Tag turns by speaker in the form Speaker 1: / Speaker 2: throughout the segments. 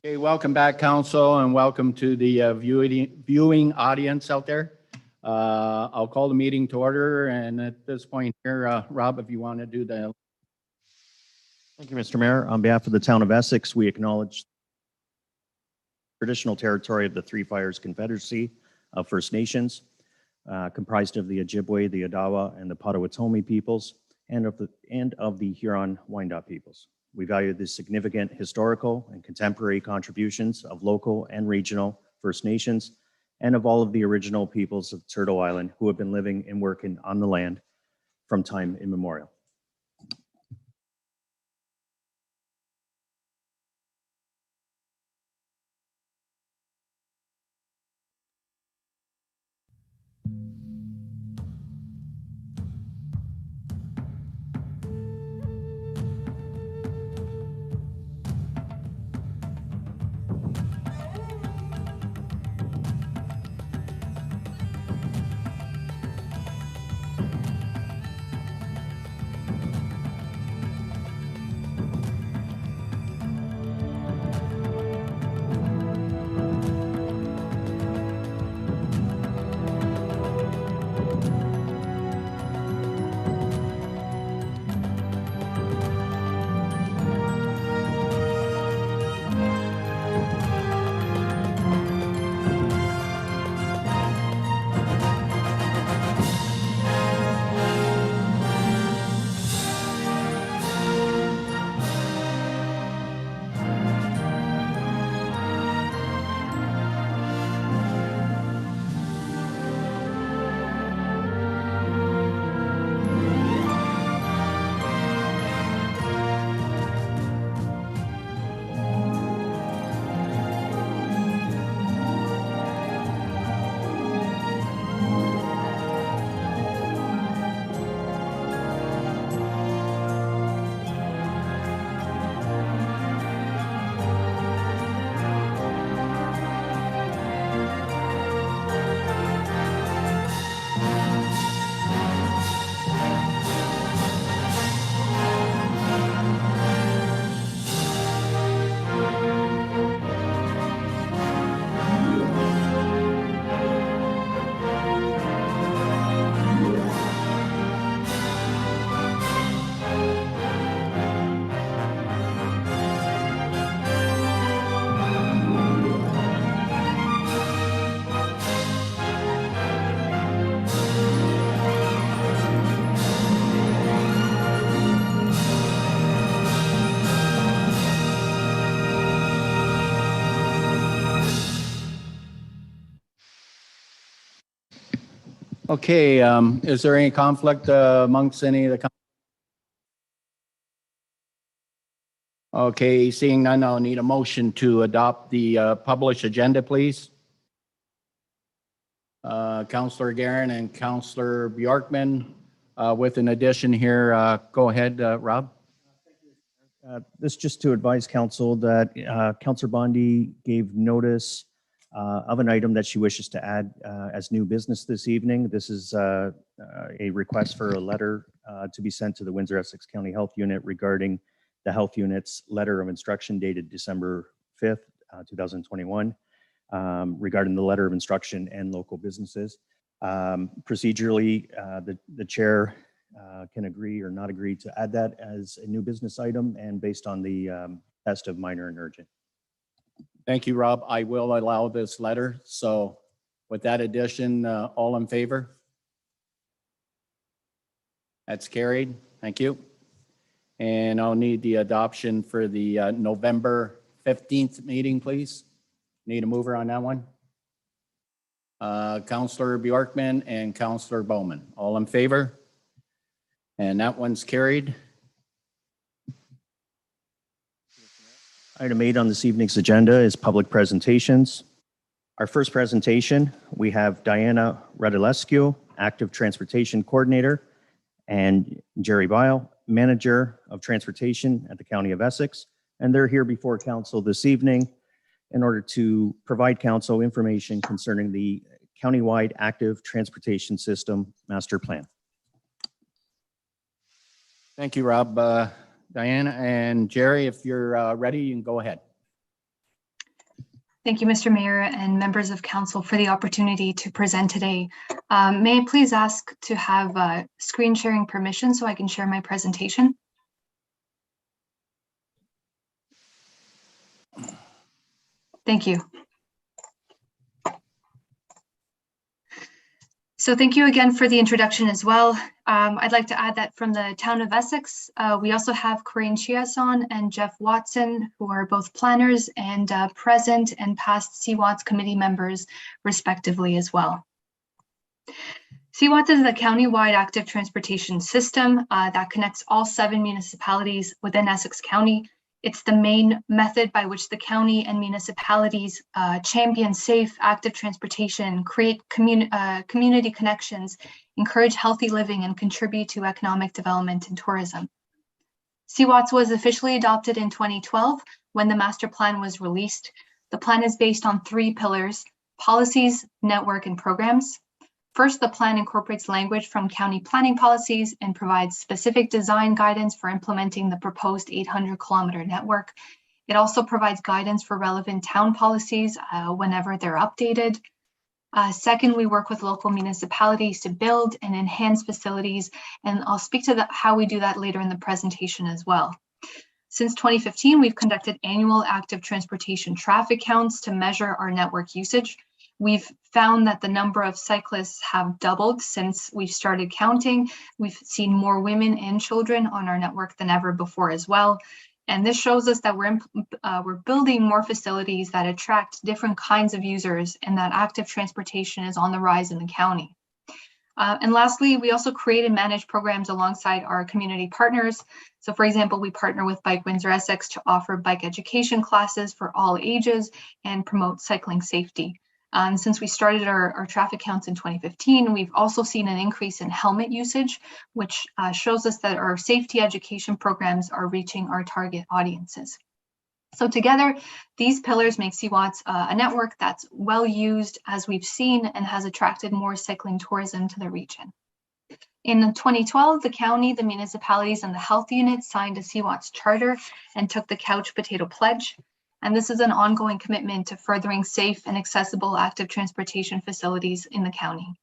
Speaker 1: Okay, welcome back, council, and welcome to the viewing audience out there. I'll call the meeting to order, and at this point here, Rob, if you want to do the...
Speaker 2: Thank you, Mr. Mayor. On behalf of the town of Essex, we acknowledge traditional territory of the Three Fires Confederacy of First Nations, comprised of the Ojibwe, the Odawa, and the Potawatomi peoples, and of the Huron-Wyandot peoples. We value the significant historical and contemporary contributions of local and regional First Nations and of all of the original peoples of Turtle Island who have been living and working on the land from time immemorial.
Speaker 1: Okay, is there any conflict amongst any of the... Okay, seeing none, I'll need a motion to adopt the published agenda, please. Councillor Guerin and Councillor Bjorkman, with an addition here. Go ahead, Rob.
Speaker 2: This just to advise council that Councillor Bondi gave notice of an item that she wishes to add as new business this evening. This is a request for a letter to be sent to the Windsor-Essex County Health Unit regarding the health unit's letter of instruction dated December 5th, 2021, regarding the letter of instruction and local businesses. Procedurally, the chair can agree or not agree to add that as a new business item and based on the test of minor and urgent.
Speaker 1: Thank you, Rob. I will allow this letter. So with that addition, all in favor? That's carried. Thank you. And I'll need the adoption for the November 15th meeting, please. Need a mover on that one? Councillor Bjorkman and Councillor Bowman. All in favor? And that one's carried.
Speaker 2: Item 8 on this evening's agenda is public presentations. Our first presentation, we have Diana Radulescu, Active Transportation Coordinator, and Jerry Bylaw, Manager of Transportation at the County of Essex. And they're here before council this evening in order to provide council information concerning the countywide active transportation system master plan.
Speaker 1: Thank you, Rob. Diana and Jerry, if you're ready, you can go ahead.
Speaker 3: Thank you, Mr. Mayor and members of council for the opportunity to present today. May I please ask to have screen sharing permission so I can share my presentation? Thank you. So thank you again for the introduction as well. I'd like to add that from the town of Essex, we also have Corinne Chiasson and Jeff Watson, who are both planners and present and past CWATS committee members, respectively, as well. CWATS is a countywide active transportation system that connects all 7 municipalities within Essex County. It's the main method by which the county and municipalities champion safe, active transportation, create community connections, encourage healthy living, and contribute to economic development and tourism. CWATS was officially adopted in 2012 when the master plan was released. The plan is based on 3 pillars: policies, network, and programs. First, the plan incorporates language from county planning policies and provides specific design guidance for implementing the proposed 800-kilometer network. It also provides guidance for relevant town policies whenever they're updated. Second, we work with local municipalities to build and enhance facilities, and I'll speak to how we do that later in the presentation as well. Since 2015, we've conducted annual active transportation traffic counts to measure our network usage. We've found that the number of cyclists have doubled since we started counting. We've seen more women and children on our network than ever before as well. And this shows us that we're building more facilities that attract different kinds of users and that active transportation is on the rise in the county. And lastly, we also create and manage programs alongside our community partners. So for example, we partner with Bike Windsor Essex to offer bike education classes for all ages and promote cycling safety. Since we started our traffic counts in 2015, we've also seen an increase in helmet usage, which shows us that our safety education programs are reaching our target audiences. So together, these pillars make CWATS a network that's well used, as we've seen, and has attracted more cycling tourism to the region. In 2012, the county, the municipalities, and the health unit signed a CWATS charter and took the Couch Potato Pledge. And this is an ongoing commitment to furthering safe and accessible active transportation facilities in the county.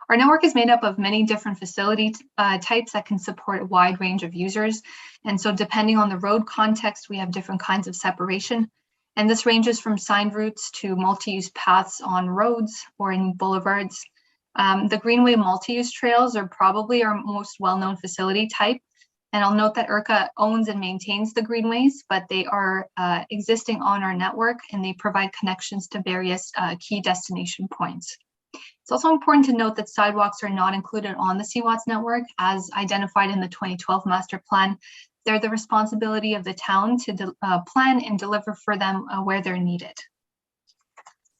Speaker 3: Our network is made up of many different facility types that can support a wide range of users. And so depending on the road context, we have different kinds of separation. And this ranges from signed routes to multi-use paths on roads or in boulevards. The Greenway multi-use trails are probably our most well-known facility type. And I'll note that IRCA owns and maintains the greenways, but they are existing on our network and they provide connections to various key destination points. It's also important to note that sidewalks are not included on the CWATS network as identified in the 2012 master plan. They're the responsibility of the town to plan and deliver for them where they're needed.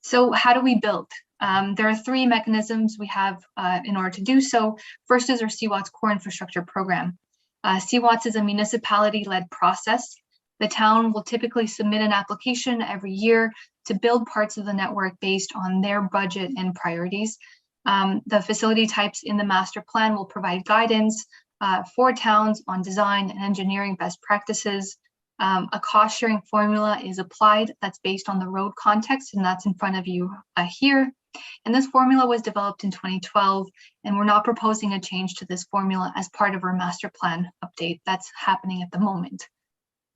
Speaker 3: So how do we build? There are 3 mechanisms we have in order to do so. First is our CWATS core infrastructure program. CWATS is a municipality-led process. The town will typically submit an application every year to build parts of the network based on their budget and priorities. The facility types in the master plan will provide guidance for towns on design and engineering best practices. A cost-sharing formula is applied that's based on the road context, and that's in front of you here. And this formula was developed in 2012, and we're not proposing a change to this formula as part of our master plan update that's happening at the moment.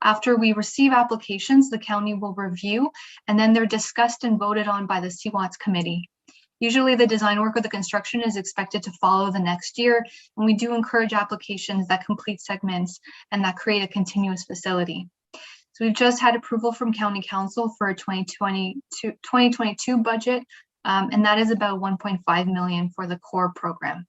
Speaker 3: After we receive applications, the county will review, and then they're discussed and voted on by the CWATS committee. Usually the design work or the construction is expected to follow the next year, and we do encourage applications that complete segments and that create a continuous facility. So we've just had approval from County Council for a 2022 budget, and that is about 1.5 million for the core program.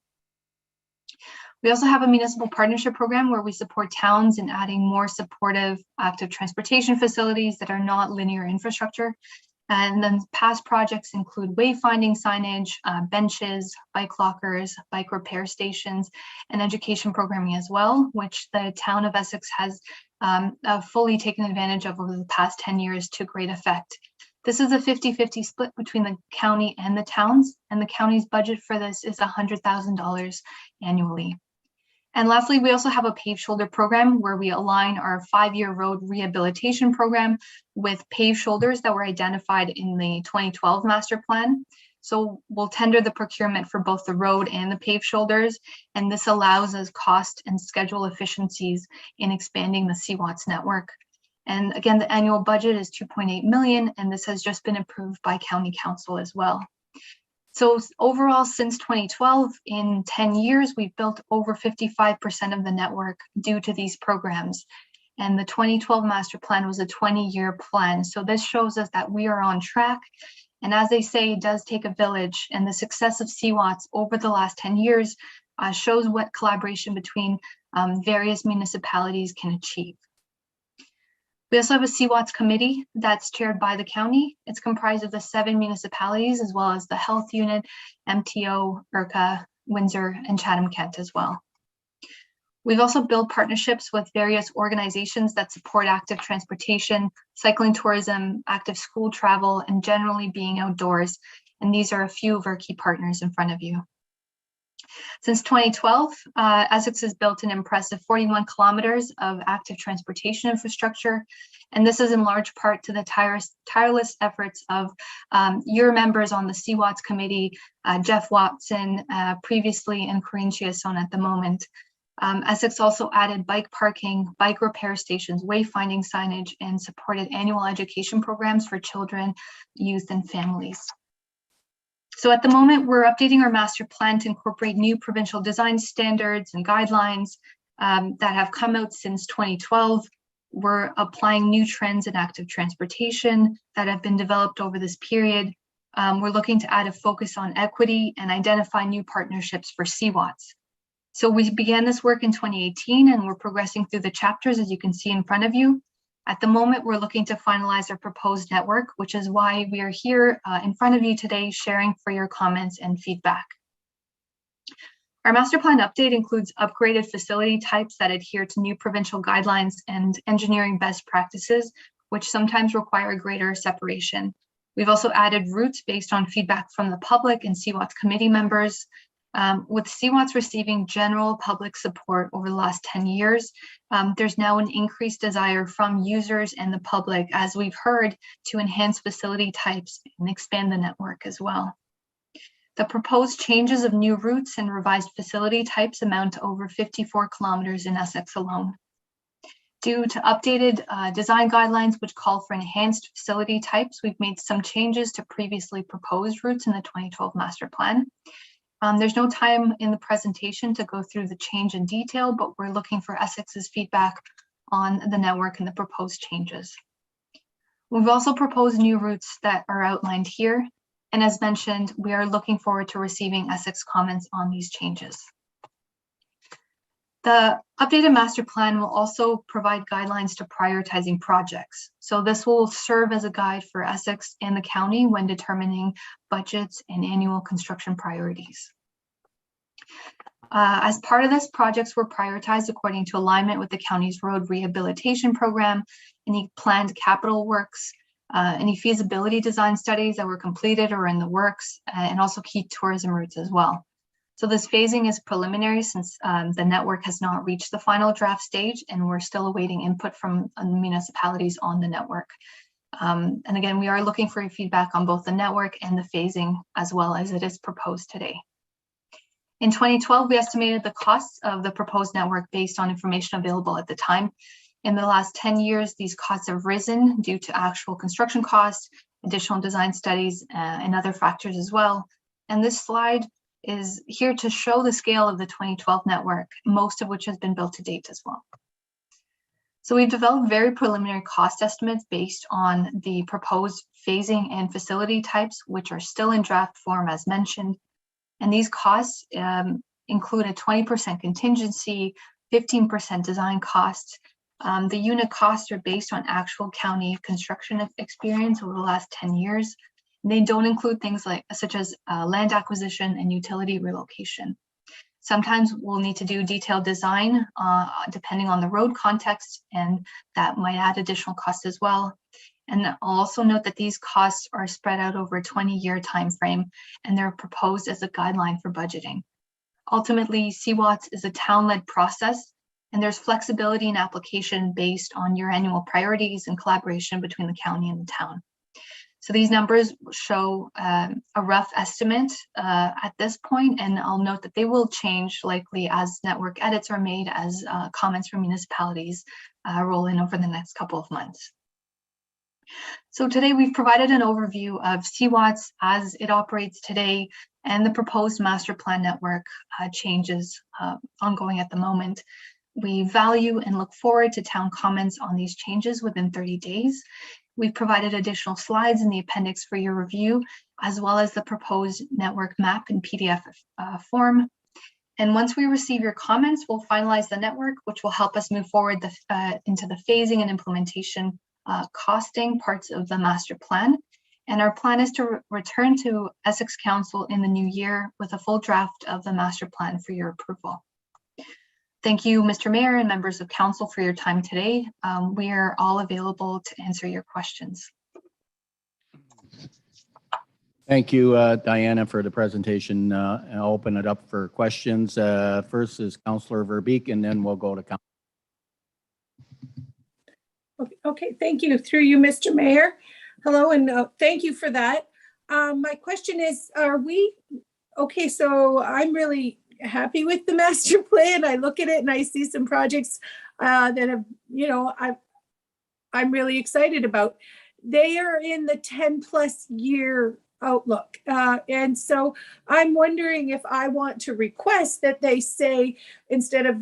Speaker 3: We also have a municipal partnership program where we support towns in adding more supportive active transportation facilities that are not linear infrastructure. And then past projects include wayfinding signage, benches, bike lockers, bike repair stations, and education programming as well, which the town of Essex has fully taken advantage of over the past 10 years to great effect. This is a 50-50 split between the county and the towns, and the county's budget for this is $100,000 annually. And lastly, we also have a paved shoulder program where we align our 5-year road rehabilitation program with paved shoulders that were identified in the 2012 master plan. So we'll tender the procurement for both the road and the paved shoulders, and this allows us cost and schedule efficiencies in expanding the CWATS network. And again, the annual budget is 2.8 million, and this has just been approved by County Council as well. So overall, since 2012, in 10 years, we've built over 55% of the network due to these programs. And the 2012 master plan was a 20-year plan. So this shows us that we are on track. And as they say, it does take a village, and the success of CWATS over the last 10 years shows what collaboration between various municipalities can achieve. We also have a CWATS committee that's chaired by the county. It's comprised of the 7 municipalities, as well as the health unit, MTO, IRCA, Windsor, and Chatham-Kent as well. We've also built partnerships with various organizations that support active transportation, cycling tourism, active school travel, and generally being outdoors. And these are a few of our key partners in front of you. Since 2012, Essex has built an impressive 41 kilometers of active transportation infrastructure, and this is in large part to the tireless efforts of your members on the CWATS committee, Jeff Watson previously, and Corinne Chiasson at the moment. Essex also added bike parking, bike repair stations, wayfinding signage, and supported annual education programs for children, youth, and families. So at the moment, we're updating our master plan to incorporate new provincial design standards and guidelines that have come out since 2012. We're applying new trends in active transportation that have been developed over this period. We're looking to add a focus on equity and identify new partnerships for CWATS. So we began this work in 2018, and we're progressing through the chapters, as you can see in front of you. At the moment, we're looking to finalize our proposed network, which is why we are here in front of you today, sharing for your comments and feedback. Our master plan update includes upgraded facility types that adhere to new provincial guidelines and engineering best practices, which sometimes require greater separation. We've also added routes based on feedback from the public and CWATS committee members. With CWATS receiving general public support over the last 10 years, there's now an increased desire from users and the public, as we've heard, to enhance facility types and expand the network as well. The proposed changes of new routes and revised facility types amount to over 54 kilometers in Essex alone. Due to updated design guidelines, which call for enhanced facility types, we've made some changes to previously proposed routes in the 2012 master plan. There's no time in the presentation to go through the change in detail, but we're looking for Essex's feedback on the network and the proposed changes. We've also proposed new routes that are outlined here. And as mentioned, we are looking forward to receiving Essex comments on these changes. The updated master plan will also provide guidelines to prioritizing projects. So this will serve as a guide for Essex and the county when determining budgets and annual construction priorities. As part of this, projects were prioritized according to alignment with the county's road rehabilitation program, any planned capital works, any feasibility design studies that were completed or in the works, and also key tourism routes as well. So this phasing is preliminary since the network has not reached the final draft stage, and we're still awaiting input from municipalities on the network. And again, we are looking for feedback on both the network and the phasing as well as it is proposed today. In 2012, we estimated the costs of the proposed network based on information available at the time. In the last 10 years, these costs have risen due to actual construction costs, additional design studies, and other factors as well. And this slide is here to show the scale of the 2012 network, most of which has been built to date as well. So we've developed very preliminary cost estimates based on the proposed phasing and facility types, which are still in draft form as mentioned. And these costs include a 20% contingency, 15% design costs. The unit costs are based on actual county construction experience over the last 10 years. They don't include things such as land acquisition and utility relocation. Sometimes we'll need to do detailed design depending on the road context, and that might add additional cost as well. And I'll also note that these costs are spread out over a 20-year time frame, and they're proposed as a guideline for budgeting. Ultimately, CWATS is a town-led process, and there's flexibility in application based on your annual priorities and collaboration between the county and the town. So these numbers show a rough estimate at this point, and I'll note that they will change likely as network edits are made, as comments from municipalities roll in over the next couple of months. So today we've provided an overview of CWATS as it operates today and the proposed master plan network changes ongoing at the moment. We value and look forward to town comments on these changes within 30 days. We've provided additional slides in the appendix for your review, as well as the proposed network map in PDF form. And once we receive your comments, we'll finalize the network, which will help us move forward into the phasing and implementation costing parts of the master plan. And our plan is to return to Essex Council in the new year with a full draft of the master plan for your approval. Thank you, Mr. Mayor and members of council, for your time today. We are all available to answer your questions.
Speaker 1: Thank you, Diana, for the presentation. I'll open it up for questions. First is Councillor Verbeek, and then we'll go to Councillor.
Speaker 4: Okay, thank you. Through you, Mr. Mayor. Hello, and thank you for that. My question is, okay, so I'm really happy with the master plan. I look at it and I see some projects that have, I'm really excited about. They are in the 10+ year outlook. And so I'm wondering if I want to request that they say, instead of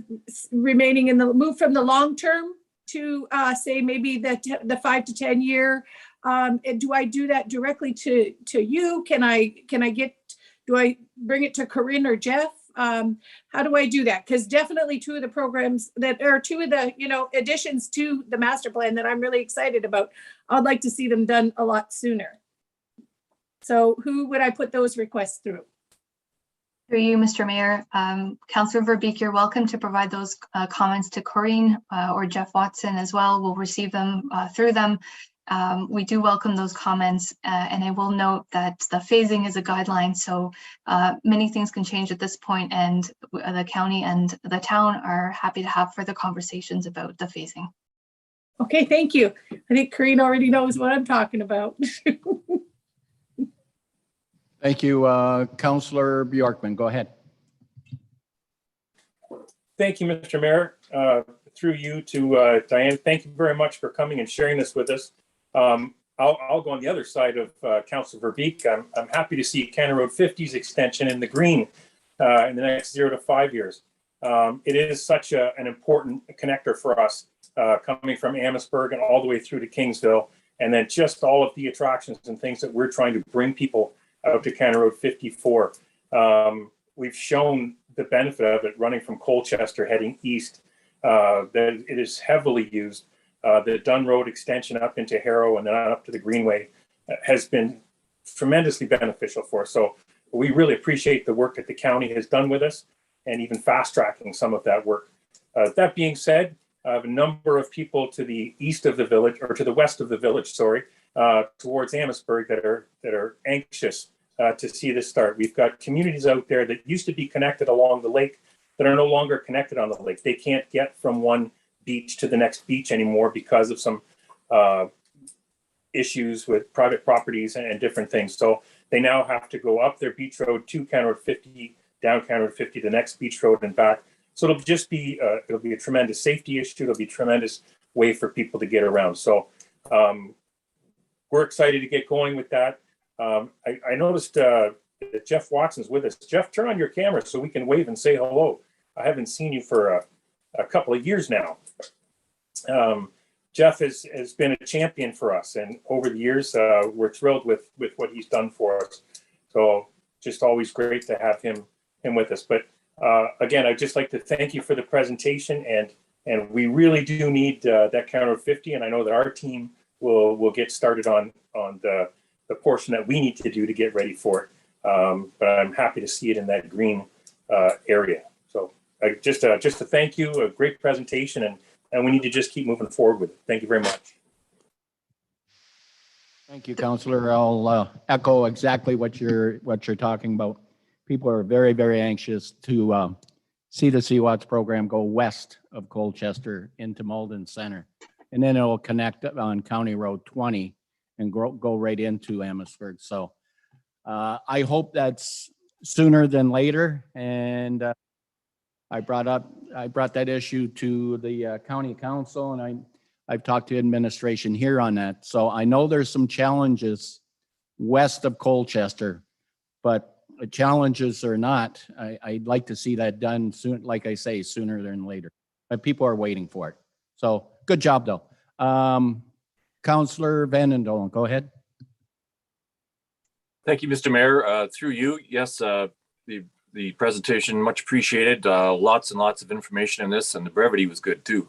Speaker 4: remaining in the move from the long term to say maybe the 5 to 10 year, do I do that directly to you? Do I bring it to Corinne or Jeff? How do I do that? Because definitely two of the programs that are two of the, additions to the master plan that I'm really excited about, I'd like to see them done a lot sooner. So who would I put those requests through?
Speaker 3: Through you, Mr. Mayor. Councillor Verbeek, you're welcome to provide those comments to Corinne or Jeff Watson as well. We'll receive them through them. We do welcome those comments, and I will note that the phasing is a guideline, so many things can change at this point, and the county and the town are happy to have further conversations about the phasing.
Speaker 4: Okay, thank you. I think Corinne already knows what I'm talking about.
Speaker 1: Thank you, Councillor Bjorkman. Go ahead.
Speaker 5: Thank you, Mr. Mayor. Through you to Diane, thank you very much for coming and sharing this with us. I'll go on the other side of Councillor Verbeek. I'm happy to see Canada Road 50's extension in the green in the next 0 to 5 years. It is such an important connector for us, coming from Amherstburg and all the way through to Kingsville, and then just all of the attractions and things that we're trying to bring people out to Canada Road 54. We've shown the benefit of it running from Colchester heading east, that it is heavily used. The Dunn Road extension up into Harrow and then up to the Greenway has been tremendously beneficial for us. So we really appreciate the work that the county has done with us and even fast tracking some of that work. That being said, I have a number of people to the east of the village, or to the west of the village, sorry, towards Amherstburg that are anxious to see this start. We've got communities out there that used to be connected along the lake that are no longer connected on the lake. They can't get from one beach to the next beach anymore because of some issues with private properties and different things. So they now have to go up their beach road to Canada Road 50, down Canada Road 50, the next beach road and back. So it'll just be a tremendous safety issue. It'll be a tremendous way for people to get around. So we're excited to get going with that. I noticed that Jeff Watson's with us. Jeff, turn on your camera so we can wave and say hello. I haven't seen you for a couple of years now. Jeff has been a champion for us, and over the years, we're thrilled with what he's done for us. So just always great to have him with us. But again, I'd just like to thank you for the presentation, and we really do need that Canada Road 50, and I know that our team will get started on the portion that we need to do to get ready for it. But I'm happy to see it in that green area. So just to thank you, a great presentation, and we need to just keep moving forward with it. Thank you very much.
Speaker 1: Thank you, Councillor. I'll echo exactly what you're talking about. people are very, very anxious to see the CWATS program go west of Colchester into Malden Center. And then it'll connect on County Road 20 and go right into Amherstburg. So I hope that's sooner than later. And I brought that issue to the county council, and I've talked to administration here on that. So I know there's some challenges west of Colchester, but the challenges or not, I'd like to see that done soon, like I say, sooner than later. But people are waiting for it. So good job, though. Councillor Vandendolen, go ahead.
Speaker 6: Thank you, Mr. Mayor. Through you, yes, the presentation, much appreciated. Lots and lots of information in this, and the brevity was good too.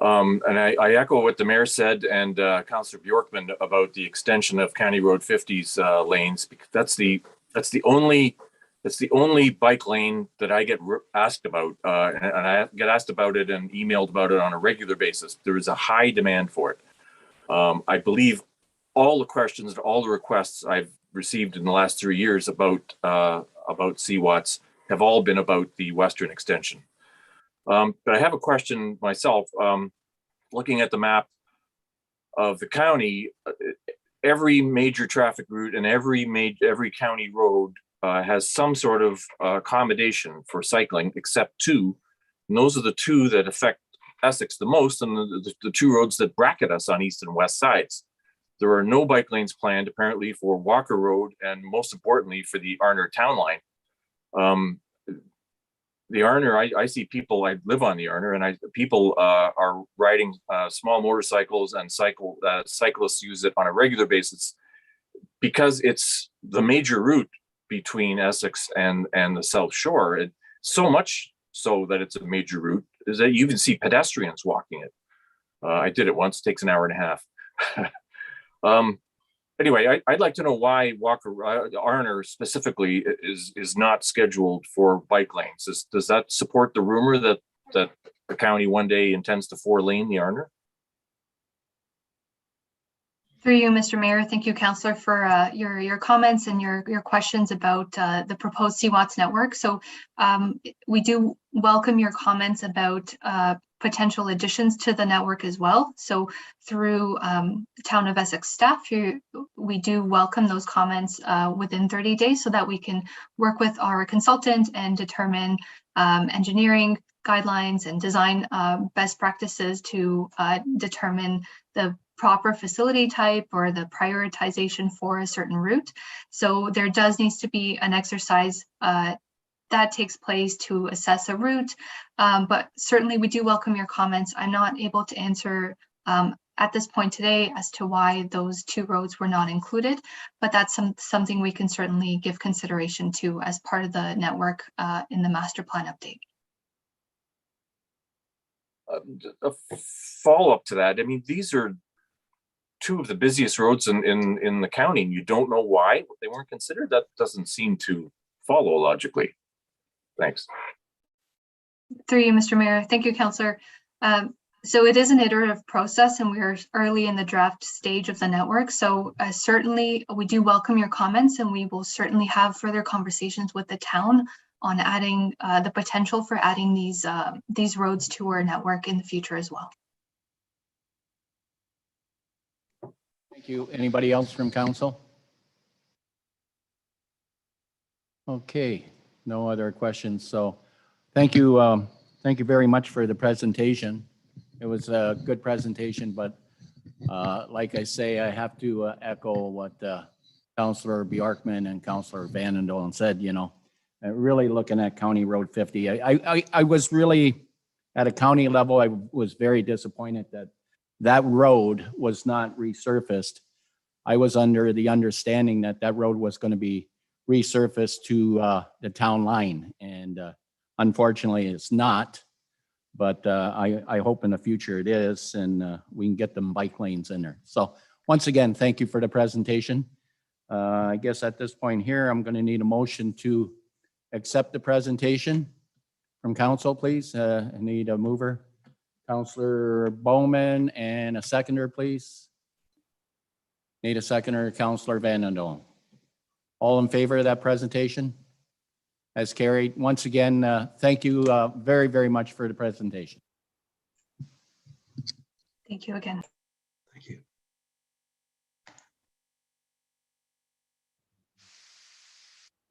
Speaker 6: And I echo what the mayor said and Councillor Bjorkman about the extension of County Road 50's lanes, because that's the only bike lane that I get asked about, and I get asked about it and emailed about it on a regular basis. There is a high demand for it. I believe all the questions and all the requests I've received in the last 3 years about CWATS have all been about the western extension. But I have a question myself. Looking at the map of the county, every major traffic route and every county road has some sort of accommodation for cycling, except two. And those are the two that affect Essex the most, and the two roads that bracket us on east and west sides. There are no bike lanes planned apparently for Walker Road, and most importantly for the Arner town line. The Arner, I see people, I live on the Arner, and people are riding small motorcycles, and cyclists use it on a regular basis because it's the major route between Essex and the South Shore. So much so that it's a major route is that you even see pedestrians walking it. I did it once, it takes an hour and a half. Anyway, I'd like to know why Arner specifically is not scheduled for bike lanes. Does that support the rumor that the county one day intends to 4-lane the Arner?
Speaker 3: Through you, Mr. Mayor, thank you, Councillor, for your comments and your questions about the proposed CWATS network. So we do welcome your comments about potential additions to the network as well. So through Town of Essex staff, we do welcome those comments within 30 days so that we can work with our consultant and determine engineering guidelines and design best practices to determine the proper facility type or the prioritization for a certain route. So there does needs to be an exercise that takes place to assess a route, but certainly we do welcome your comments. I'm not able to answer at this point today as to why those two roads were not included, but that's something we can certainly give consideration to as part of the network in the master plan update.
Speaker 6: A follow-up to that, I mean, these are two of the busiest roads in the county, and you don't know why they weren't considered? That doesn't seem to follow logically. Thanks.
Speaker 3: Through you, Mr. Mayor. Thank you, Councillor. So it is an iterative process, and we are early in the draft stage of the network. So certainly we do welcome your comments, and we will certainly have further conversations with the town on adding the potential for adding these roads to our network in the future as well.
Speaker 1: Thank you. Anybody else from council? Okay, no other questions. So thank you very much for the presentation. It was a good presentation, but like I say, I have to echo what Councillor Bjorkman and Councillor Vandendolen said, you know, really looking at County Road 50. I was really, at a county level, I was very disappointed that road was not resurfaced. I was under the understanding that road was going to be resurfaced to the town line, and unfortunately it's not. But I hope in the future it is, and we can get them bike lanes in there. So once again, thank you for the presentation. I guess at this point here, I'm going to need a motion to accept the presentation from council, please. I need a mover. Councillor Bowman, and a seconder, please. Need a seconder, Councillor Vandendolen. All in favor of that presentation? as carried. Once again, thank you very, very much for the presentation.
Speaker 3: Thank you again.
Speaker 7: Thank you.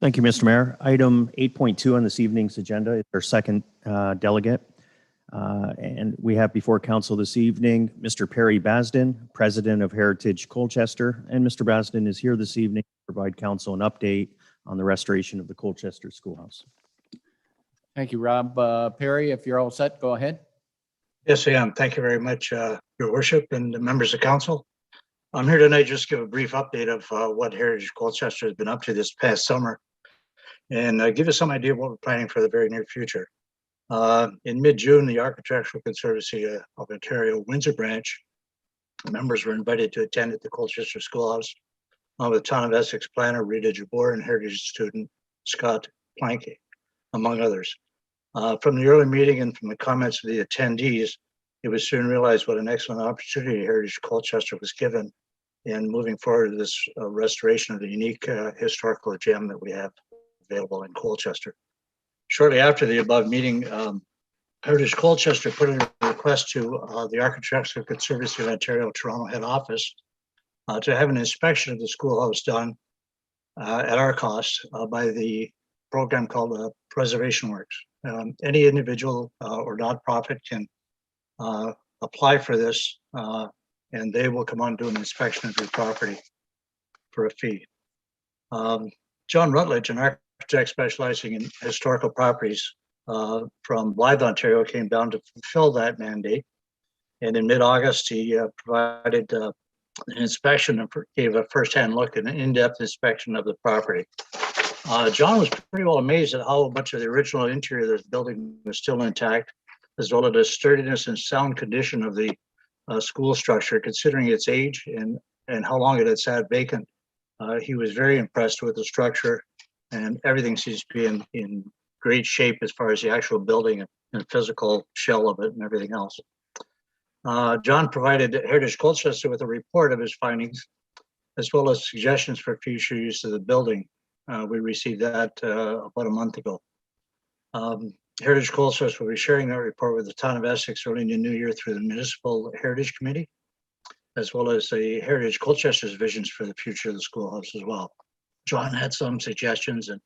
Speaker 2: Thank you, Mr. Mayor. Item 8.2 on this evening's agenda is our second delegate. And we have before council this evening, Mr. Perry Basden, President of Heritage Colchester. And Mr. Basden is here this evening to provide council an update on the restoration of the Colchester Schoolhouse.
Speaker 1: Thank you, Rob. Perry, if you're all set, go ahead.
Speaker 7: Yes, I am. Thank you very much, Your Worship and the members of council. I'm here tonight just to give a brief update of what Heritage Colchester has been up to this past summer and give us some idea of what we're planning for the very near future. In mid-June, the Architectural Conservancy of Ontario Windsor branch members were invited to attend at the Colchester Schoolhouse with Town of Essex planner Rita Jabor and Heritage student Scott Planke, among others. From the early meeting and from the comments of the attendees, it was soon realized what an excellent opportunity Heritage Colchester was given in moving forward to this restoration of the unique historical gem that we have available in Colchester. Shortly after the above meeting, Heritage Colchester put in a request to the Architectural Conservancy of Ontario Toronto head office to have an inspection of the schoolhouse done at our cost by the program called Preservation Works. Any individual or nonprofit can apply for this and they will come on and do an inspection of your property for a fee. John Rutledge, an architect specializing in historical properties from Blythe, Ontario, came down to fulfill that mandate. And in mid-August, he provided an inspection and gave a first-hand look and an in-depth inspection of the property. John was pretty well amazed at how much of the original interior of this building was still intact, as well as the sturdiness and sound condition of the school structure, considering its age and how long it had sat vacant. He was very impressed with the structure, and everything seems to be in great shape as far as the actual building and physical shell of it and everything else. John provided Heritage Colchester with a report of his findings, as well as suggestions for future use of the building. We received that about a month ago. Heritage Colchester will be sharing that report with the Town of Essex early in the new year through the Municipal Heritage Committee, as well as the Heritage Colchester's visions for the future of the schoolhouse as well. John had some suggestions, and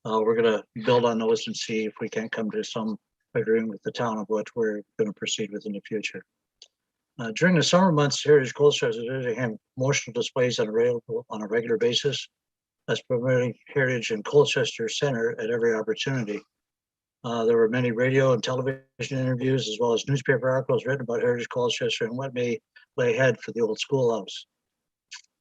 Speaker 7: we're going to build on those and see if we can come to some agreement with the town of what we're going to proceed with in the future. During the summer months, Heritage Colchester is having promotional displays on a regular basis, as promoting Heritage and Colchester Center at every opportunity. There were many radio and television interviews, as well as newspaper articles written about Heritage Colchester and what may lay ahead for the old schoolhouse.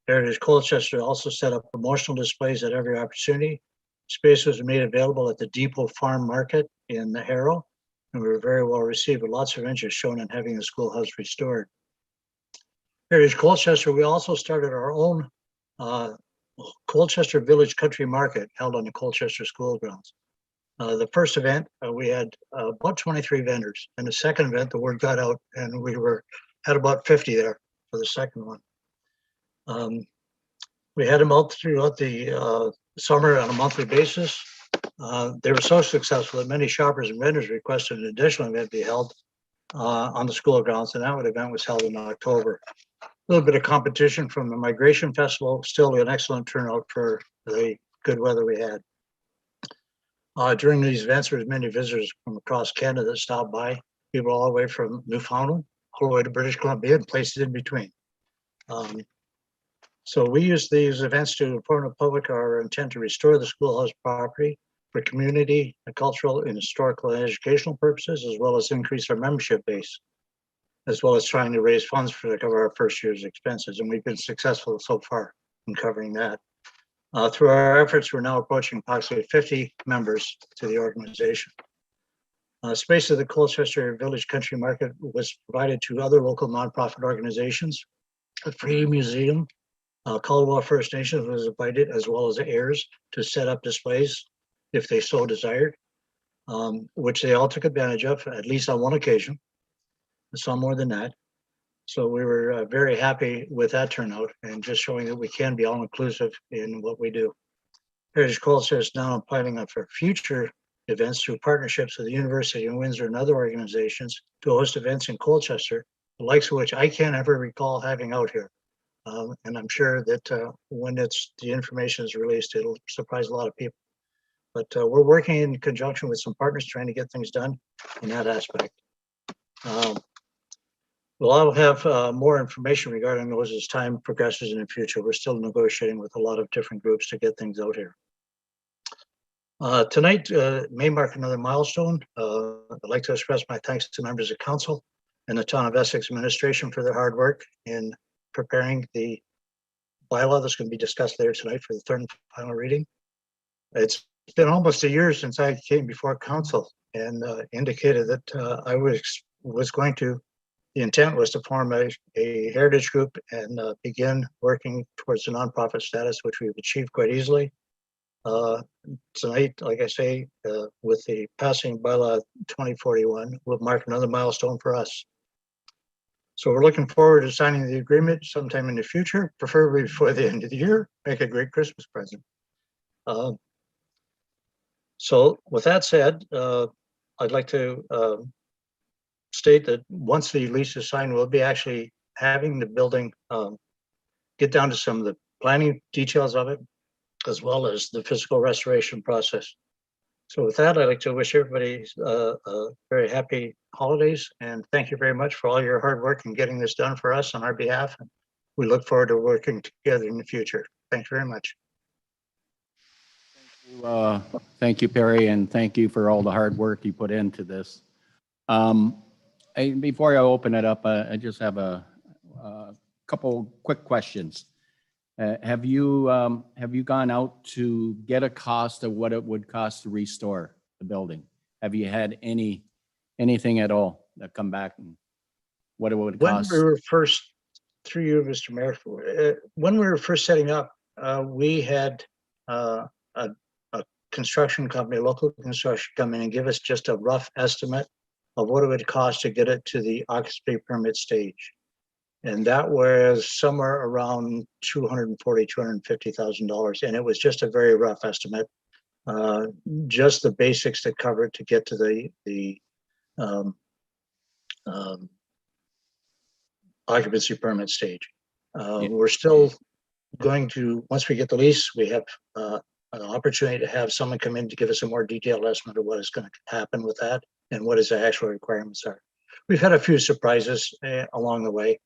Speaker 7: Heritage Colchester also set up promotional displays at every opportunity. Space was made available at the Depot Farm Market in the Harrow, and we were very well received, with lots of interest shown in having the schoolhouse restored. Heritage Colchester, we also started our own Colchester Village Country Market held on the Colchester School grounds. The first event, we had about 23 vendors, and the second event, the word got out, and we had about 50 there for the second one. We had them out throughout the summer on a monthly basis. They were so successful that many shoppers and vendors requested an additional event be held on the school grounds, and that event was held in October. A little bit of competition from the Migration Festival, still an excellent turnout for the good weather we had. During these events, there was many visitors from across Canada that stopped by, people all the way from Newfoundland, all the way to British Columbia and places in between. So we use these events to inform the public our intent to restore the schoolhouse property for community, and cultural, and historical and educational purposes, as well as increase our membership base, as well as trying to raise funds to cover our first year's expenses. And we've been successful so far in covering that. Through our efforts, we're now approaching approximately 50 members to the organization. Space of the Colchester Village Country Market was provided to other local nonprofit organizations. A free museum, Caldwell First Nations was invited, as well as the heirs, to set up displays if they so desired, which they all took advantage of, at least on one occasion, some more than that. So we were very happy with that turnout and just showing that we can be all inclusive in what we do. Heritage Colchester is now planning for future events through partnerships with the University of Windsor and other organizations to host events in Colchester, the likes of which I can't ever recall having out here. And I'm sure that when the information is released, it'll surprise a lot of people. But we're working in conjunction with some partners trying to get things done in that aspect. We'll have more information regarding those as time progresses in the future. We're still negotiating with a lot of different groups to get things out here. Tonight may mark another milestone. I'd like to express my thanks to members of council and the town of Essex administration for their hard work in preparing the bylaw that's going to be discussed later tonight for the third and final reading. It's been almost a year since I came before council and indicated that I was going to. The intent was to form a heritage group and begin working towards the nonprofit status, which we've achieved quite easily. Tonight, like I say, with the passing bylaw 2041, will mark another milestone for us. So we're looking forward to signing the agreement sometime in the future, preferably before the end of the year. Make a great Christmas present. So with that said, I'd like to state that once the lease is signed, we'll be actually having the building get down to some of the planning details of it, as well as the physical restoration process. So with that, I'd like to wish everybody very happy holidays, and thank you very much for all your hard work in getting this done for us on our behalf. And we look forward to working together in the future. Thank you very much.
Speaker 1: Thank you, Perry, and thank you for all the hard work you put into this. Before I open it up, I just have a couple quick questions. Have you gone out to get a cost of what it would cost to restore the building? Have you had anything at all that come back and what it would cost?
Speaker 7: When we were first, through you, Mr. Mayor, when we were first setting up, we had a construction company, a local construction company, and give us just a rough estimate of what it would cost to get it to the occupancy permit stage. And that was somewhere around $240,000, $250,000. And it was just a very rough estimate, just the basics to cover it to get to the occupancy permit stage. We're still going to, once we get the lease, we have an opportunity to have someone come in to give us a more detailed estimate of what is going to happen with that and what the actual requirements are. We've had a few surprises along the way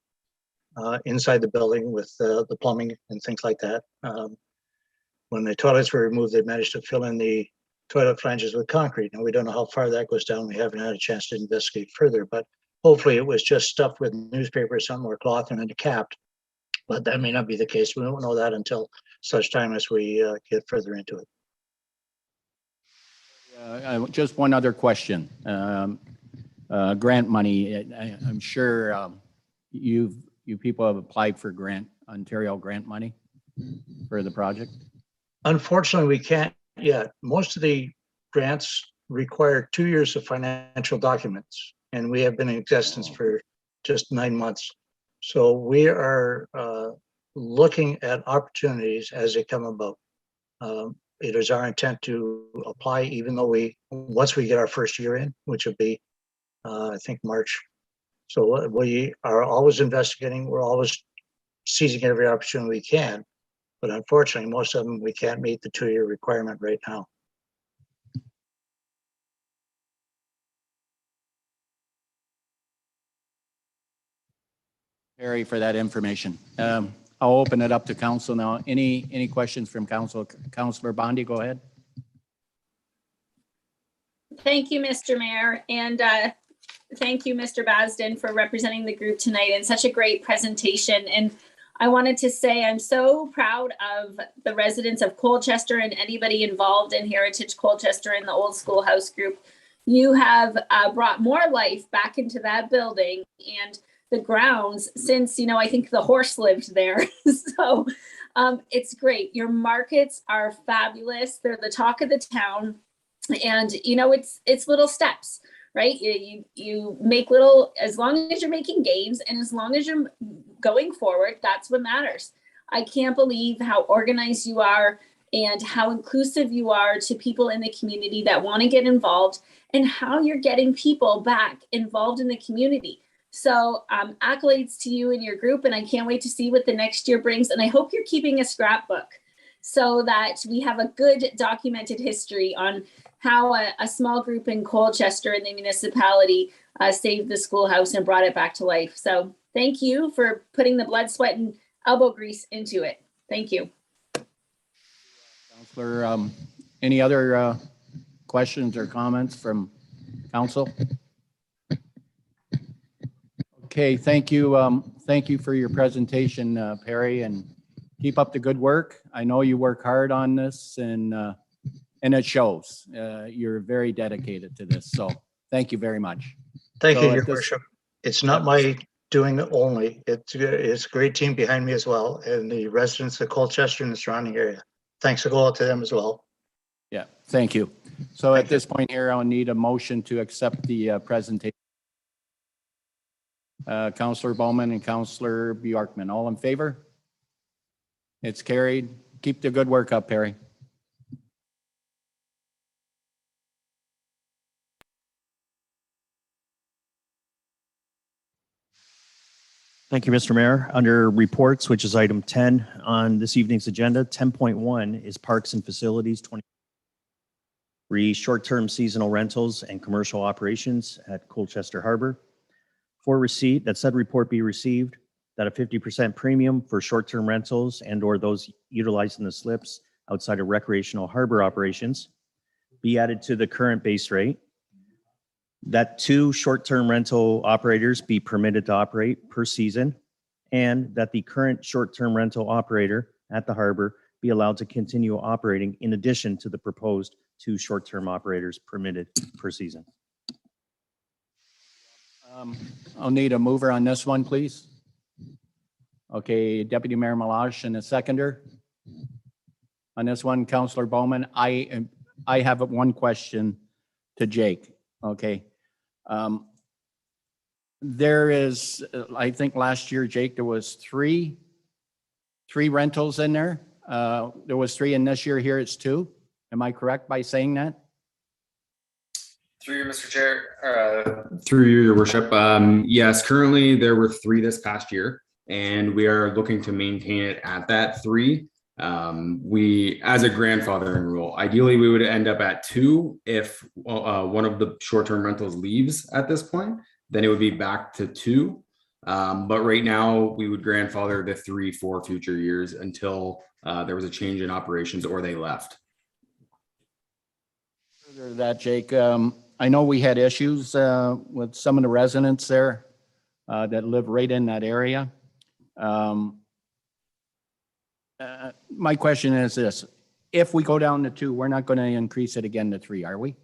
Speaker 7: inside the building with the plumbing and things like that. When the toilets were removed, they managed to fill in the toilet flanges with concrete. And we don't know how far that goes down. We haven't had a chance to investigate further, but hopefully it was just stuffed with newspaper or something or cloth and then capped. But that may not be the case. We won't know that until such time as we get further into it.
Speaker 1: Just one other question. Grant money. I'm sure you people have applied for Ontario grant money for the project.
Speaker 7: Unfortunately, we can't yet. Most of the grants require 2 years of financial documents, and we have been in existence for just 9 months. So we are looking at opportunities as they come about. It is our intent to apply, even though once we get our first year in, which would be, I think, March. So we are always investigating. We're always seizing every opportunity we can. But unfortunately, most of them, we can't meet the 2-year requirement right now.
Speaker 1: Perry, for that information. I'll open it up to council now. Any questions from council? Councilor Bondi, go ahead.
Speaker 8: Thank you, Mr. Mayor, and thank you, Mr. Basden, for representing the group tonight and such a great presentation. And I wanted to say I'm so proud of the residents of Colchester and anybody involved in Heritage Colchester and the Old Schoolhouse group. You have brought more life back into that building and the grounds since, I think the horse lived there. So it's great. Your markets are fabulous. They're the talk of the town. And, it's little steps, right? You make little, as long as you're making gains and as long as you're going forward, that's what matters. I can't believe how organized you are and how inclusive you are to people in the community that want to get involved, and how you're getting people back involved in the community. So accolades to you and your group, and I can't wait to see what the next year brings. And I hope you're keeping a scrapbook so that we have a good documented history on how a small group in Colchester in the municipality saved the schoolhouse and brought it back to life. So thank you for putting the blood, sweat, and elbow grease into it. Thank you.
Speaker 1: Councillor, any other questions or comments from council? Okay, thank you. Thank you for your presentation, Perry, and keep up the good work. I know you work hard on this, and it shows. You're very dedicated to this, so thank you very much.
Speaker 7: Thank
Speaker 1: So
Speaker 7: you,
Speaker 1: at
Speaker 7: Your
Speaker 1: this-
Speaker 7: Worship. It's not my doing it only. It's a great team behind me as well, and the residents of Colchester and the surrounding area. Thanks to go out to them as well.
Speaker 1: Yeah, thank you. So
Speaker 7: Thank
Speaker 1: at this point here, I'll need a motion to accept the presentation. Councillor Bowman and Councillor Bjorkman, all in favor? It's carried. Keep the good work up, Perry.
Speaker 2: Thank you, Mr. Mayor. Under reports, which is item 10 on this evening's agenda, 10.1 is parks and facilities, 23 short-term seasonal rentals and commercial operations at Colchester Harbor. For receipt, that said report be received, that a 50% premium for short-term rentals and or those utilizing the slips outside of recreational harbor operations be added to the current base rate, that 2 short-term rental operators be permitted to operate per season, and that the current short-term rental operator at the harbor be allowed to continue operating in addition to the proposed 2 short-term operators permitted per season.
Speaker 1: I'll need a mover on this one, please. Okay, Deputy Mayor Malash and a seconder. On this one, Councillor Bowman, I have one question to Jake. Okay. There is, I think last year, Jake, there was three rentals in there. There was 3, and this year here it's 2. Am I correct by saying that?
Speaker 9: Through you, Mr. Chair, through you, Your Worship. Yes, currently there were 3 this past year, and we are looking to maintain it at that 3. We, as a grandfathering rule, ideally we would end up at 2 if one of the short-term rentals leaves at this point, then it would be back to 2. But right now we would grandfather the 3 for future years until there was a change in operations or they left.
Speaker 1: Further to that, Jake, I know we had issues with some of the residents there that live right in that area. My question is this: if we go down to 2, we're not going to increase it again to 3, are we?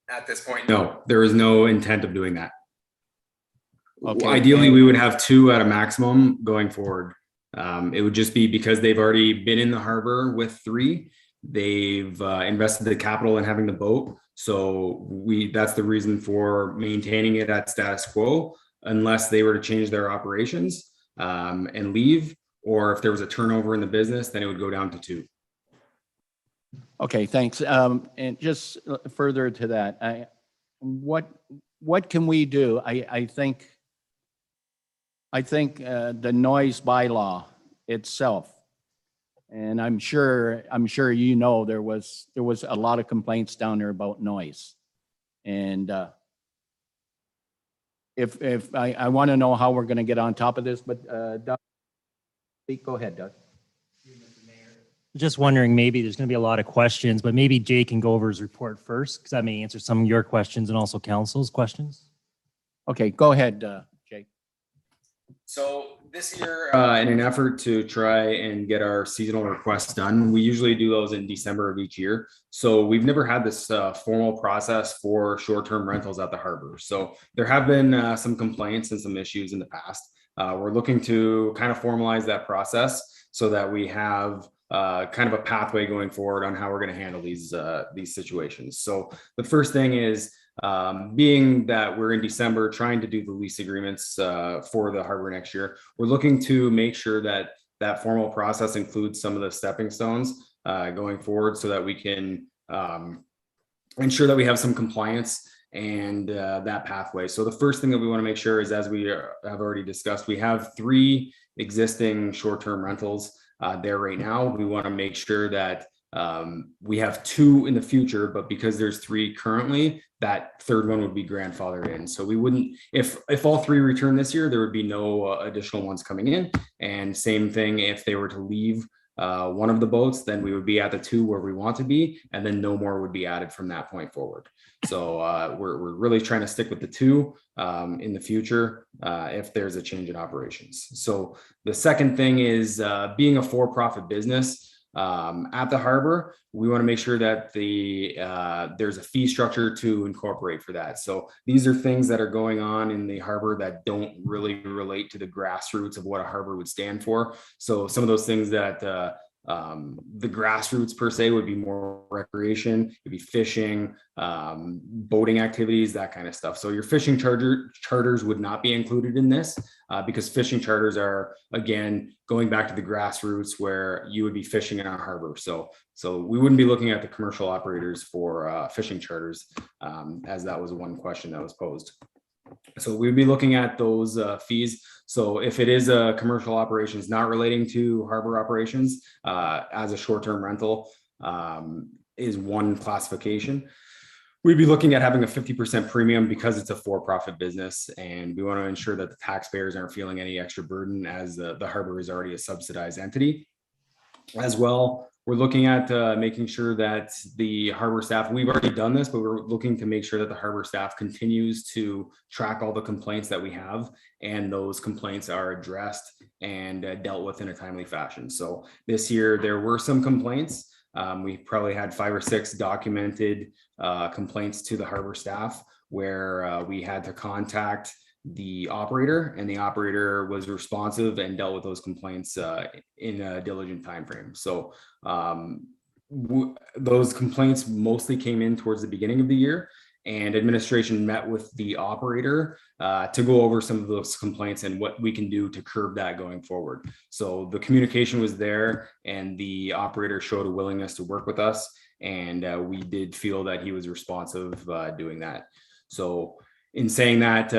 Speaker 9: At this point, no, there is no intent of doing that.
Speaker 1: Okay.
Speaker 9: Ideally, we would have 2 at a maximum going forward. It would just be because they've already been in the harbor with 3. They've invested the capital in having the boat. So that's the reason for maintaining it at status quo, unless they were to change their operations and leave, or if there was a turnover in the business, then it would go down to 2.
Speaker 1: Okay, thanks. And just further to that, what can we do? I think the noise bylaw itself, and I'm sure you know there was a lot of complaints down there about noise, and if I want to know how we're going to get on top of this, but Doug, go ahead, Doug.
Speaker 10: Just wondering, maybe there's going to be a lot of questions, but maybe Jay can go over his report first, because that may answer some of your questions and also council's questions.
Speaker 1: Okay, go ahead, Jake.
Speaker 9: So this year, in an effort to try and get our seasonal requests done, we usually do those in December of each year. So we've never had this formal process for short-term rentals at the harbor. So there have been some complaints and some issues in the past. We're looking to kind of formalize that process so that we have kind of a pathway going forward on how we're going to handle these situations. So the first thing is, being that we're in December trying to do the lease agreements for the harbor next year, we're looking to make sure that that formal process includes some of the stepping stones going forward so that we can ensure that we have some compliance and that pathway. So the first thing that we want to make sure is, as we have already discussed, we have 3 existing short-term rentals there right now. We want to make sure that we have 2 in the future, but because there's 3 currently, that third one would be grandfathered in. So we wouldn't, if all 3 return this year, there would be no additional ones coming in. And same thing, if they were to leave one of the boats, then we would be at the 2 where we want to be, and then no more would be added from that point forward. So we're really trying to stick with the 2 in the future if there's a change in operations. So the second thing is being a for-profit business at the harbor, we want to make sure that there's a fee structure to incorporate for that. So these are things that are going on in the harbor that don't really relate to the grassroots of what a harbor would stand for. So some of those things that the grassroots per se would be more recreation, it'd be fishing, boating activities, that kind of stuff. So your fishing charters would not be included in this because fishing charters are, again, going back to the grassroots where you would be fishing in a harbor. So we wouldn't be looking at the commercial operators for fishing charters, as that was one question that was posed. So we'd be looking at those fees. So if it is a commercial operations not relating to harbor operations, as a short-term rental is one classification, we'd be looking at having a 50% premium because it's a for-profit business, and we want to ensure that the taxpayers aren't feeling any extra burden, as the harbor is already a subsidized entity. As well, we're looking at making sure that the harbor staff, we've already done this, but we're looking to make sure that the harbor staff continues to track all the complaints that we have, and those complaints are addressed and dealt with in a timely fashion. So this year there were some complaints. We probably had 5 or 6 documented complaints to the harbor staff where we had to contact the operator, and the operator was responsive and dealt with those complaints in a diligent time frame. So those complaints mostly came in towards the beginning of the year, and administration met with the operator to go over some of those complaints and what we can do to curb that going forward. So the communication was there, and the operator showed a willingness to work with us, and we did feel that he was responsive doing that. So in saying that,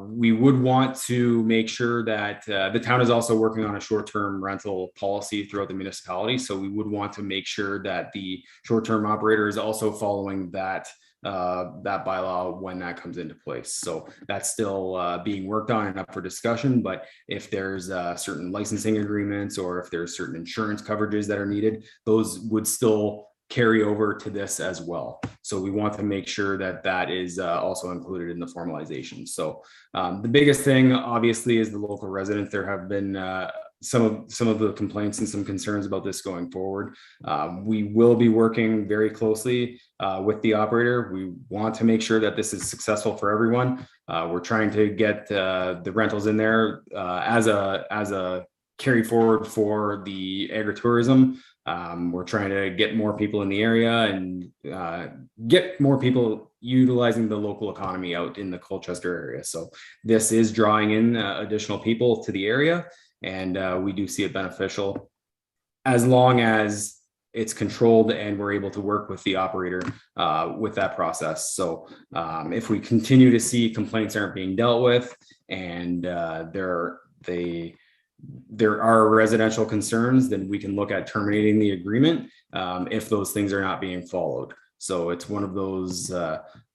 Speaker 9: we would want to make sure that the town is also working on a short-term rental policy throughout the municipality. So we would want to make sure that the short-term operator is also following that bylaw when that comes into place. So that's still being worked on and up for discussion. But if there's certain licensing agreements, or if there's certain insurance coverages that are needed, those would still carry over to this as well. So we want to make sure that that is also included in the formalization. So the biggest thing obviously is the local residents. There have been some of the complaints and some concerns about this going forward. We will be working very closely with the operator. We want to make sure that this is successful for everyone. We're trying to get the rentals in there as a carry forward for the agritourism. We're trying to get more people in the area and get more people utilizing the local economy out in the Colchester area. So this is drawing in additional people to the area, and we do see it beneficial as long as it's controlled and we're able to work with the operator with that process. So if we continue to see complaints aren't being dealt with, and there are residential concerns, then we can look at terminating the agreement if those things are not being followed. So it's one of those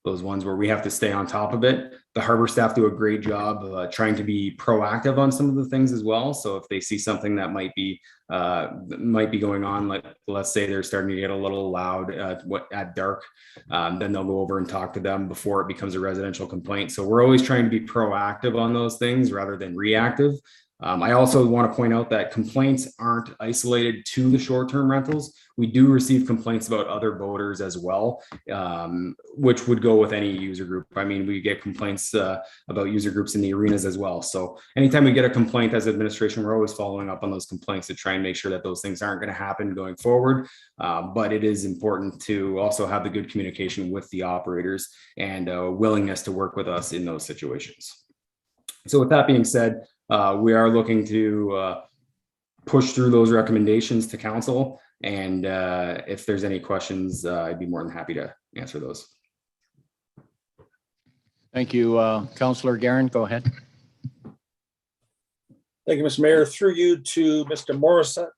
Speaker 9: ones where we have to stay on top of it. The harbor staff do a great job trying to be proactive on some of the things as well. So if they see something that might be going on, like let's say they're starting to get a little loud at dark, then they'll go over and talk to them before it becomes a residential complaint. So we're always trying to be proactive on those things rather than reactive. I also want to point out that complaints aren't isolated to the short-term rentals. We do receive complaints about other boaters as well, which would go with any user group. I mean, we get complaints about user groups in the arenas as well. So anytime we get a complaint as administration, we're always following up on those complaints to try and make sure that those things aren't going to happen going forward. But it is important to also have the good communication with the operators and willingness to work with us in those situations. So with that being said, we are looking to push through those recommendations to council. And if there's any questions, I'd be more than happy to answer those.
Speaker 1: Thank you. Councillor Guerin, go ahead.
Speaker 11: Thank you, Mr. Mayor. Through you to Mr. Morrison.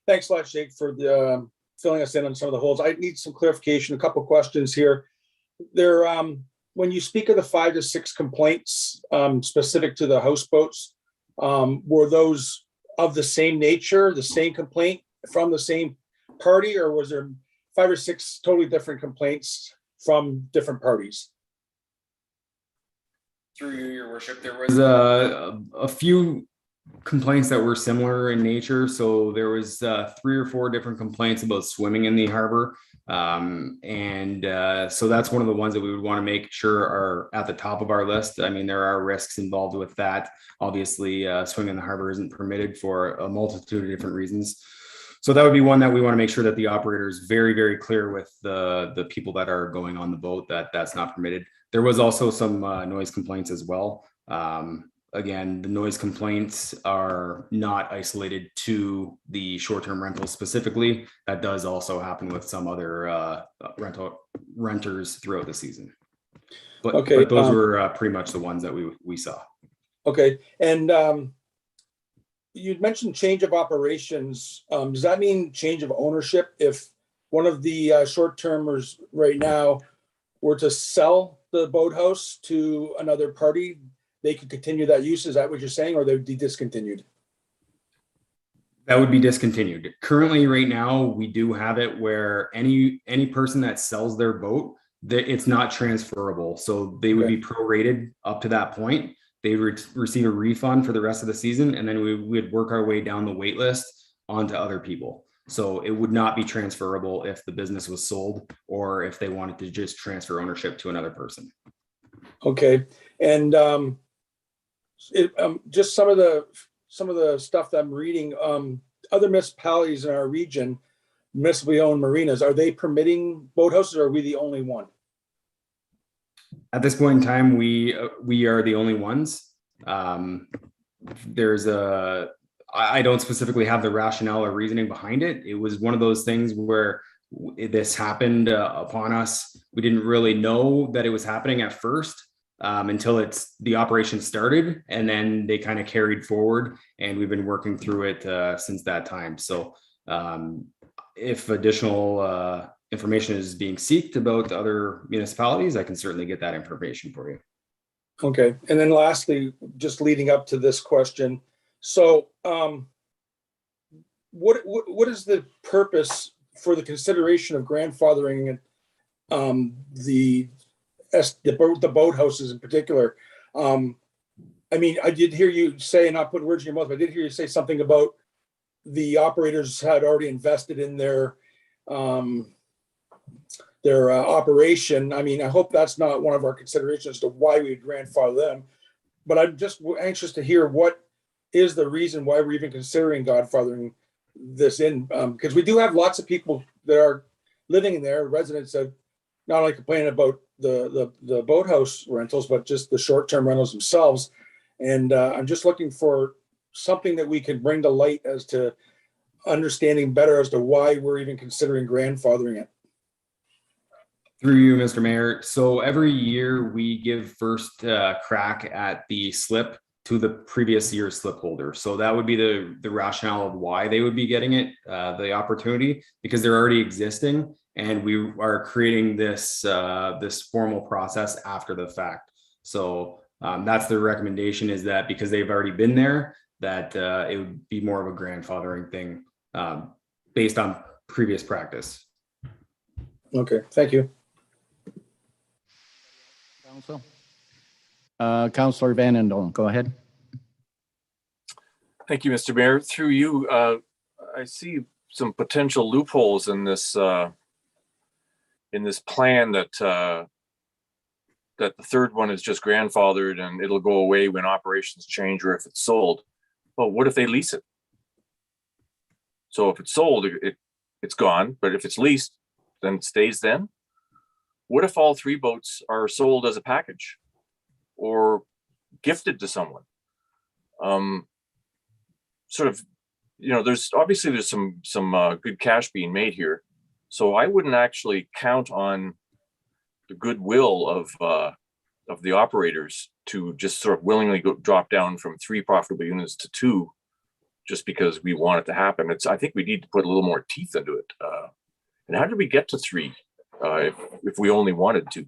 Speaker 11: Thanks a lot, Jake, for the filling us in on some of the holes. I need some clarification, a couple questions here. There, when you speak of the 5 to 6 complaints specific to the houseboats, were those of the same nature, the same complaint from the same party, or was there 5 or 6 totally different complaints from different parties?
Speaker 9: Through you, your worship, there was a few complaints that were similar in nature. So there was 3 or 4 different complaints about swimming in the harbor. So that's one of the ones that we would want to make sure are at the top of our list. I mean, there are risks involved with that. Obviously, swimming in the harbor isn't permitted for a multitude of different reasons. So that would be one that we want to make sure that the operator is very, very clear with the people that are going on the boat that that's not permitted. There was also some noise complaints as well. Again, the noise complaints are not isolated to the short-term rentals specifically. That does also happen with some other renters throughout the season. But those were pretty much the ones that we saw.
Speaker 11: Okay, and you'd mentioned change of operations. Does that mean change of ownership? If one of the short-termers right now were to sell the boathouse to another party, they could continue that use? Is that what you're saying, or they would be discontinued?
Speaker 9: That would be discontinued. Currently, right now, we do have it where any person that sells their boat, it's not transferable. So they would be prorated up to that point. They would receive a refund for the rest of the season, and then we would work our way down the wait list onto other people. So it would not be transferable if the business was sold or if they wanted to just transfer ownership to another person.
Speaker 11: Okay, and just some of the stuff that I'm reading, other municipalities in our region, municipally owned marinas, are they permitting boathouses, or are we the only one?
Speaker 9: At this point in time, we are the only ones. I don't specifically have the rationale or reasoning behind it. It was one of those things where this happened upon us. We didn't really know that it was happening at first. Until the operation started, and then they kind of carried forward, and we've been working through it since that time. So if additional information is being sought about other municipalities, I can certainly get that information for you.
Speaker 11: Okay, and then lastly, just leading up to this question, so what is the purpose for the consideration of grandfathering the boathouses in particular? I mean, I did hear you say, and not put words in your mouth, but I did hear you say something about the operators had already invested in their operation. I mean, I hope that's not one of our considerations as to why we grandfather them, but I'm just anxious to hear what is the reason why we're even considering grandfathering this in, because we do have lots of people that are living in there, residents that not only complain about the boathouse rentals, but just the short-term rentals themselves. And I'm just looking for something that we can bring to light as to understanding better as to why we're even considering grandfathering it.
Speaker 9: Through you, Mr. Mayor. So every year we give first crack at the slip to the previous year's slip holder. So that would be the rationale of why they would be getting it, the opportunity, because they're already existing. And we are creating this formal process after the fact. So that's the recommendation, is that because they've already been there, that it would be more of a grandfathering thing based on previous practice.
Speaker 11: Okay, thank you.
Speaker 1: Council. Councillor Van Andel, go ahead.
Speaker 6: Thank you, Mr. Mayor. Through you, I see some potential loopholes in this plan that the third one is just grandfathered and it'll go away when operations change or if it's sold. But what if they lease it? So if it's sold, it's gone. But if it's leased, then it stays then. What if all 3 boats are sold as a package or gifted to someone? Sort of there's obviously some good cash being made here. So I wouldn't actually count on the goodwill of the operators to just sort of willingly drop down from 3 profitable units to 2, just because we want it to happen. I think we need to put a little more teeth into it. And how did we get to 3 if we only wanted to?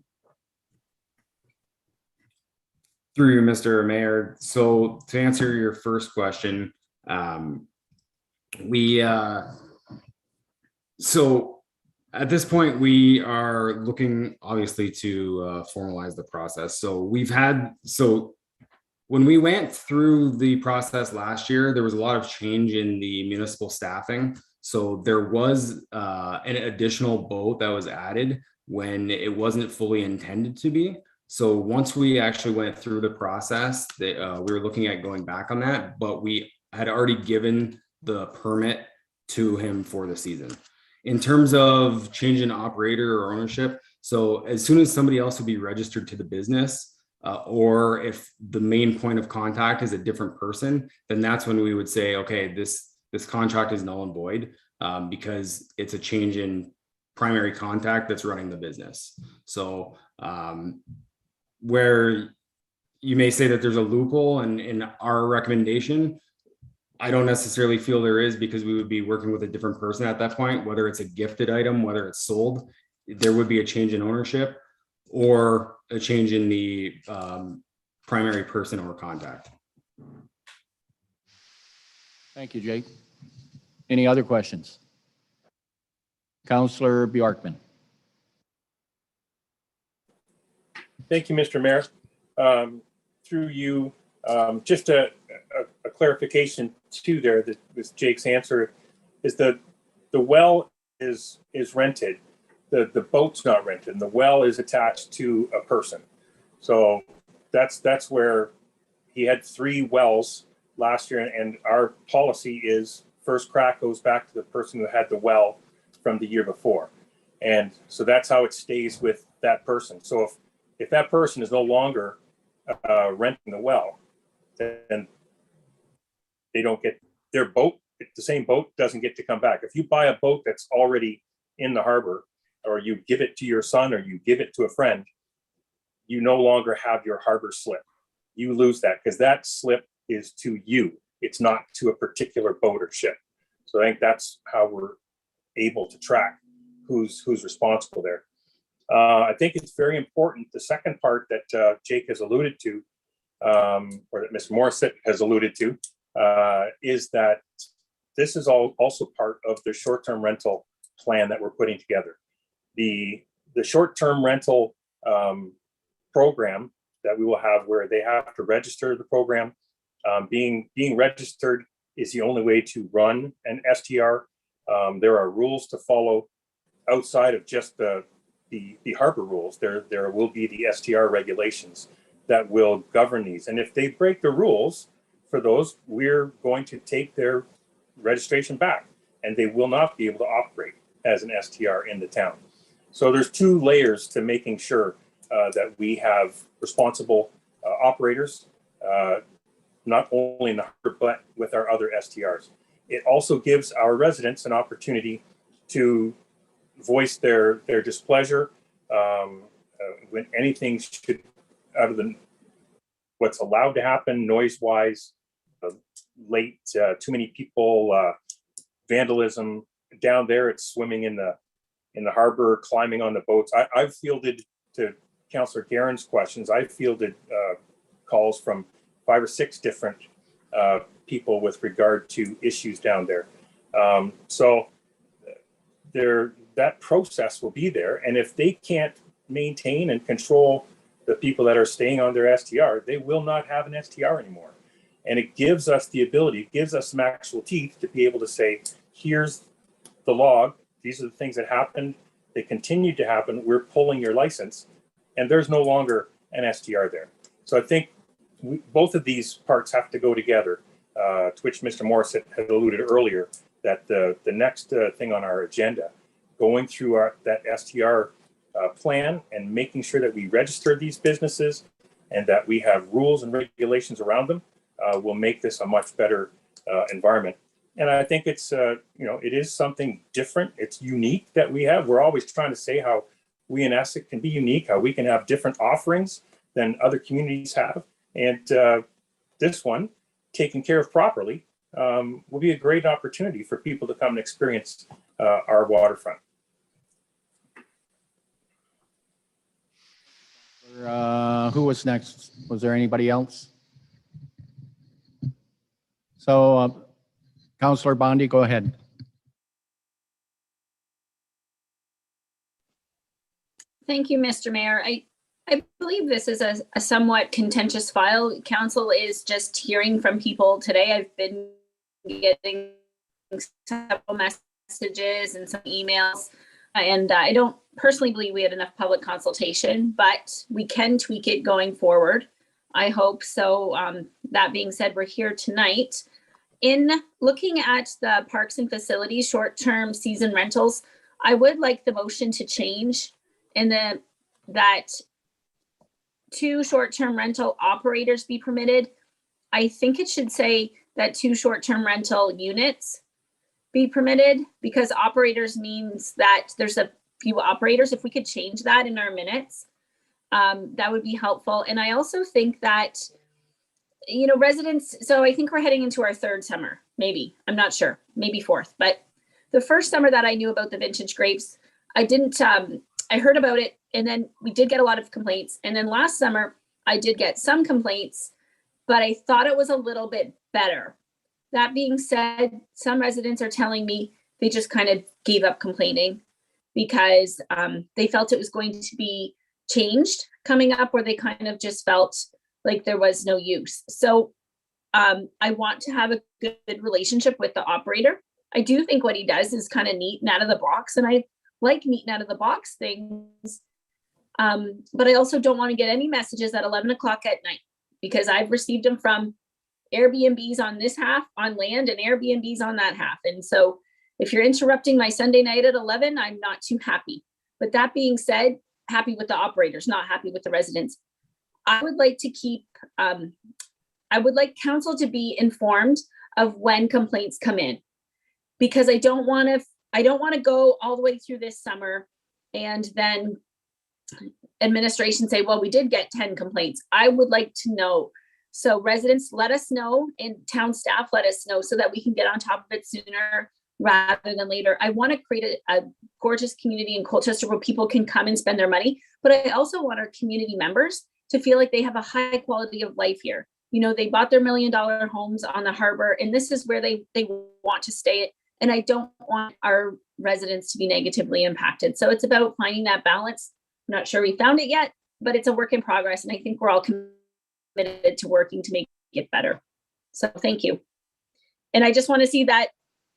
Speaker 9: Through you, Mr. Mayor. So to answer your first question, so at this point, we are looking obviously to formalize the process. So when we went through the process last year, there was a lot of change in the municipal staffing. So there was an additional boat that was added when it wasn't fully intended to be. So once we actually went through the process, we were looking at going back on that, but we had already given the permit to him for the season. In terms of changing operator or ownership, so as soon as somebody else will be registered to the business, or if the main point of contact is a different person, then that's when we would say, okay, this contract is null and void, because it's a change in primary contact that's running the business. So where you may say that there's a loophole in our recommendation, I don't necessarily feel there is, because we would be working with a different person at that point, whether it's a gifted item, whether it's sold, there would be a change in ownership or a change in the primary person or contact.
Speaker 1: Thank you, Jake. Any other questions? Councillor Bjorkman.
Speaker 5: Thank you, Mr. Mayor. Through you, just a clarification too there, that with Jake's answer is the well is rented. The boat's not rented, and the well is attached to a person. So that's where he had 3 wells last year, and our policy is first crack goes back to the person who had the well from the year before. And so that's how it stays with that person. So if that person is no longer renting the well, then they don't get their boat. The same boat doesn't get to come back. If you buy a boat that's already in the harbor, or you give it to your son, or you give it to a friend, you no longer have your harbor slip. You lose that, because that slip is to you. It's not to a particular boat or ship. So I think that's how we're able to track who's responsible there. I think it's very important. The second part that Jake has alluded to, or that Mr. Morissette has alluded to, is that this is also part of the short-term rental plan that we're putting together. The short-term rental program that we will have, where they have to register the program. Being registered is the only way to run an STR. There are rules to follow outside of just the harbor rules. There will be the STR regulations that will govern these. And if they break the rules for those, we're going to take their registration back, and they will not be able to operate as an STR in the town. So there's 2 layers to making sure that we have responsible operators, not only in the harbor, but with our other STRs. It also gives our residents an opportunity to voice their displeasure when anything should, other than what's allowed to happen, noise-wise, late, too many people, vandalism. Down there, it's swimming in the harbor, climbing on the boats. I've fielded, to Councillor Guerin's questions, I fielded calls from 5 or 6 different people with regard to issues down there. So that process will be there. And if they can't maintain and control the people that are staying on their STR, they will not have an STR anymore. And it gives us the ability, it gives us some actual teeth to be able to say, here's the log. These are the things that happened. They continue to happen. We're pulling your license, and there's no longer an STR there. So I think both of these parts have to go together, to which Mr. Morissette had alluded earlier, that the next thing on our agenda, going through that STR plan and making sure that we register these businesses and that we have rules and regulations around them, will make this a much better environment. And I think it's, it is something different. It's unique that we have. We're always trying to say how we in Essex can be unique, how we can have different offerings than other communities have. And this one, taken care of properly, will be a great opportunity for people to come and experience our waterfront.
Speaker 1: Who was next? Was there anybody else? So, Councillor Bondi, go ahead.
Speaker 8: Thank you, Mr. Mayor. I believe this is a somewhat contentious file. Council is just hearing from people today. I've been getting several messages and some emails, and I don't personally believe we had enough public consultation, but we can tweak it going forward. I hope so. That being said, we're here tonight. In looking at the parks and facilities, short-term season rentals, I would like the motion to change in that 2 short-term rental operators be permitted. I think it should say that 2 short-term rental units be permitted, because operators means that there's a few operators. If we could change that in our minutes, that would be helpful. And I also think that, residents, so I think we're heading into our 3rd summer, maybe, I'm not sure, maybe 4th, but the first summer that I knew about the vintage grapes, I heard about it, and then we did get a lot of complaints. And then last summer, I did get some complaints, but I thought it was a little bit better. That being said, some residents are telling me they just kind of gave up complaining because they felt it was going to be changed coming up, or they kind of just felt like there was no use. So I want to have a good relationship with the operator. I do think what he does is kind of neat and out of the box, and I like neat and out of the box things. But I also don't want to get any messages at 11 o'clock at night, because I've received them from Airbnbs on this half on land and Airbnbs on that half. And so if you're interrupting my Sunday night at 11, I'm not too happy. But that being said, happy with the operators, not happy with the residents. I would like to keep, I would like council to be informed of when complaints come in, because I don't want to go all the way through this summer and then administration say, well, we did get 10 complaints. I would like to know. So residents, let us know, and town staff, let us know, so that we can get on top of it sooner rather than later. I want to create a gorgeous community in Colchester where people can come and spend their money, but I also want our community members to feel like they have a high quality of life here. They bought their $1 million homes on the harbor, and this is where they want to stay. And I don't want our residents to be negatively impacted. So it's about finding that balance. I'm not sure we found it yet, but it's a work in progress. And I think we're all committed to working to make it better. So thank you. And I just want to see that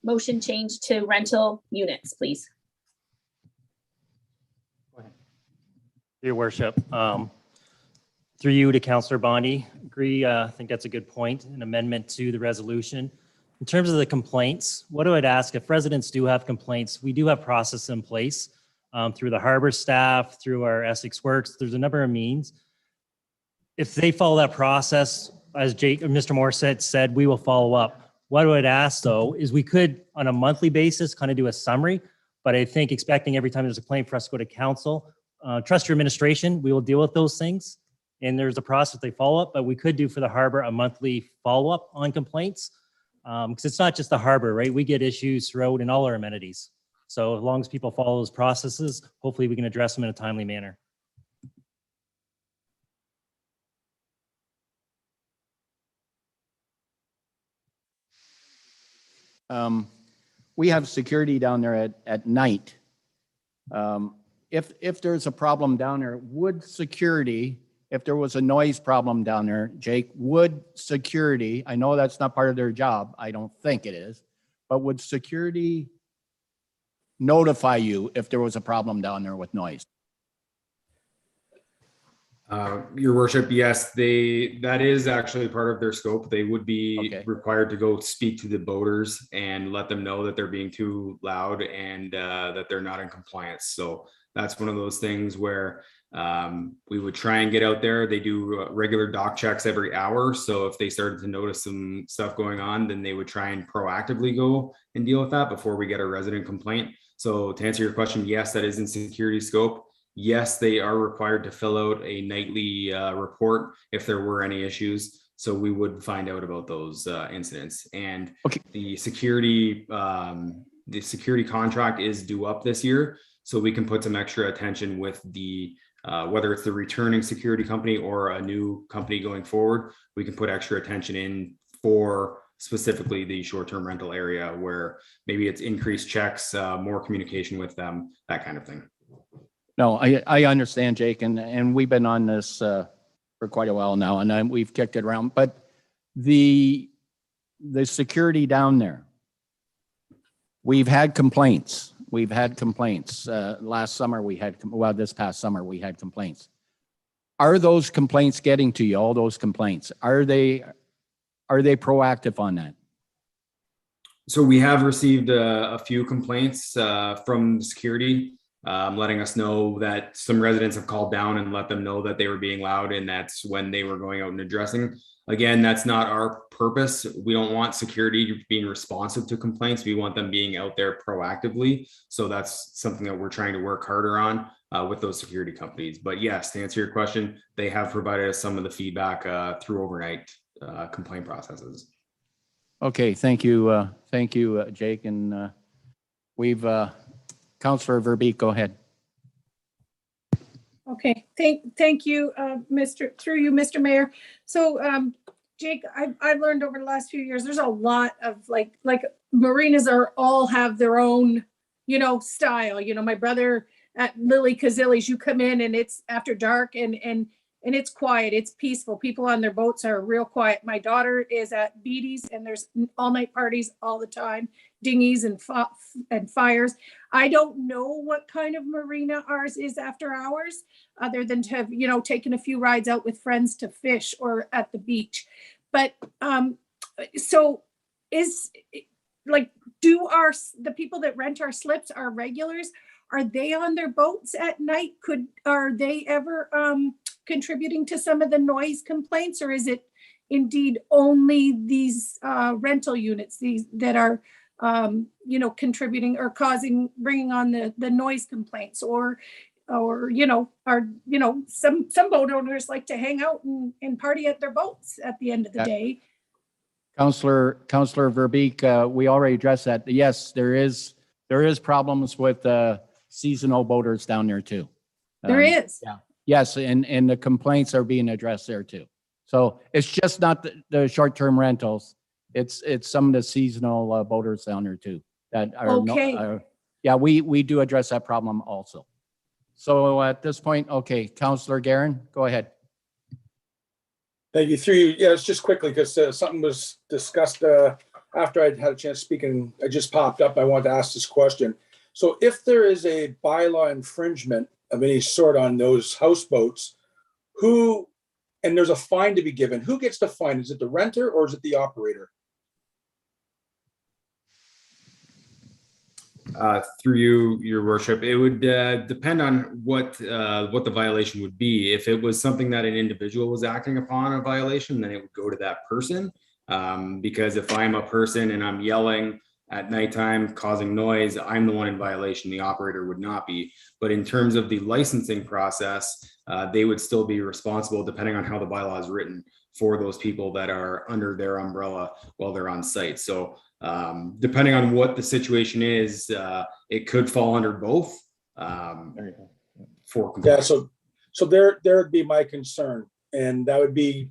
Speaker 8: motion change to rental units, please.
Speaker 10: Your worship, through you to Councillor Bondi, agree. I think that's a good point, an amendment to the resolution. In terms of the complaints, what I'd ask, if residents do have complaints, we do have process in place through the harbor staff, through our Essex Works. There's a number of means. If they follow that process, as Mr. Moore said, we will follow up. What I would ask, though, is we could, on a monthly basis, kind of do a summary, but I think expecting every time there's a complaint for us to go to council, trust your administration, we will deal with those things. And there's a process they follow up, but we could do for the harbor a monthly follow-up on complaints. Because it's not just the harbor, right? We get issues throughout in all our amenities. So as long as people follow those processes, hopefully we can address them in a timely manner.
Speaker 1: We have security down there at night. If there's a problem down there, would security, if there was a noise problem down there, Jake, would security, I know that's not part of their job, I don't think it is, but would security notify you if there was a problem down there with noise?
Speaker 9: Your worship, yes, that is actually part of their scope. They would be required to go speak to the boaters and let them know that they're being too loud and that they're not in compliance. So that's one of those things where We would try and get out there. They do regular dock checks every hour. So if they started to notice some stuff going on, then they would try and proactively go and deal with that before we get a resident complaint. So to answer your question, yes, that is in security scope. Yes, they are required to fill out a nightly report if there were any issues. So we would find out about those incidents. And the security contract is due up this year. So we can put some extra attention with the whether it's the returning security company or a new company going forward, we can put extra attention in for specifically the short-term rental area where maybe it's increased checks, more communication with them, that kind of thing.
Speaker 1: No, I understand, Jake, and we've been on this for quite a while now, and we've kicked it around. But the security down there, we've had complaints. Last summer this past summer we had complaints. Are those complaints getting to you? All those complaints, are they proactive on that?
Speaker 9: So we have received a few complaints from security, letting us know that some residents have called down and let them know that they were being loud, and that's when they were going out and addressing. Again, that's not our purpose. We don't want security being responsive to complaints. We want them being out there proactively. So that's something that we're trying to work harder on with those security companies. But yes, to answer your question, they have provided us some of the feedback through overnight complaint processes.
Speaker 1: Okay, thank you, Jake. And we've, Councillor Verbeek, go ahead.
Speaker 4: Okay, thank you, Mr. Mayor. So, Jake, I've learned over the last few years, there's a lot of like marinas all have their own, style. My brother at Lily Kazilli's, you come in and it's after dark and it's quiet, it's peaceful. People on their boats are real quiet. My daughter is at Beatty's and there's all night parties all the time, dinghies and fires. I don't know what kind of marina ours is after hours, other than to have, taken a few rides out with friends to fish or at the beach. But so do the people that rent our slips, our regulars, are they on their boats at night? Are they ever contributing to some of the noise complaints, or is it indeed only these rental units that are contributing or bringing on the noise complaints, or some boat owners like to hang out and party at their boats at the end of the day.
Speaker 1: Councillor Verbeek, we already addressed that. Yes, there is problems with seasonal boaters down there too.
Speaker 4: There is.
Speaker 1: Yeah. Yes, and the complaints are being addressed there too. So it's just not the short-term rentals. It's some of the seasonal boaters down there too that are
Speaker 4: okay.
Speaker 1: We do address that problem also. So at this point, okay, Councillor Guerin, go ahead.
Speaker 11: Thank you. Through you, it's just quickly because something was discussed after I'd had a chance to speak and I just popped up. I wanted to ask this question. So if there is a bylaw infringement of any sort on those houseboats, and there's a fine to be given, who gets the fine? Is it the renter or is it the operator?
Speaker 9: Through you, your worship, it would depend on what the violation would be. If it was something that an individual was acting upon a violation, then it would go to that person. Because if I'm a person and I'm yelling at nighttime, causing noise, I'm the one in violation. The operator would not be. But in terms of the licensing process, they would still be responsible, depending on how the bylaw is written, for those people that are under their umbrella while they're on site. So depending on what the situation is, it could fall under both. For compliance.
Speaker 11: Yeah, so there would be my concern, and that would be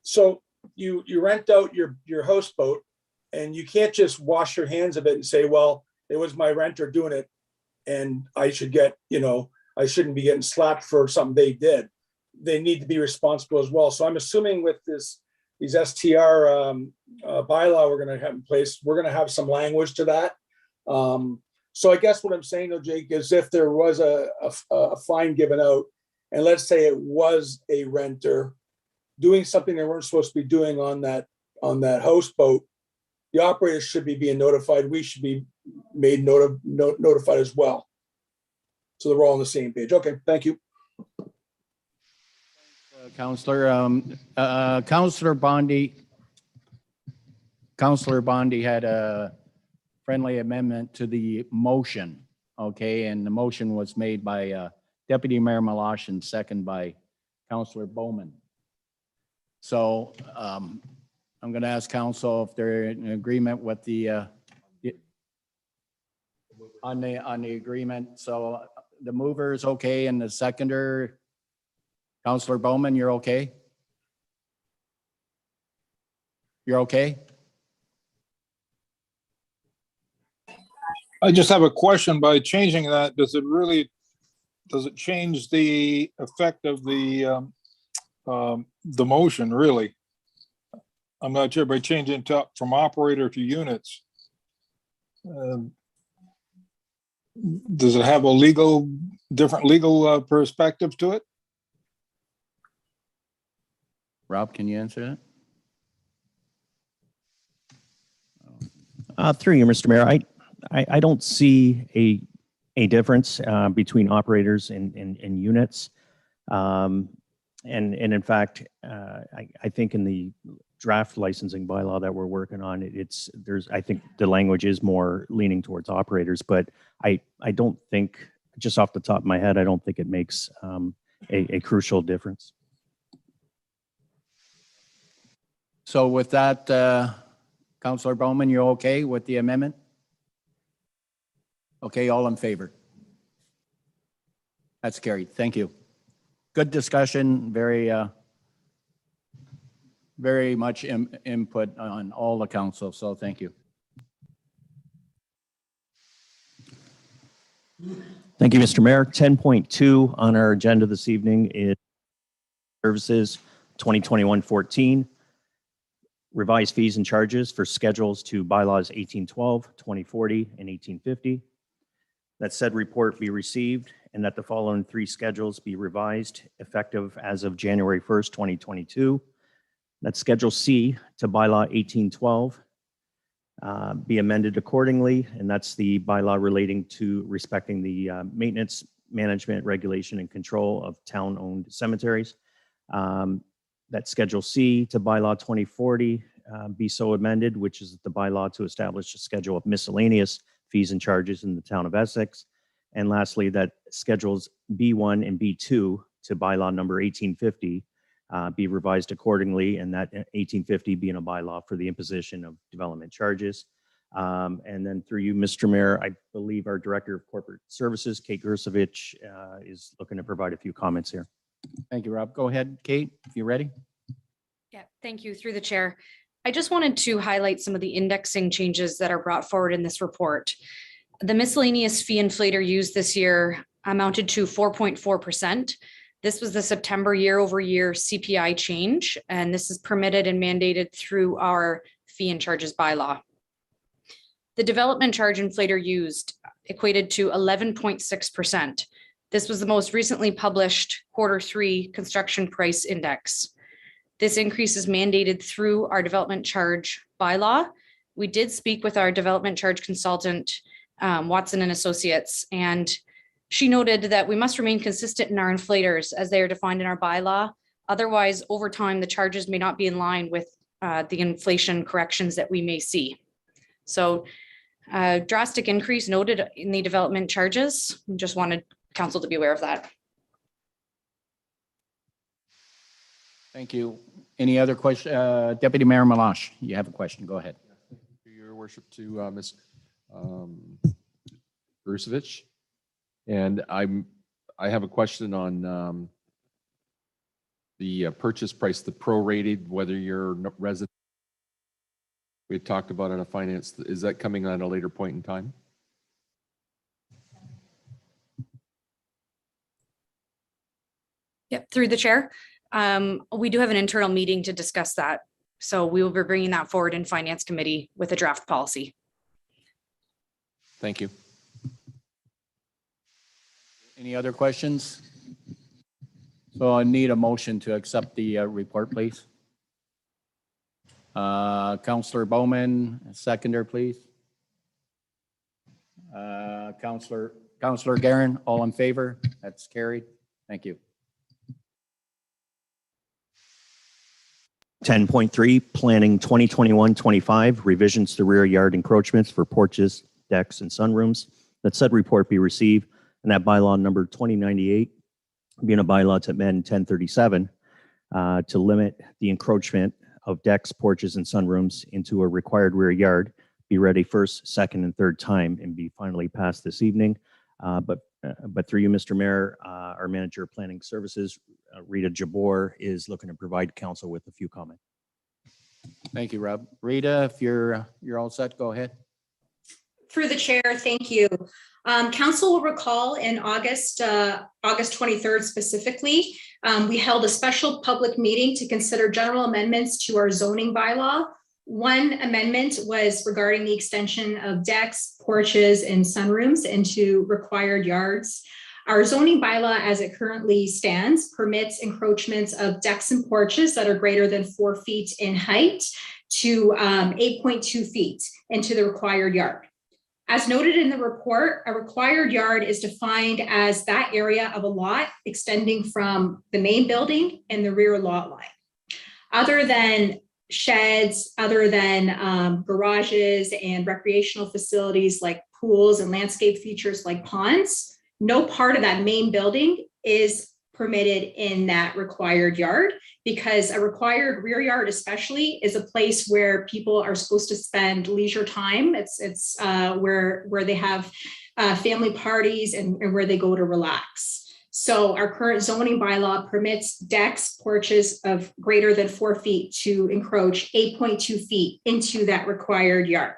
Speaker 11: so you rent out your houseboat, and you can't just wash your hands of it and say, well, it was my renter doing it, and I should get, I shouldn't be getting slapped for something they did. They need to be responsible as well. So I'm assuming with these STR bylaw we're going to have in place, we're going to have some language to that. So I guess what I'm saying though, Jake, is if there was a fine given out, and let's say it was a renter doing something they weren't supposed to be doing on that houseboat, the operators should be being notified. We should be made notified as well. so that we're all on the same page. Okay, thank you.
Speaker 1: Counselor Bondi had a friendly amendment to the motion, okay? And the motion was made by Deputy Mayor Malash and second by Counselor Bowman. So I'm going to ask council if they're in agreement with the on the agreement. So the mover is okay and the seconder, Counselor Bowman, you're okay? You're okay?
Speaker 12: I just have a question. By changing that, does it change the effect of the motion, really? I'm not sure, by changing from operator to units. Does it have a different legal perspective to it?
Speaker 1: Rob, can you answer that?
Speaker 2: Through you, Mr. Mayor, I don't see a difference between operators and units. And in fact, I think in the draft licensing bylaw that we're working on, I think the language is more leaning towards operators, but I don't think, just off the top of my head, I don't think it makes a crucial difference.
Speaker 1: So with that, Counselor Bowman, you're okay with the amendment? Okay, all in favor? That's carried. Thank you. Good discussion, very much input on all the council, so thank you.
Speaker 2: Thank you, Mr. Mayor. 10.2 on our agenda this evening is Services 2021-14. Revised fees and charges for schedules to bylaws 1812, 2040, and 1850. That said report be received and that the following three schedules be revised effective as of January 1st, 2022. That Schedule C to bylaw 1812 be amended accordingly, and that's the bylaw relating to respecting the maintenance, management, regulation, and control of town-owned cemeteries. That Schedule C to bylaw 2040 be so amended, which is the bylaw to establish a schedule of miscellaneous fees and charges in the town of Essex. And lastly, that Schedules B1 and B2 to bylaw number 1850 be revised accordingly, and that 1850 being a bylaw for the imposition of development charges. And then through you, Mr. Mayor, I believe our Director of Corporate Services, Kate Gersovich, is looking to provide a few comments here.
Speaker 1: Thank you, Rob. Go ahead, Kate, if you're ready.
Speaker 13: Yeah, thank you. Through the chair. I just wanted to highlight some of the indexing changes that are brought forward in this report. The miscellaneous fee inflator used this year amounted to 4.4%. This was the September year-over-year CPI change, and this is permitted and mandated through our fee and charges bylaw. The development charge inflator used equated to 11.6%. This was the most recently published Q3 construction price index. This increase is mandated through our development charge bylaw. We did speak with our development charge consultant, Watson and Associates, and she noted that we must remain consistent in our inflators as they are defined in our bylaw. Otherwise, over time, the charges may not be in line with the inflation corrections that we may see. So drastic increase noted in the development charges. Just wanted council to be aware of that.
Speaker 1: Thank you. Any other question? Deputy Mayor Malash, you have a question. Go ahead.
Speaker 14: Your worship, to Ms. Gersovich. And I have a question on the purchase price, the prorated, whether you're resident. We had talked about it on finance. Is that coming on a later point in time?
Speaker 13: Yep, through the chair. We do have an internal meeting to discuss that. So we will be bringing that forward in finance committee with a draft policy.
Speaker 14: Thank you.
Speaker 1: Any other questions? So I need a motion to accept the report, please. Councillor Bowman, seconder, please. Councillor Councillor Garen, all in favor? That's carried. Thank you.
Speaker 2: 10.3, Planning 2021-25, revisions to rear yard encroachments for porches, decks, and sunrooms. That said report be received, and that bylaw number 2098, being a bylaw to amend 1037, to limit the encroachment of decks, porches, and sunrooms into a required rear yard, be ready first, second, and third time, and be finally passed this evening. But through you, Mr. Mayor, our Manager of Planning Services, Rita Jabor, is looking to provide council with a few comments.
Speaker 1: Thank you, Rob. Rita, if you're all set, go ahead.
Speaker 15: Through the chair, thank you. Council will recall in August 23rd specifically, we held a special public meeting to consider general amendments to our zoning bylaw. One amendment was regarding the extension of decks, porches, and sunrooms into required yards. Our zoning bylaw, as it currently stands, permits encroachments of decks and porches that are greater than 4 feet in height to 8.2 feet into the required yard. As noted in the report, a required yard is defined as that area of a lot extending from the main building and the rear lot line. Other than sheds, other than garages and recreational facilities like pools and landscape features like ponds, no part of that main building is permitted in that required yard, because a required rear yard especially is a place where people are supposed to spend leisure time. It's where they have family parties and where they go to relax. So our current zoning bylaw permits decks, porches of greater than 4 feet to encroach 8.2 feet into that required yard.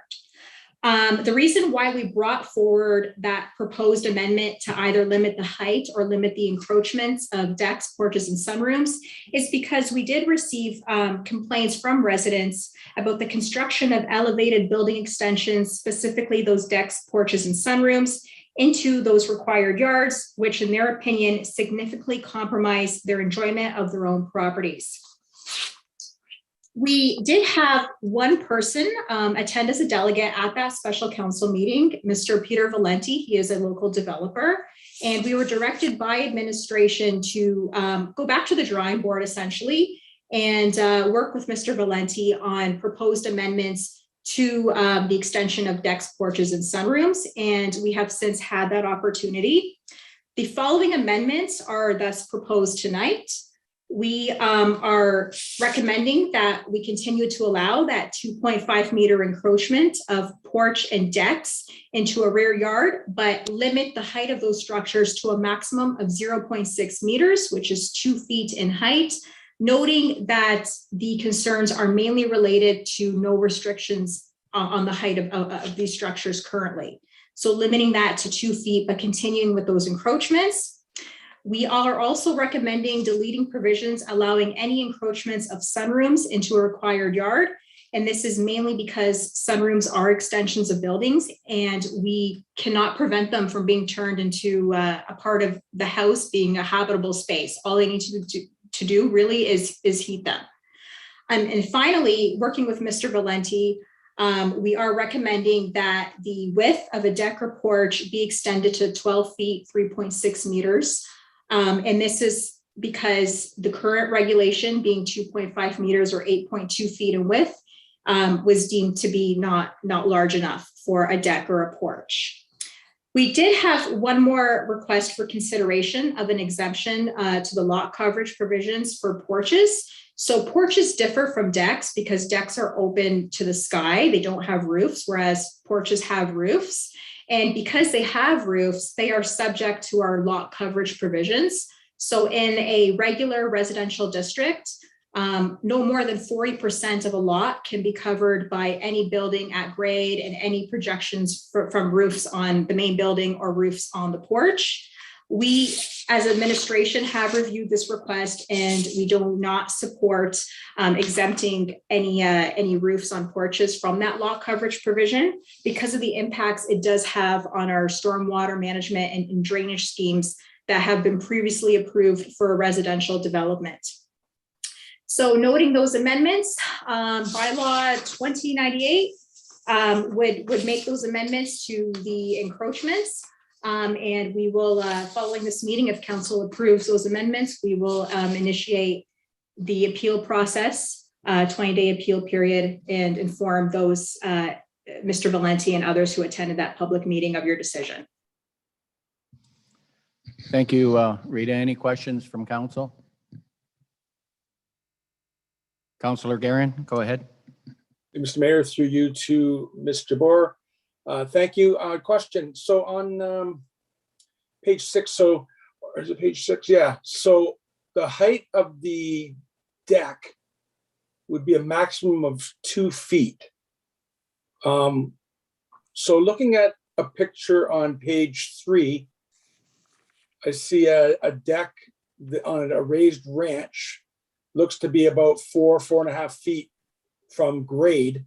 Speaker 15: The reason why we brought forward that proposed amendment to either limit the height or limit the encroachments of decks, porches, and sunrooms is because we did receive complaints from residents about the construction of elevated building extensions, specifically those decks, porches, and sunrooms, into those required yards, which in their opinion significantly compromise their enjoyment of their own properties. We did have one person attend as a delegate at that special council meeting, Mr. Peter Valenti. He is a local developer, and we were directed by administration to go back to the drawing board essentially and work with Mr. Valenti on proposed amendments to the extension of decks, porches, and sunrooms, and we have since had that opportunity. The following amendments are thus proposed tonight. We are recommending that we continue to allow that 2.5 meter encroachment of porch and decks into a rear yard, but limit the height of those structures to a maximum of 0.6 meters, which is 2 feet in height, noting that the concerns are mainly related to no restrictions on the height of these structures currently. So limiting that to 2 feet, but continuing with those encroachments. We are also recommending deleting provisions allowing any encroachments of sunrooms into a required yard. And this is mainly because sunrooms are extensions of buildings and we cannot prevent them from being turned into a part of the house being a habitable space. All they need to do really is heat them. And finally, working with Mr. Valenti, we are recommending that the width of a deck or porch be extended to 12 feet, 3.6 meters. And this is because the current regulation being 2.5 meters or 8.2 feet in width was deemed to be not large enough for a deck or a porch. We did have one more request for consideration of an exemption to the lot coverage provisions for porches. So porches differ from decks because decks are open to the sky. They don't have roofs, whereas porches have roofs. And because they have roofs, they are subject to our lot coverage provisions. So in a regular residential district, no more than 40% of a lot can be covered by any building at grade and any projections from roofs on the main building or roofs on the porch. We, as administration, have reviewed this request and we do not support exempting any roofs on porches from that lot coverage provision because of the impacts it does have on our stormwater management and drainage schemes that have been previously approved for a residential development. So noting those amendments, bylaw 2098 would make those amendments to the encroachments. And we will, following this meeting, if council approves those amendments, we will initiate the appeal process, 20-day appeal period, and inform those, Mr. Valenti and others who attended that public meeting of your decision.
Speaker 1: Thank you, Rita. Any questions from council? Councillor Guerin, go ahead.
Speaker 11: Mr. Mayor, through you to Ms. Jabor. Thank you. Question. So on page 6, or is it page 6? Yeah. So the height of the deck would be a maximum of 2 feet. So looking at a picture on page 3, I see a deck on a raised ranch, looks to be about 4.5 feet from grade.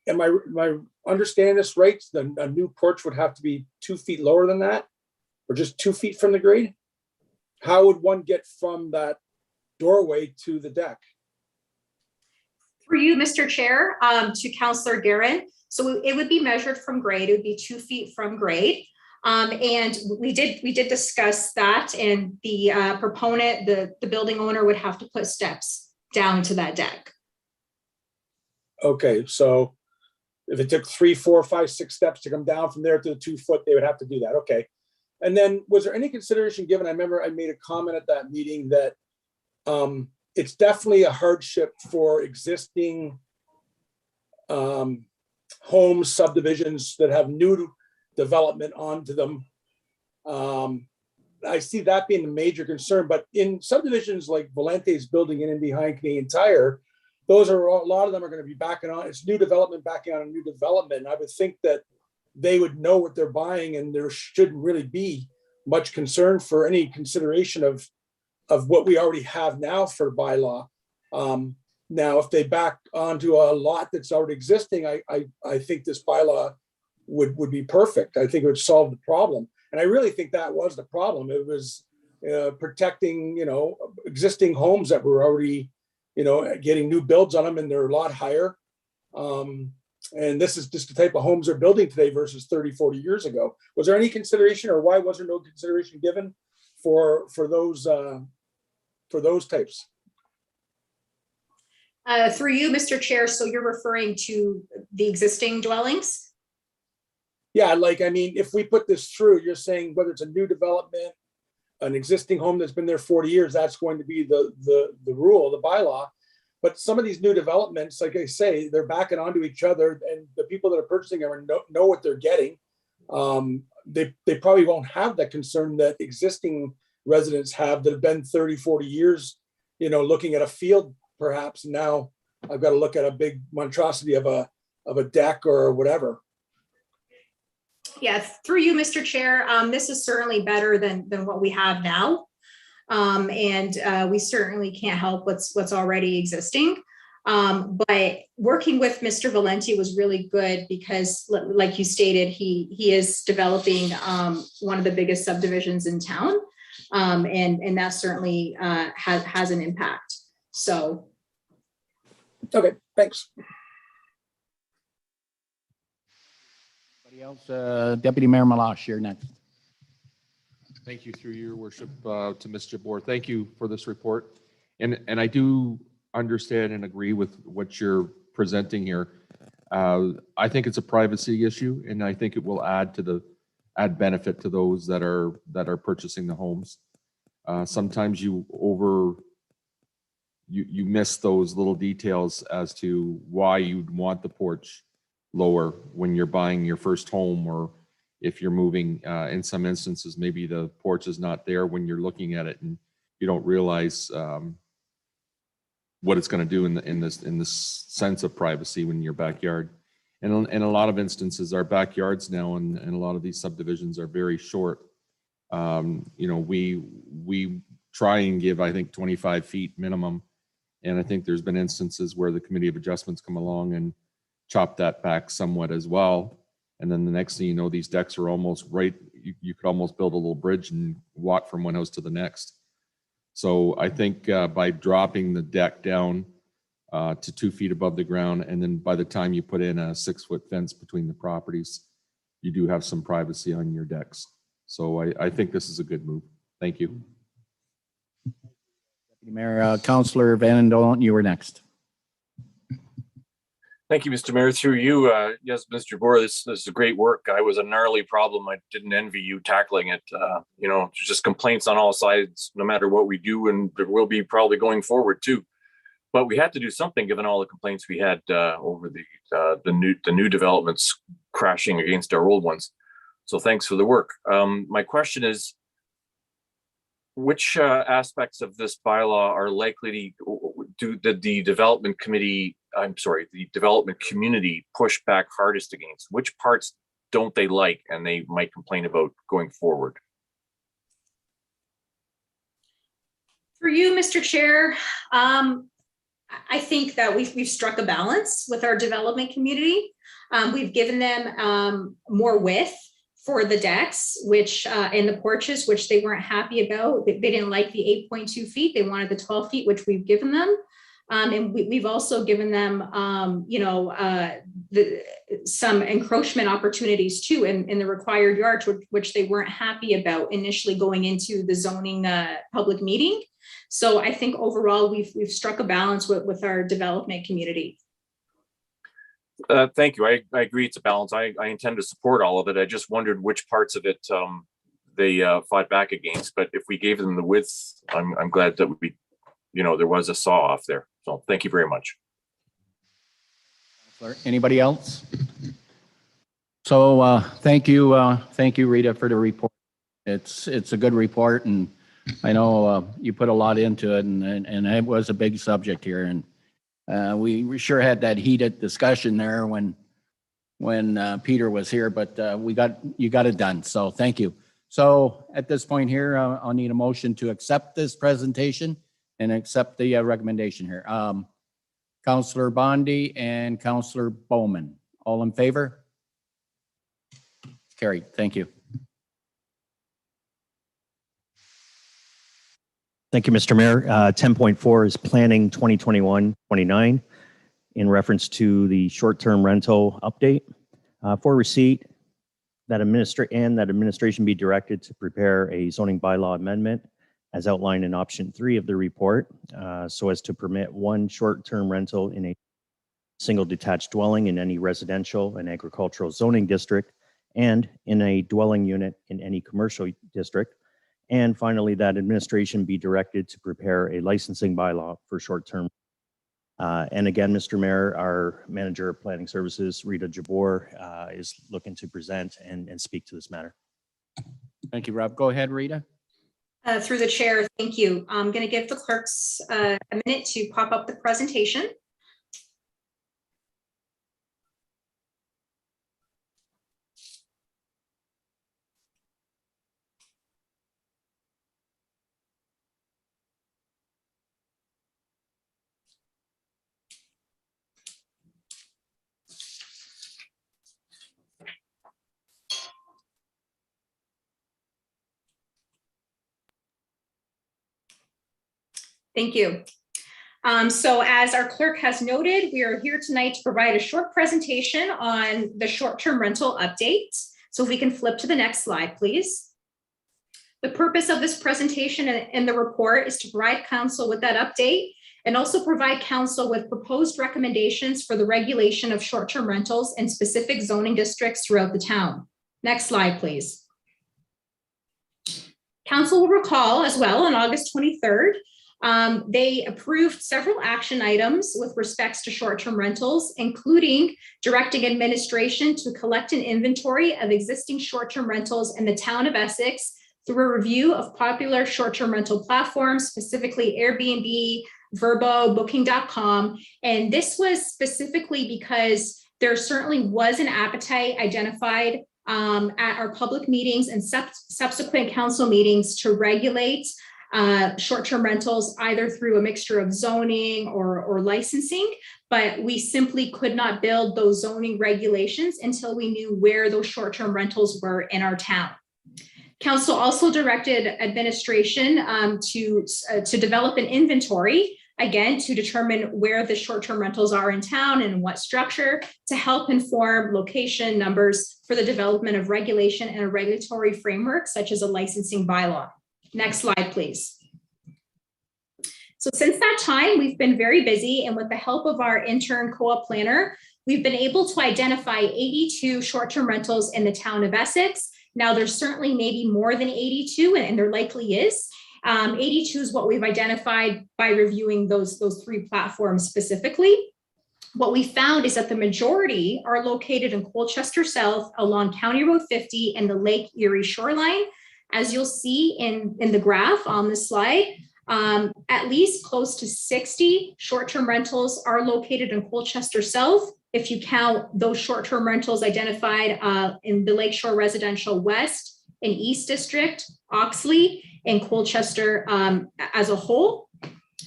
Speaker 11: Am I understanding this right? A new porch would have to be 2 feet lower than that, or just 2 feet from the grade? How would one get from that doorway to the deck?
Speaker 15: For you, Mr. Chair, to Councillor Guerin. So it would be measured from grade. It would be 2 feet from grade. And we did discuss that, and the proponent, the building owner, would have to put steps down to that deck.
Speaker 11: Okay, so if it took 3, 4, 5, 6 steps to come down from there to the 2 foot, they would have to do that. Okay. And then was there any consideration given? I remember I made a comment at that meeting that it's definitely a hardship for existing homes, subdivisions that have new development onto them. I see that being a major concern, but in subdivisions like Valente's building in and behind Canadian Tire, those are a lot of them are going to be backing on. It's new development backing on a new development. I would think that they would know what they're buying, and there shouldn't really be much concern for any consideration of what we already have now for bylaw. Now, if they back onto a lot that's already existing, I think this bylaw would be perfect. I think it would solve the problem. And I really think that was the problem. It was protecting, existing homes that were already, getting new builds on them, and they're a lot higher. And this is just the type of homes they're building today versus 30, 40 years ago. Was there any consideration, or why was there no consideration given for those types?
Speaker 15: Through you, Mr. Chair, so you're referring to the existing dwellings?
Speaker 11: Yeah, if we put this through, you're saying whether it's a new development, an existing home that's been there 40 years, that's going to be the rule, the bylaw. But some of these new developments, like I say, they're backing onto each other, and the people that are purchasing them know what they're getting. They probably won't have that concern that existing residents have that have been 30, 40 years, looking at a field perhaps. Now I've got to look at a big monstrosity of a deck or whatever.
Speaker 15: Yeah, through you, Mr. Chair, this is certainly better than what we have now. And we certainly can't help what's already existing. But working with Mr. Valenti was really good because, like you stated, he is developing one of the biggest subdivisions in town. And that certainly has an impact. So.
Speaker 11: Okay, thanks.
Speaker 1: Anybody else? Deputy Mayor Malash, you're next.
Speaker 14: Thank you, through your worship, to Ms. Jabor. Thank you for this report. And I do understand and agree with what you're presenting here. I think it's a privacy issue, and I think it will add benefit to those that are purchasing the homes. Sometimes you miss those little details as to why you'd want the porch lower when you're buying your first home, or if you're moving. In some instances, maybe the porch is not there when you're looking at it, and you don't realize what it's going to do in this sense of privacy when in your backyard. And in a lot of instances, our backyards now and a lot of these subdivisions are very short. We try and give, I think, 25 feet minimum. And I think there's been instances where the Committee of Adjustments come along and chop that back somewhat as well. And then the next thing you know, these decks are almost right. You could almost build a little bridge and walk from one house to the next. So I think by dropping the deck down to 2 feet above the ground, and then by the time you put in a 6-foot fence between the properties, you do have some privacy on your decks. So I think this is a good move. Thank you.
Speaker 1: Deputy Mayor, Councillor Van Dolen, you were next.
Speaker 6: Thank you, Mr. Mayor. Through you, yes, Mr. Boer, this is great work. I was a gnarly problem. I didn't envy you tackling it. You know, just complaints on all sides, no matter what we do, and there will be probably going forward too. But we had to do something given all the complaints we had over the new developments crashing against our old ones. So thanks for the work. My question is, which aspects of this bylaw are likely to the development committee, the development community push back hardest against? Which parts don't they like and they might complain about going forward?
Speaker 15: For you, Mr. Chair, I think that we've struck a balance with our development community. We've given them more width for the decks, which in the porches, which they weren't happy about. They didn't like the 8.2 feet. They wanted the 12 feet, which we've given them. And we've also given them, some encroachment opportunities too in the required yards, which they weren't happy about initially going into the zoning public meeting. So I think overall we've struck a balance with our development community.
Speaker 6: Thank you. I agree it's a balance. I intend to support all of it. I just wondered which parts of it they fought back against. But if we gave them the width, I'm glad that there was a saw off there. So thank you very much.
Speaker 1: Anybody else? So thank you, Rita, for the report. It's a good report, and I know you put a lot into it, and it was a big subject here, and we sure had that heated discussion there when Peter was here, but you got it done. So thank you. So at this point here, I'll need a motion to accept this presentation and accept the recommendation here. Councillor Bondi and Councillor Bowman, all in favor? Carried. Thank you.
Speaker 2: Thank you, Mr. Mayor. 10.4 is planning 2021-29 in reference to the short-term rental update. For receipt, that administration be directed to prepare a zoning bylaw amendment as outlined in option 3 of the report, so as to permit one short-term rental in a single detached dwelling in any residential and agricultural zoning district and in a dwelling unit in any commercial district. And finally, that administration be directed to prepare a licensing bylaw for short-term. And again, Mr. Mayor, our Manager of Planning Services, Rita Jabor, is looking to present and speak to this matter.
Speaker 1: Thank you, Rob. Go ahead, Rita.
Speaker 15: Through the chair, thank you. I'm going to give the clerks a minute to pop up the presentation. Thank you. So as our clerk has noted, we are here tonight to provide a short presentation on the short-term rental update. So if we can flip to the next slide, please. The purpose of this presentation and the report is to provide council with that update and also provide council with proposed recommendations for the regulation of short-term rentals in specific zoning districts throughout the town. Next slide, please. Council will recall as well on August 23rd, they approved several action items with respects to short-term rentals, including directing administration to collect an inventory of existing short-term rentals in the town of Essex through a review of popular short-term rental platforms, specifically Airbnb, Vrbo, Booking.com. And this was specifically because there certainly was an appetite identified at our public meetings and subsequent council meetings to regulate short-term rentals either through a mixture of zoning or licensing, but we simply could not build those zoning regulations until we knew where those short-term rentals were in our town. Council also directed administration to develop an inventory again, to determine where the short-term rentals are in town and what structure to help inform location numbers for the development of regulation and a regulatory framework, such as a licensing bylaw. Next slide, please. So since that time, we've been very busy, and with the help of our intern co-op planner, we've been able to identify 82 short-term rentals in the town of Essex. Now, there's certainly maybe more than 82, and there likely is. 82 is what we've identified by reviewing those three platforms specifically. What we found is that the majority are located in Colchester South along County Road 50 and the Lake Erie shoreline. As you'll see in the graph on this slide, at least close to 60 short-term rentals are located in Colchester South, if you count those short-term rentals identified in the Lakeshore Residential West and East District, Oxley, and Colchester as a whole.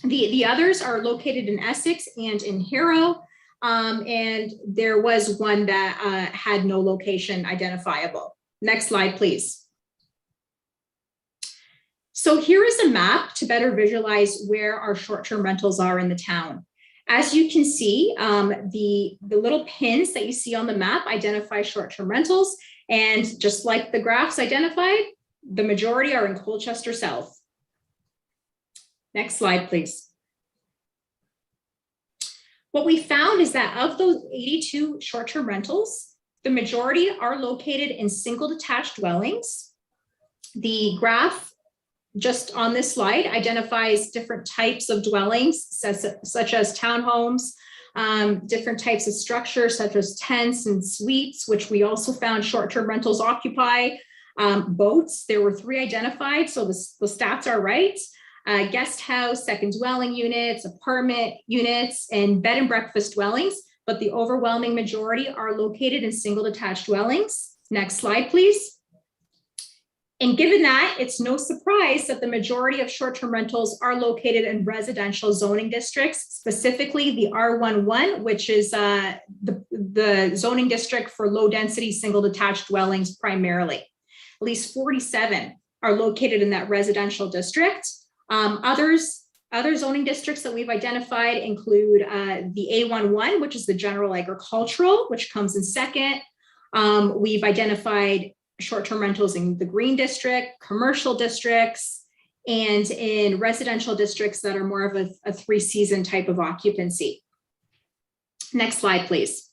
Speaker 15: The others are located in Essex and in Harrow, and there was one that had no location identifiable. Next slide, please. So here is a map to better visualize where our short-term rentals are in the town. As you can see, the little pins that you see on the map identify short-term rentals, and just like the graphs identified, the majority are in Colchester South. Next slide, please. What we found is that of those 82 short-term rentals, the majority are located in single detached dwellings. The graph just on this slide identifies different types of dwellings, such as townhomes, different types of structures, such as tents and suites, which we also found short-term rentals occupy. Boats, there were 3 identified, so the stats are right. Guest house, second dwelling units, apartment units, and bed and breakfast dwellings, but the overwhelming majority are located in single detached dwellings. Next slide, please. And given that, it's no surprise that the majority of short-term rentals are located in residential zoning districts, specifically the R11, which is the zoning district for low-density single detached dwellings primarily. At least 47 are located in that residential district. Other zoning districts that we've identified include the A11, which is the general agricultural, which comes in second. We've identified short-term rentals in the green district, commercial districts, and in residential districts that are more of a 3-season type of occupancy. Next slide, please.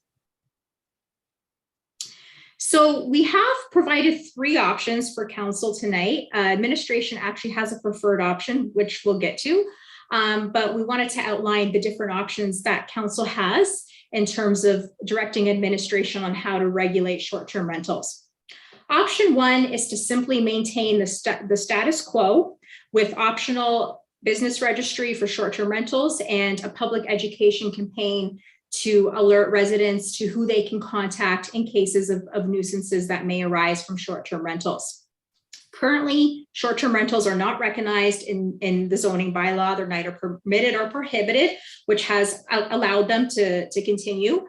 Speaker 15: So we have provided 3 options for council tonight. Administration actually has a preferred option, which we'll get to, but we wanted to outline the different options that council has in terms of directing administration on how to regulate short-term rentals. Option 1 is to simply maintain the status quo with optional business registry for short-term rentals and a public education campaign to alert residents to who they can contact in cases of nuisances that may arise from short-term rentals. Currently, short-term rentals are not recognized in the zoning bylaw. They're neither permitted or prohibited, which has allowed them to continue.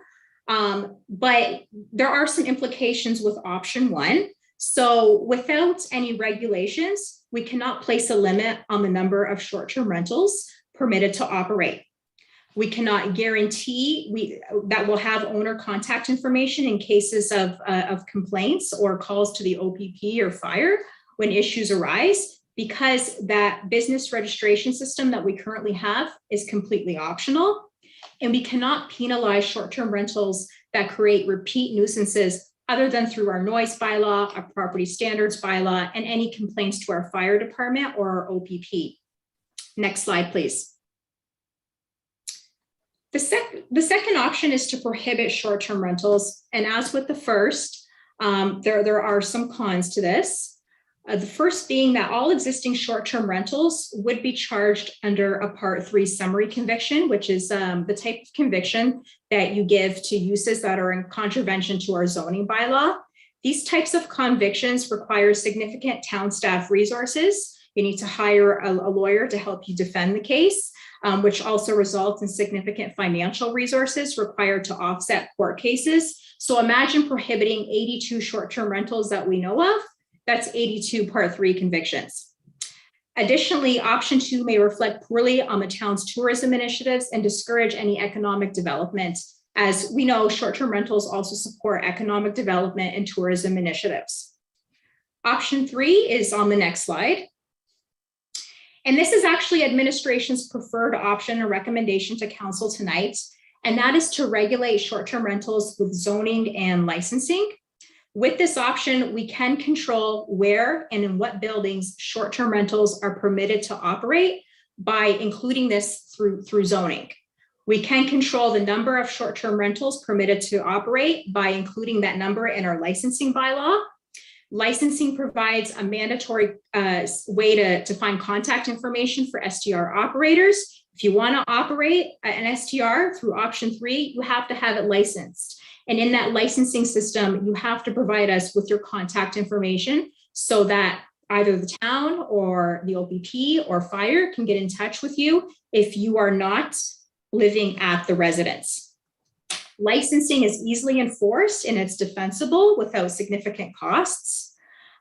Speaker 15: But there are some implications with option 1. So without any regulations, we cannot place a limit on the number of short-term rentals permitted to operate. We cannot guarantee that we'll have owner contact information in cases of complaints or calls to the OPP or fire when issues arise, because that business registration system that we currently have is completely optional. And we cannot penalize short-term rentals that create repeat nuisances other than through our noise bylaw, our property standards bylaw, and any complaints to our fire department or our OPP. Next slide, please. The second option is to prohibit short-term rentals. And as with the first, there are some cons to this. The first being that all existing short-term rentals would be charged under a Part 3 summary conviction, which is the type of conviction that you give to uses that are in contravention to our zoning bylaw. These types of convictions require significant town staff resources. You need to hire a lawyer to help you defend the case, which also results in significant financial resources required to offset court cases. So imagine prohibiting 82 short-term rentals that we know of. That's 82 Part 3 convictions. Additionally, option 2 may reflect poorly on the town's tourism initiatives and discourage any economic development. As we know, short-term rentals also support economic development and tourism initiatives. Option 3 is on the next slide. And this is actually administration's preferred option or recommendation to council tonight. And that is to regulate short-term rentals with zoning and licensing. With this option, we can control where and in what buildings short-term rentals are permitted to operate by including this through zoning. We can control the number of short-term rentals permitted to operate by including that number in our licensing bylaw. Licensing provides a mandatory way to find contact information for STR operators. If you want to operate an STR through option 3, you have to have it licensed. And in that licensing system, you have to provide us with your contact information so that either the town or the OPP or fire can get in touch with you if you are not living at the residence. Licensing is easily enforced and it's defensible without significant costs.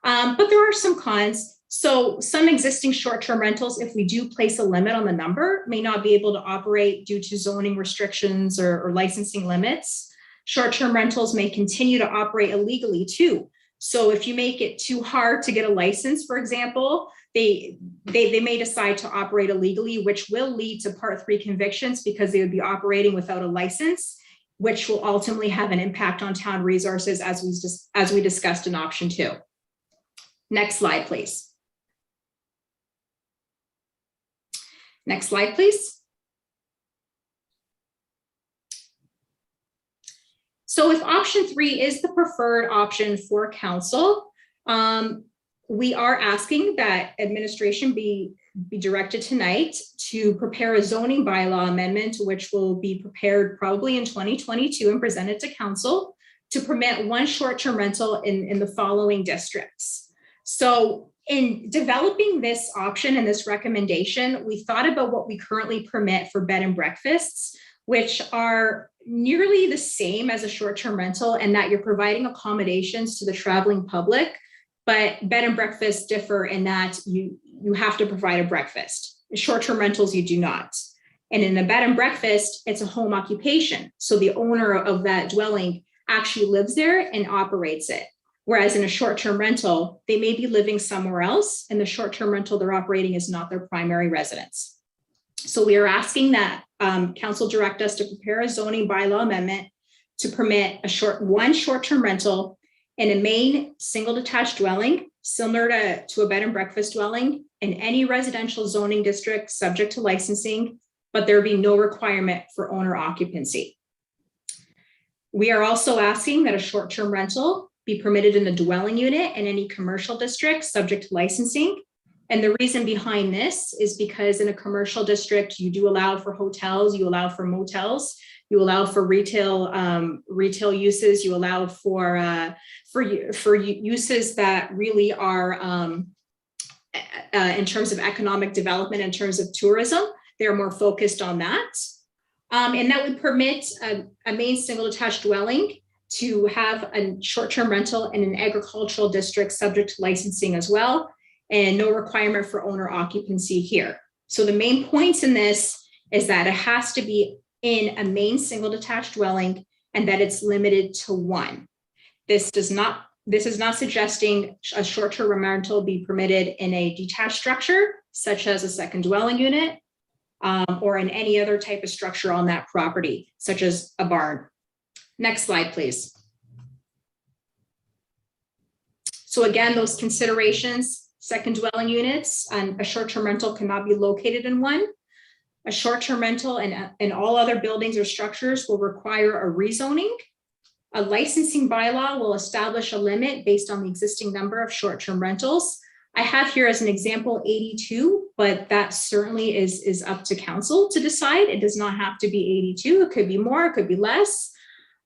Speaker 15: But there are some cons. So some existing short-term rentals, if we do place a limit on the number, may not be able to operate due to zoning restrictions or licensing limits. Short-term rentals may continue to operate illegally too. So if you make it too hard to get a license, for example, they may decide to operate illegally, which will lead to Part 3 convictions because they would be operating without a license, which will ultimately have an impact on town resources as we discussed in option 2. Next slide, please. Next slide, please. So if option 3 is the preferred option for council, we are asking that administration be directed tonight to prepare a zoning bylaw amendment, which will be prepared probably in 2022 and presented to council to permit one short-term rental in the following districts. So in developing this option and this recommendation, we thought about what we currently permit for bed and breakfasts, which are nearly the same as a short-term rental, and that you're providing accommodations to the traveling public, but bed and breakfasts differ in that you have to provide a breakfast. In short-term rentals, you do not. And in a bed and breakfast, it's a home occupation. So the owner of that dwelling actually lives there and operates it. Whereas in a short-term rental, they may be living somewhere else, and the short-term rental they're operating is not their primary residence. So we are asking that council direct us to prepare a zoning bylaw amendment to permit one short-term rental in a main single detached dwelling, similar to a bed and breakfast dwelling in any residential zoning district subject to licensing, but there be no requirement for owner occupancy. We are also asking that a short-term rental be permitted in a dwelling unit in any commercial district subject to licensing. And the reason behind this is because in a commercial district, you do allow for hotels, you allow for motels, you allow for retail uses, you allow for uses that really are in terms of economic development, in terms of tourism, they're more focused on that. And that would permit a main single detached dwelling to have a short-term rental in an agricultural district subject to licensing as well, and no requirement for owner occupancy here. So the main points in this is that it has to be in a main single detached dwelling and that it's limited to one. This is not suggesting a short-term rental be permitted in a detached structure, such as a second dwelling unit, or in any other type of structure on that property, such as a barn. Next slide, please. So again, those considerations, second dwelling units and a short-term rental cannot be located in one. A short-term rental and all other buildings or structures will require a rezoning. A licensing bylaw will establish a limit based on the existing number of short-term rentals. I have here as an example 82, but that certainly is up to council to decide. It does not have to be 82. It could be more, it could be less.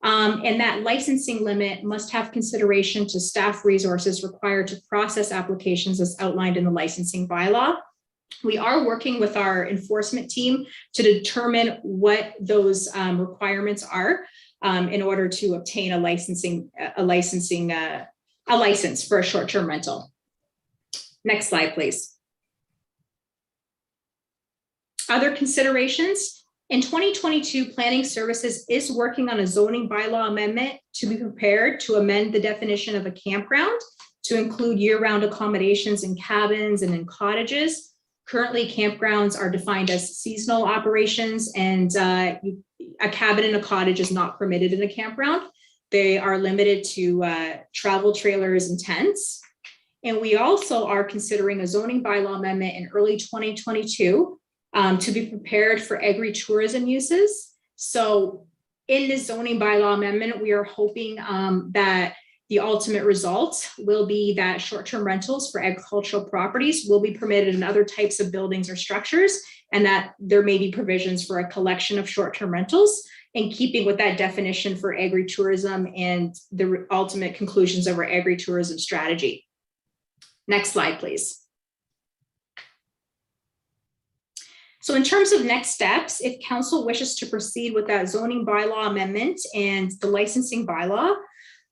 Speaker 15: And that licensing limit must have consideration to staff resources required to process applications as outlined in the licensing bylaw. We are working with our enforcement team to determine what those requirements are in order to obtain a license for a short-term rental. Next slide, please. Other considerations. In 2022, Planning Services is working on a zoning bylaw amendment to be prepared to amend the definition of a campground to include year-round accommodations in cabins and in cottages. Currently, campgrounds are defined as seasonal operations, and a cabin and a cottage is not permitted in a campground. They are limited to travel trailers and tents. And we also are considering a zoning bylaw amendment in early 2022 to be prepared for agritourism uses. So in this zoning bylaw amendment, we are hoping that the ultimate result will be that short-term rentals for agricultural properties will be permitted in other types of buildings or structures, and that there may be provisions for a collection of short-term rentals in keeping with that definition for agritourism and the ultimate conclusions of our agritourism strategy. Next slide, please. So in terms of next steps, if council wishes to proceed with that zoning bylaw amendment and the licensing bylaw,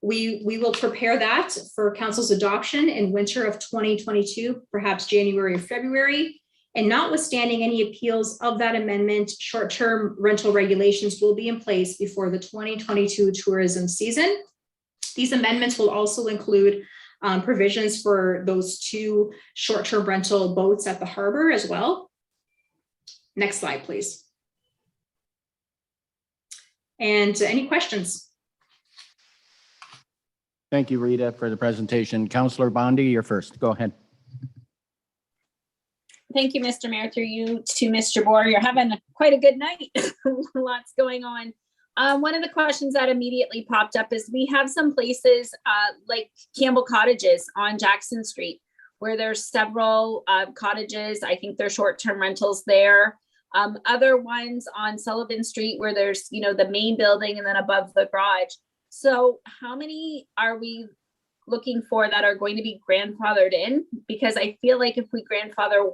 Speaker 15: we will prepare that for council's adoption in winter of 2022, perhaps January or February. And notwithstanding any appeals of that amendment, short-term rental regulations will be in place before the 2022 tourism season. These amendments will also include provisions for those 2 short-term rental boats at the harbor as well. Next slide, please. And any questions?
Speaker 1: Thank you, Rita, for the presentation. Councillor Bondi, you're first. Go ahead.
Speaker 8: Thank you, Mr. Mayor, through you to Mr. Boer. You're having quite a good night. Lots going on. One of the questions that immediately popped up is we have some places like Campbell Cottages on Jackson Street, where there's several cottages. I think there's short-term rentals there. Other ones on Sullivan Street where there's, the main building and then above the garage. So how many are we looking for that are going to be grandfathered in? Because I feel like if we grandfather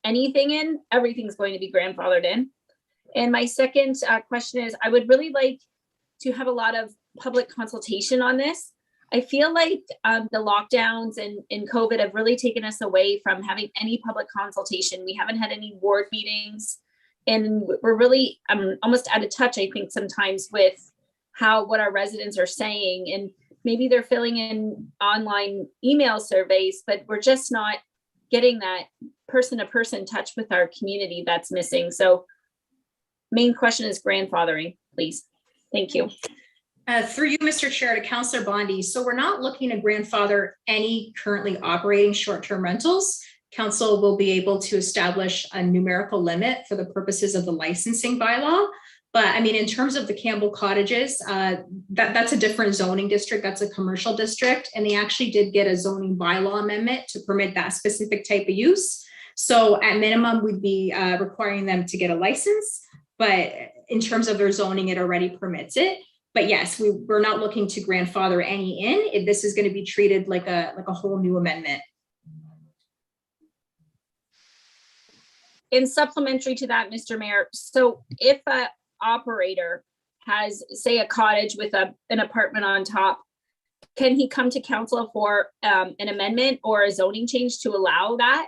Speaker 8: anything in, everything's going to be grandfathered in. And my second question is, I would really like to have a lot of public consultation on this. I feel like the lockdowns and COVID have really taken us away from having any public consultation. We haven't had any ward meetings, and we're really almost out of touch, I think, sometimes with what our residents are saying. And maybe they're filling in online email surveys, but we're just not getting that person-to-person touch with our community that's missing. So main question is grandfathering, please. Thank you.
Speaker 15: Through you, Mr. Chair, to Councillor Bondi. So we're not looking to grandfather any currently operating short-term rentals. Council will be able to establish a numerical limit for the purposes of the licensing bylaw. But I mean, in terms of the Campbell Cottages, that's a different zoning district. That's a commercial district. And they actually did get a zoning bylaw amendment to permit that specific type of use. So at minimum, we'd be requiring them to get a license. But in terms of their zoning, it already permits it. But yes, we're not looking to grandfather any in. This is going to be treated like a whole new amendment.
Speaker 8: In supplementary to that, Mr. Mayor, so if a operator has, say, a cottage with an apartment on top, can he come to council for an amendment or a zoning change to allow that?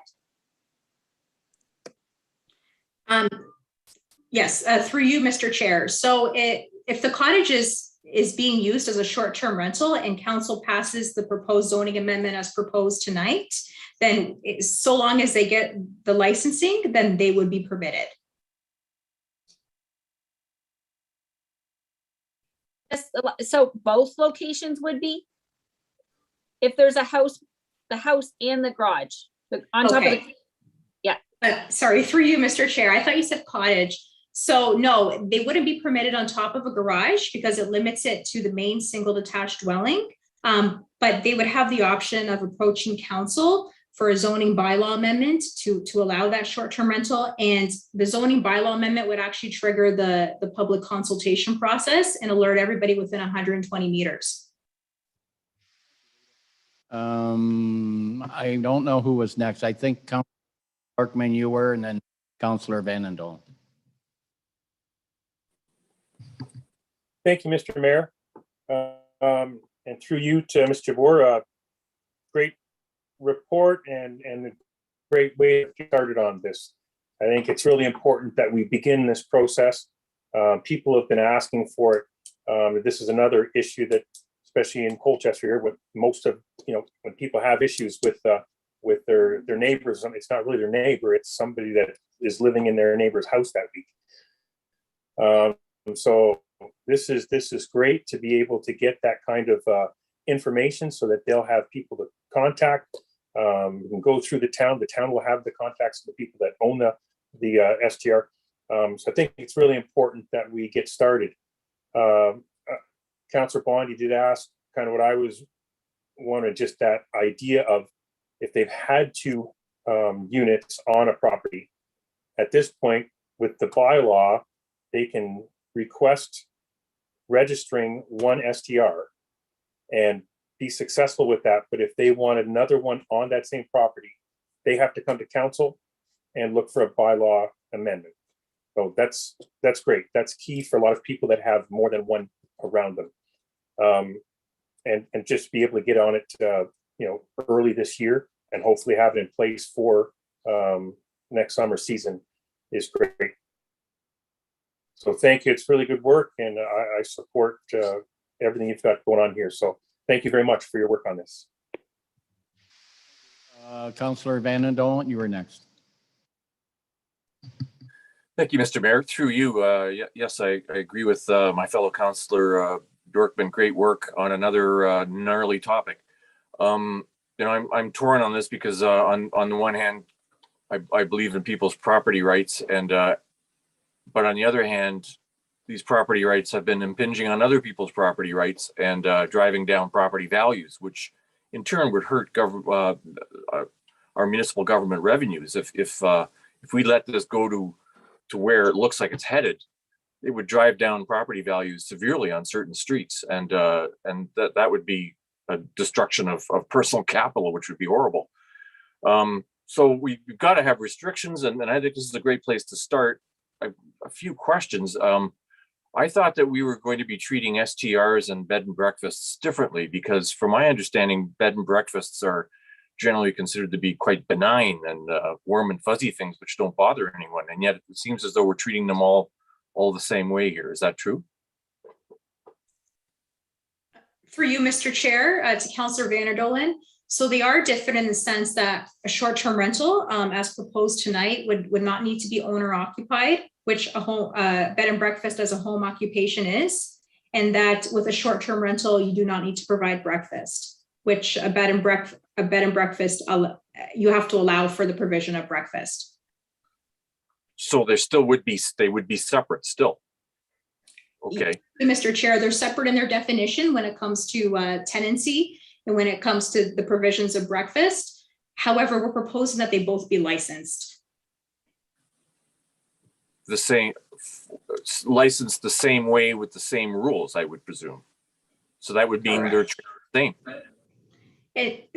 Speaker 15: Yes, through you, Mr. Chair. So if the cottage is being used as a short-term rental and council passes the proposed zoning amendment as proposed tonight, then so long as they get the licensing, then they would be permitted.
Speaker 8: So both locations would be? If there's a house, the house and the garage on top of the, yeah.
Speaker 15: Sorry, through you, Mr. Chair. I thought you said cottage. So no, they wouldn't be permitted on top of a garage because it limits it to the main single detached dwelling. But they would have the option of approaching council for a zoning bylaw amendment to allow that short-term rental. And the zoning bylaw amendment would actually trigger the public consultation process and alert everybody within 120 meters.
Speaker 1: I don't know who was next. I think Councilor Parkman, you were, and then Councilor Vanendel.
Speaker 5: Thank you, Mr. Mayor. And through you to Mr. Boer, great report and a great way to get started on this. I think it's really important that we begin this process. People have been asking for it. This is another issue that, especially in Colchester here, with most of, when people have issues with their neighbors, it's not really their neighbor, it's somebody that is living in their neighbor's house that week. So this is great to be able to get that kind of information so that they'll have people to contact. We can go through the town will have the contacts of the people that own the STR. So I think it's really important that we get started. Councillor Bondi did ask kind of what I wanted, just that idea of if they've had 2 units on a property. At this point, with the bylaw, they can request registering 1 STR and be successful with that. But if they wanted another one on that same property, they have to come to council and look for a bylaw amendment. So that's great. That's key for a lot of people that have more than one around them. And just be able to get on it, early this year and hopefully have it in place for next summer season is great. So thank you. It's really good work, and I support everything you've got going on here. So thank you very much for your work on this.
Speaker 1: Councillor Van Dolen, you were next.
Speaker 6: Thank you, Mr. Mayor. Through you, yes, I agree with my fellow councillor Dorkman. Great work on another gnarly topic. I'm torn on this because on the one hand, I believe in people's property rights, and but on the other hand, these property rights have been impinging on other people's property rights and driving down property values, which in turn would hurt our municipal government revenues. If we let this go to where it looks like it's headed, it would drive down property values severely on certain streets, and that would be a destruction of personal capital, which would be horrible. So we've got to have restrictions, and I think this is a great place to start. A few questions. I thought that we were going to be treating STRs and bed and breakfasts differently, because from my understanding, bed and breakfasts are generally considered to be quite benign and warm and fuzzy things which don't bother anyone. And yet it seems as though we're treating them all the same way here. Is that true?
Speaker 15: For you, Mr. Chair, to Councillor Van Dolen. So they are different in the sense that a short-term rental, as proposed tonight, would not need to be owner occupied, which a home bed and breakfast as a home occupation is, and that with a short-term rental, you do not need to provide breakfast, which a bed and breakfast you have to allow for the provision of breakfast.
Speaker 6: So they would be separate still. Okay.
Speaker 15: Mr. Chair, they're separate in their definition when it comes to tenancy and when it comes to the provisions of breakfast. However, we're proposing that they both be licensed.
Speaker 6: The same, licensed the same way with the same rules, I would presume. So that would mean they're the same.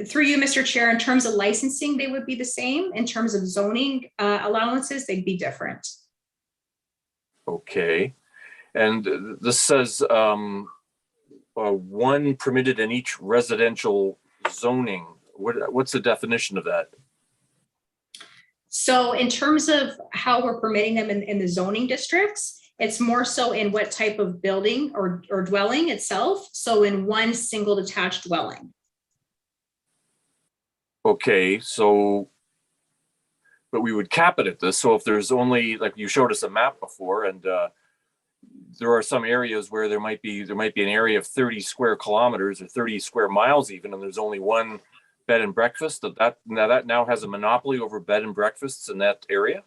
Speaker 15: Through you, Mr. Chair, in terms of licensing, they would be the same. In terms of zoning allowances, they'd be different.
Speaker 6: Okay. And this says one permitted in each residential zoning. What's the definition of that?
Speaker 15: So in terms of how we're permitting them in the zoning districts, it's more so in what type of building or dwelling itself. So in one single detached dwelling.
Speaker 6: Okay, so, but we would cap it at this. So if there's only, like you showed us a map before, and there are some areas where there might be an area of 30 square kilometers or 30 square miles even, and there's only one bed and breakfast, that now has a monopoly over bed and breakfasts in that area?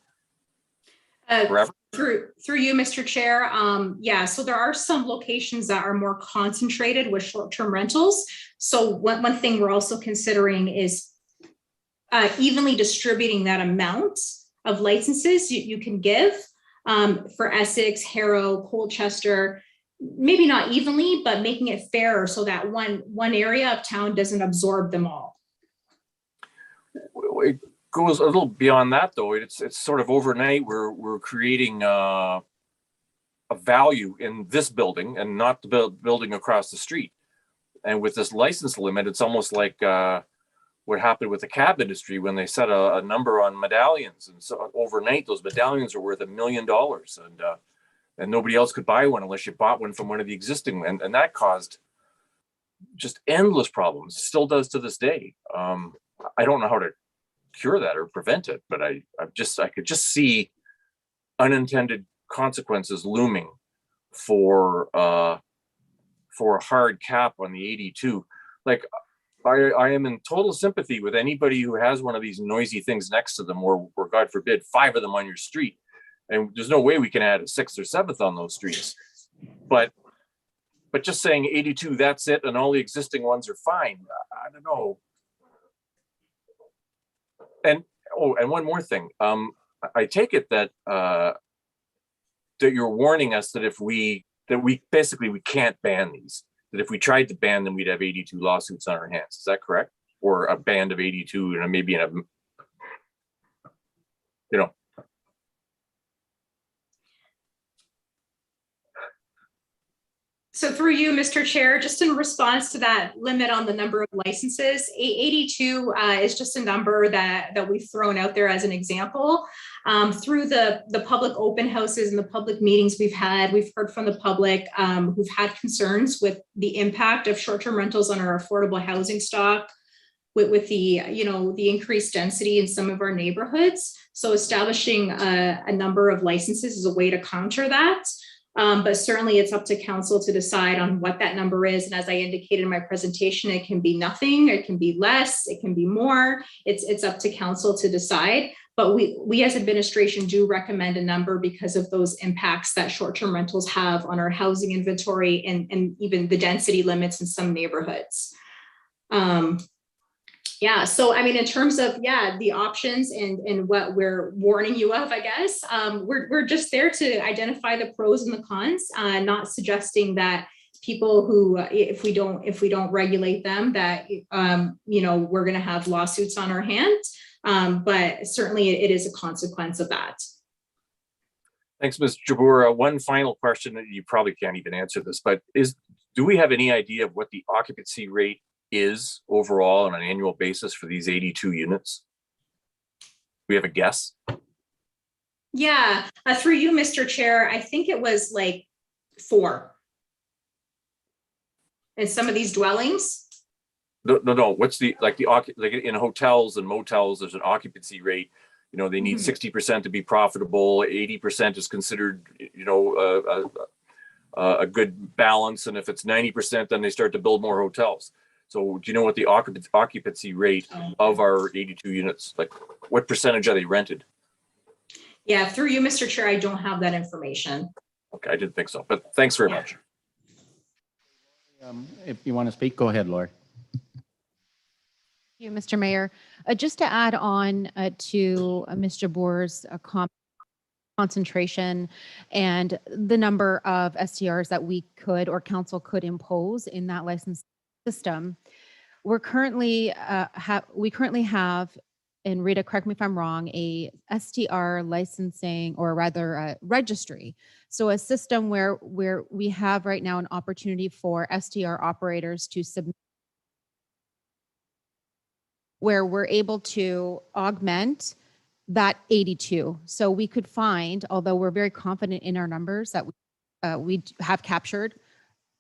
Speaker 6: Forever?
Speaker 15: Through you, Mr. Chair. Yeah, so there are some locations that are more concentrated with short-term rentals. So one thing we're also considering is evenly distributing that amount of licenses you can give for Essex, Harrow, Colchester, maybe not evenly, but making it fairer so that one area of town doesn't absorb them all.
Speaker 6: It goes a little beyond that, though. It's sort of overnight we're creating a value in this building and not the building across the street. And with this license limit, it's almost like what happened with the cab industry when they set a number on medallions, and so overnight those medallions are worth $1 million, and nobody else could buy one unless you bought one from one of the existing, and that caused just endless problems. It still does to this day. I don't know how to cure that or prevent it, but I could just see unintended consequences looming for a hard cap on the 82. Like, I am in total sympathy with anybody who has one of these noisy things next to them, or God forbid, 5 of them on your street. And there's no way we can add a 6th or 7th on those streets. But just saying 82, that's it, and all the existing ones are fine. I don't know. And one more thing. I take it that that you're warning us that we basically can't ban these. That if we tried to ban them, we'd have 82 lawsuits on our hands. Is that correct? Or a band of 82, and maybe in a, you know.
Speaker 15: So through you, Mr. Chair, just in response to that limit on the number of licenses, 82 is just a number that we've thrown out there as an example. Through the public open houses and the public meetings we've heard from the public who've had concerns with the impact of short-term rentals on our affordable housing stock, with the increased density in some of our neighborhoods. So establishing a number of licenses is a way to counter that. But certainly it's up to council to decide on what that number is. And as I indicated in my presentation, it can be nothing, it can be less, it can be more. It's up to council to decide. But we as administration do recommend a number because of those impacts that short-term rentals have on our housing inventory and even the density limits in some neighborhoods. Yeah, so I mean, in terms of, the options and what we're warning you of, I guess, we're just there to identify the pros and the cons, not suggesting that people who, if we don't regulate them, that, we're going to have lawsuits on our hands. But certainly it is a consequence of that.
Speaker 6: Thanks, Ms. Jabbour. One final question that you probably can't even answer this, but do we have any idea of what the occupancy rate is overall on an annual basis for these 82 units? We have a guess?
Speaker 15: Yeah, through you, Mr. Chair, I think it was like 4 in some of these dwellings.
Speaker 6: No. What's like in hotels and motels, there's an occupancy rate. They need 60% to be profitable. 80% is considered, a good balance. And if it's 90%, then they start to build more hotels. So do you know what the occupancy rate of our 82 units, like what percentage are they rented?
Speaker 15: Yeah, through you, Mr. Chair, I don't have that information.
Speaker 6: Okay, I didn't think so, but thanks very much.
Speaker 1: If you want to speak, go ahead, Lori.
Speaker 16: Thank you, Mr. Mayor. Just to add on to Ms. Jabbour's concentration and the number of STRs that we could or council could impose in that license system, we currently have, and Rita, correct me if I'm wrong, a STR licensing, or rather a registry. So a system where we have right now an opportunity for STR operators to submit, where we're able to augment that 82. So we could find, although we're very confident in our numbers that we have captured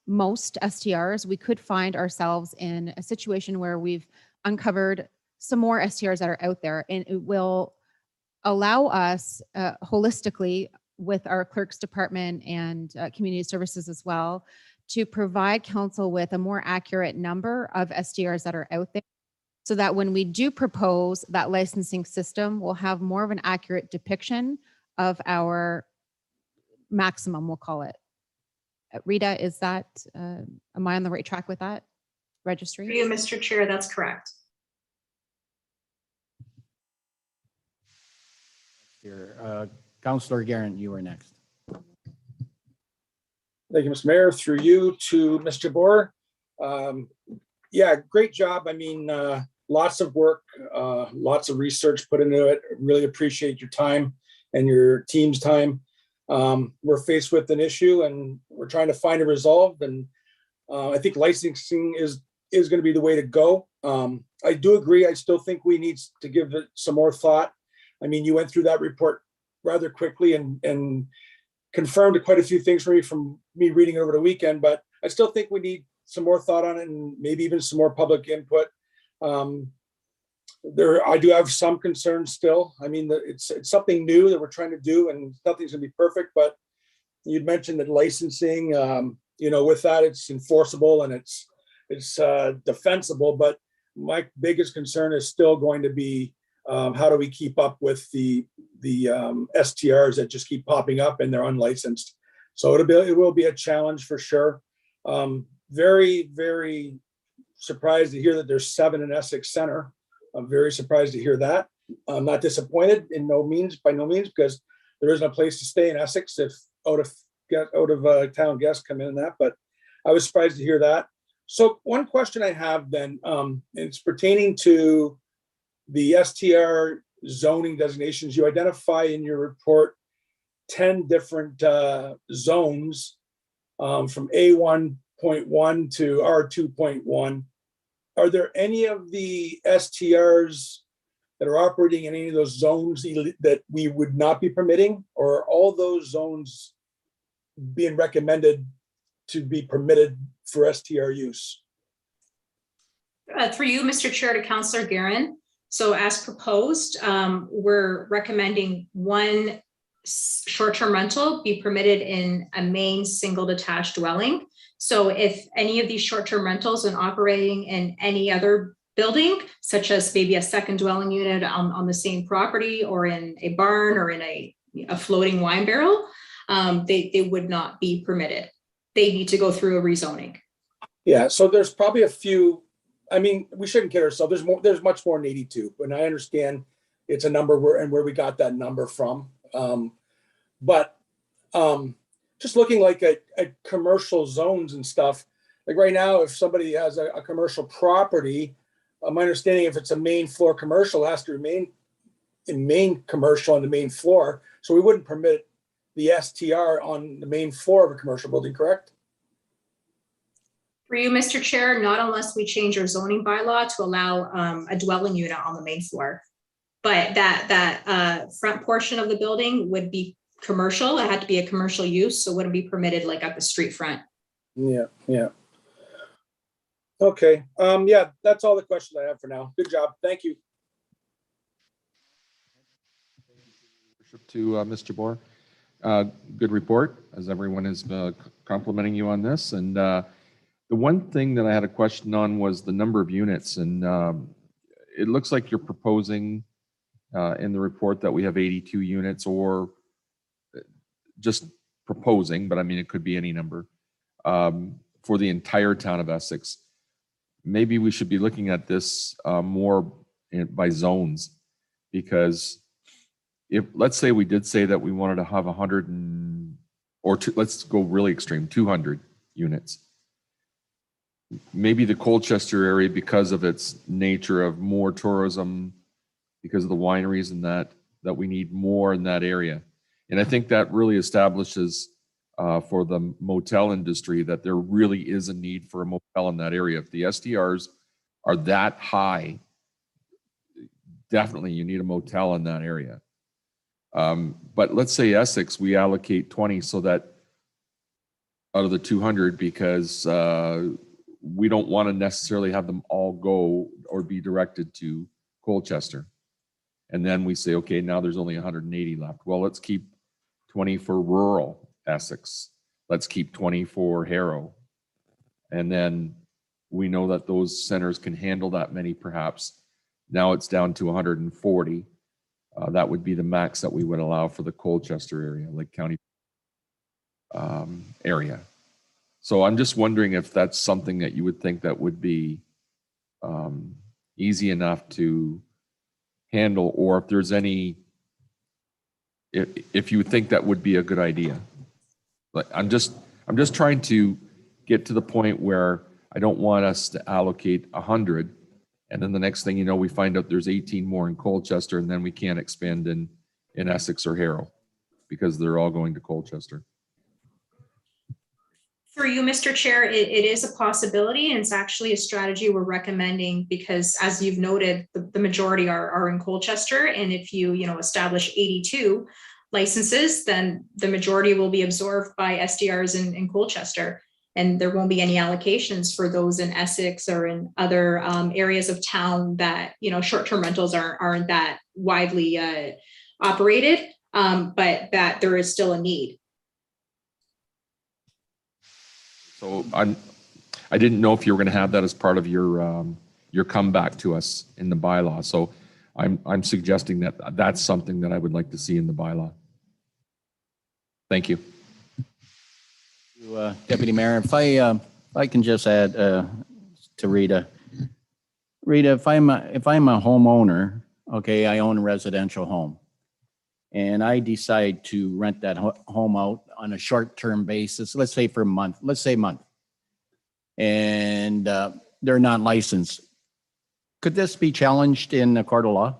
Speaker 16: most STRs, we could find ourselves in a situation where we've uncovered some more STRs that are out there, and it will allow us holistically with our clerk's department and community services as well to provide council with a more accurate number of STRs that are out there, so that when we do propose that licensing system, we'll have more of an accurate depiction of our maximum, we'll call it. Rita, is that, am I on the right track with that registry?
Speaker 15: For you, Mr. Chair, that's correct.
Speaker 1: Councillor Garrett, you are next.
Speaker 11: Thank you, Mr. Mayor. Through you to Ms. Jabbour. Yeah, great job. I mean, lots of work, lots of research put into it. Really appreciate your time and your team's time. We're faced with an issue and we're trying to find a resolve. And I think licensing is is going to be the way to go. I do agree. I still think we need to give it some more thought. I mean, you went through that report rather quickly and confirmed quite a few things for me from me reading it over the weekend, but I still think we need some more thought on it and maybe even some more public input. I do have some concerns still. I mean, it's something new that we're trying to do, and nothing's gonna be perfect, but you'd mentioned that licensing, with that, it's enforceable and it's defensible, but my biggest concern is still going to be how do we keep up with the STRs that just keep popping up and they're unlicensed. So it will be a challenge for sure. Very, very surprised to hear that there's 7 in Essex Center. I'm very surprised to hear that. I'm not disappointed by no means, because there isn't a place to stay in Essex if out of town guests come in and that, but I was surprised to hear that. So one question I have then, it's pertaining to the STR zoning designations. You identify in your report 10 different zones from A1.1 to R2.1. Are there any of the STRs that are operating in any of those zones that we would not be permitting, or are all those zones being recommended to be permitted for STR use?
Speaker 15: Through you, Mr. Chair, to Councillor Guerin. So as proposed, we're recommending 1 short-term rental be permitted in a main single detached dwelling. So if any of these short-term rentals are operating in any other building, such as maybe a second dwelling unit on the same property, or in a barn, or in a floating wine barrel, they would not be permitted. They need to go through a rezoning.
Speaker 11: Yeah, so there's probably a few. I mean, we shouldn't kid ourselves. There's much more than 82, and I understand it's a number where we got that number from. But just looking like at commercial zones and stuff, like right now, if somebody has a commercial property, my understanding, if it's a main floor commercial, it has to remain in main commercial on the main floor. So we wouldn't permit the STR on the main floor of a commercial building, correct?
Speaker 15: For you, Mr. Chair, not unless we change our zoning bylaw to allow a dwelling unit on the main floor. But that front portion of the building would be commercial. It had to be a commercial use, so it wouldn't be permitted like at the street front.
Speaker 11: Yeah. Okay. Yeah, that's all the questions I have for now. Good job. Thank you.
Speaker 14: To Mr. Bohr. Good report, as everyone is complimenting you on this. And the one thing that I had a question on was the number of units. And it looks like you're proposing in the report that we have 82 units, or just proposing, but I mean, it could be any number for the entire town of Essex. Maybe we should be looking at this more by zones, because if, let's say we did say that we wanted to have 100 let's go really extreme, 200 units. Maybe the Colchester area, because of its nature of more tourism, because of the wineries and that we need more in that area. And I think that really establishes for the motel industry that there really is a need for a motel in that area. If the STRs are that high, definitely you need a motel in that area. But let's say Essex, we allocate 20 so that out of the 200, because we don't want to necessarily have them all go or be directed to Colchester. And then we say, okay, now there's only 180 left. Well, let's keep 20 for rural Essex. Let's keep 20 for Harrow. And then we know that those centers can handle that many perhaps. Now it's down to 140. That would be the max that we would allow for the Colchester area, Lake County area. So I'm just wondering if that's something that you would think that would be easy enough to handle, or if there's any, if you would think that would be a good idea. Like, I'm just trying to get to the point where I don't want us to allocate 100, and then the next thing you know, we find out there's 18 more in Colchester, and then we can't expand in Essex or Harrow because they're all going to Colchester.
Speaker 15: Through you, Mr. Chair, it is a possibility, and it's actually a strategy we're recommending because, as you've noted, the majority are in Colchester, and if you establish 82 licenses, then the majority will be absorbed by SDRs in Colchester, and there won't be any allocations for those in Essex or in other areas of town that short-term rentals aren't that widely operated, but that there is still a need.
Speaker 14: So I didn't know if you were going to have that as part of your comeback to us in the bylaw. So I'm suggesting that that's something that I would like to see in the bylaw. Thank you.
Speaker 1: Deputy Mayor, if I can just add to Rita. Rita, if I'm a homeowner, okay, I own a residential home, and I decide to rent that home out on a short-term basis, let's say for a month, and they're not licensed. Could this be challenged in the court of law?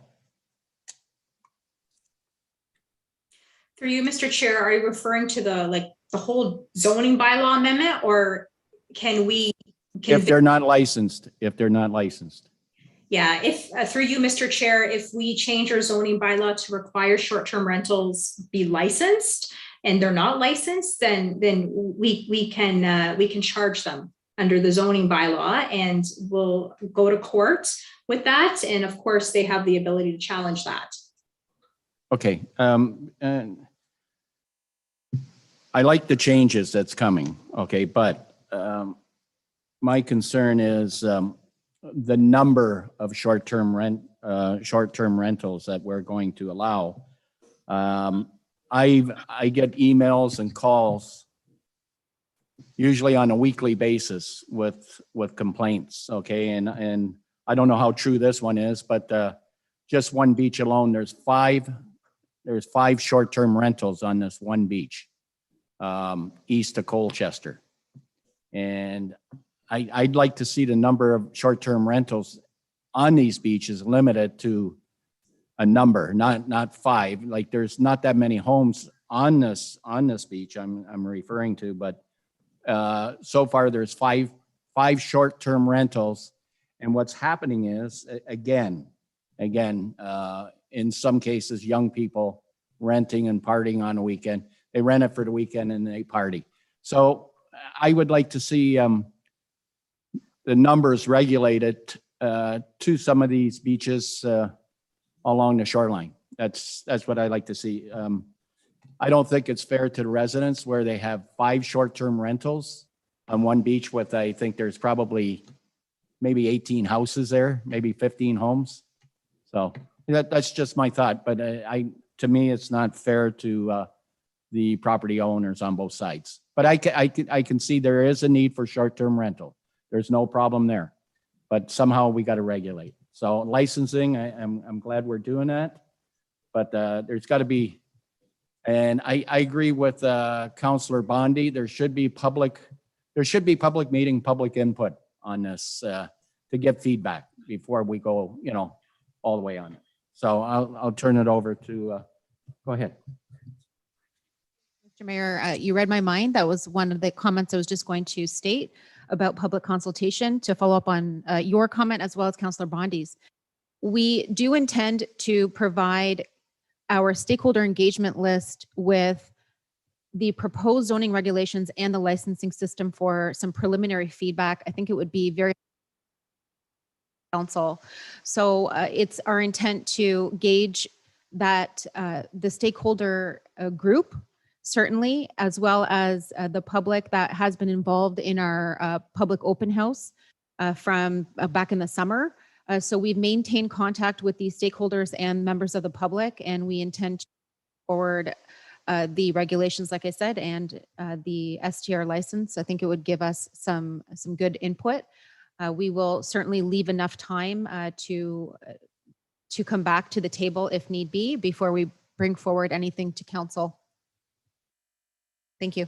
Speaker 15: Through you, Mr. Chair, are you referring to the whole zoning bylaw amendment, or can we?
Speaker 1: If they're not licensed,
Speaker 15: Yeah, if through you, Mr. Chair, if we change our zoning bylaw to require short-term rentals be licensed and they're not licensed, then we can charge them under the zoning bylaw, and we'll go to court with that. And of course, they have the ability to challenge that.
Speaker 1: Okay. And I like the changes that's coming. Okay, but my concern is the number of short-term rentals that we're going to allow. I get emails and calls usually on a weekly basis with complaints. Okay, and I don't know how true this one is, but just one beach alone, there's five short-term rentals on this one beach east of Colchester, and I'd like to see the number of short-term rentals on these beaches limited to a number, not five. Like, there's not that many homes on this beach I'm referring to, but so far there's five short-term rentals, and what's happening is again, in some cases, young people renting and partying on a weekend. They rent it for the weekend and they party. So I would like to see the numbers regulated to some of these beaches along the shoreline. That's what I'd like to see. I don't think it's fair to the residents where they have 5 short-term rentals on one beach with, I think there's probably maybe 18 houses there, maybe 15 homes. So that's just my thought, but to me, it's not fair to the property owners on both sides. But I can see there is a need for short-term rental. There's no problem there, but somehow we got to regulate. So licensing, I'm glad we're doing that, but there's got to be, and I agree with Councillor Bondi. There should be public meeting, public input on this to get feedback before we go, all the way on it. So I'll turn it over to, go ahead.
Speaker 16: Mr. Mayor, you read my mind. That was one of the comments I was just going to state about public consultation, to follow up on your comment as well as Councillor Bondi's. We do intend to provide our stakeholder engagement list with the proposed zoning regulations and the licensing system for some preliminary feedback. I think it would be very council. So it's our intent to gauge that the stakeholder group, certainly, as well as the public that has been involved in our public open house from back in the summer. So we've maintained contact with these stakeholders and members of the public, and we intend to forward the regulations, like I said, and the STR license. I think it would give us some good input. We will certainly leave enough time to come back to the table if need be before we bring forward anything to council. Thank you.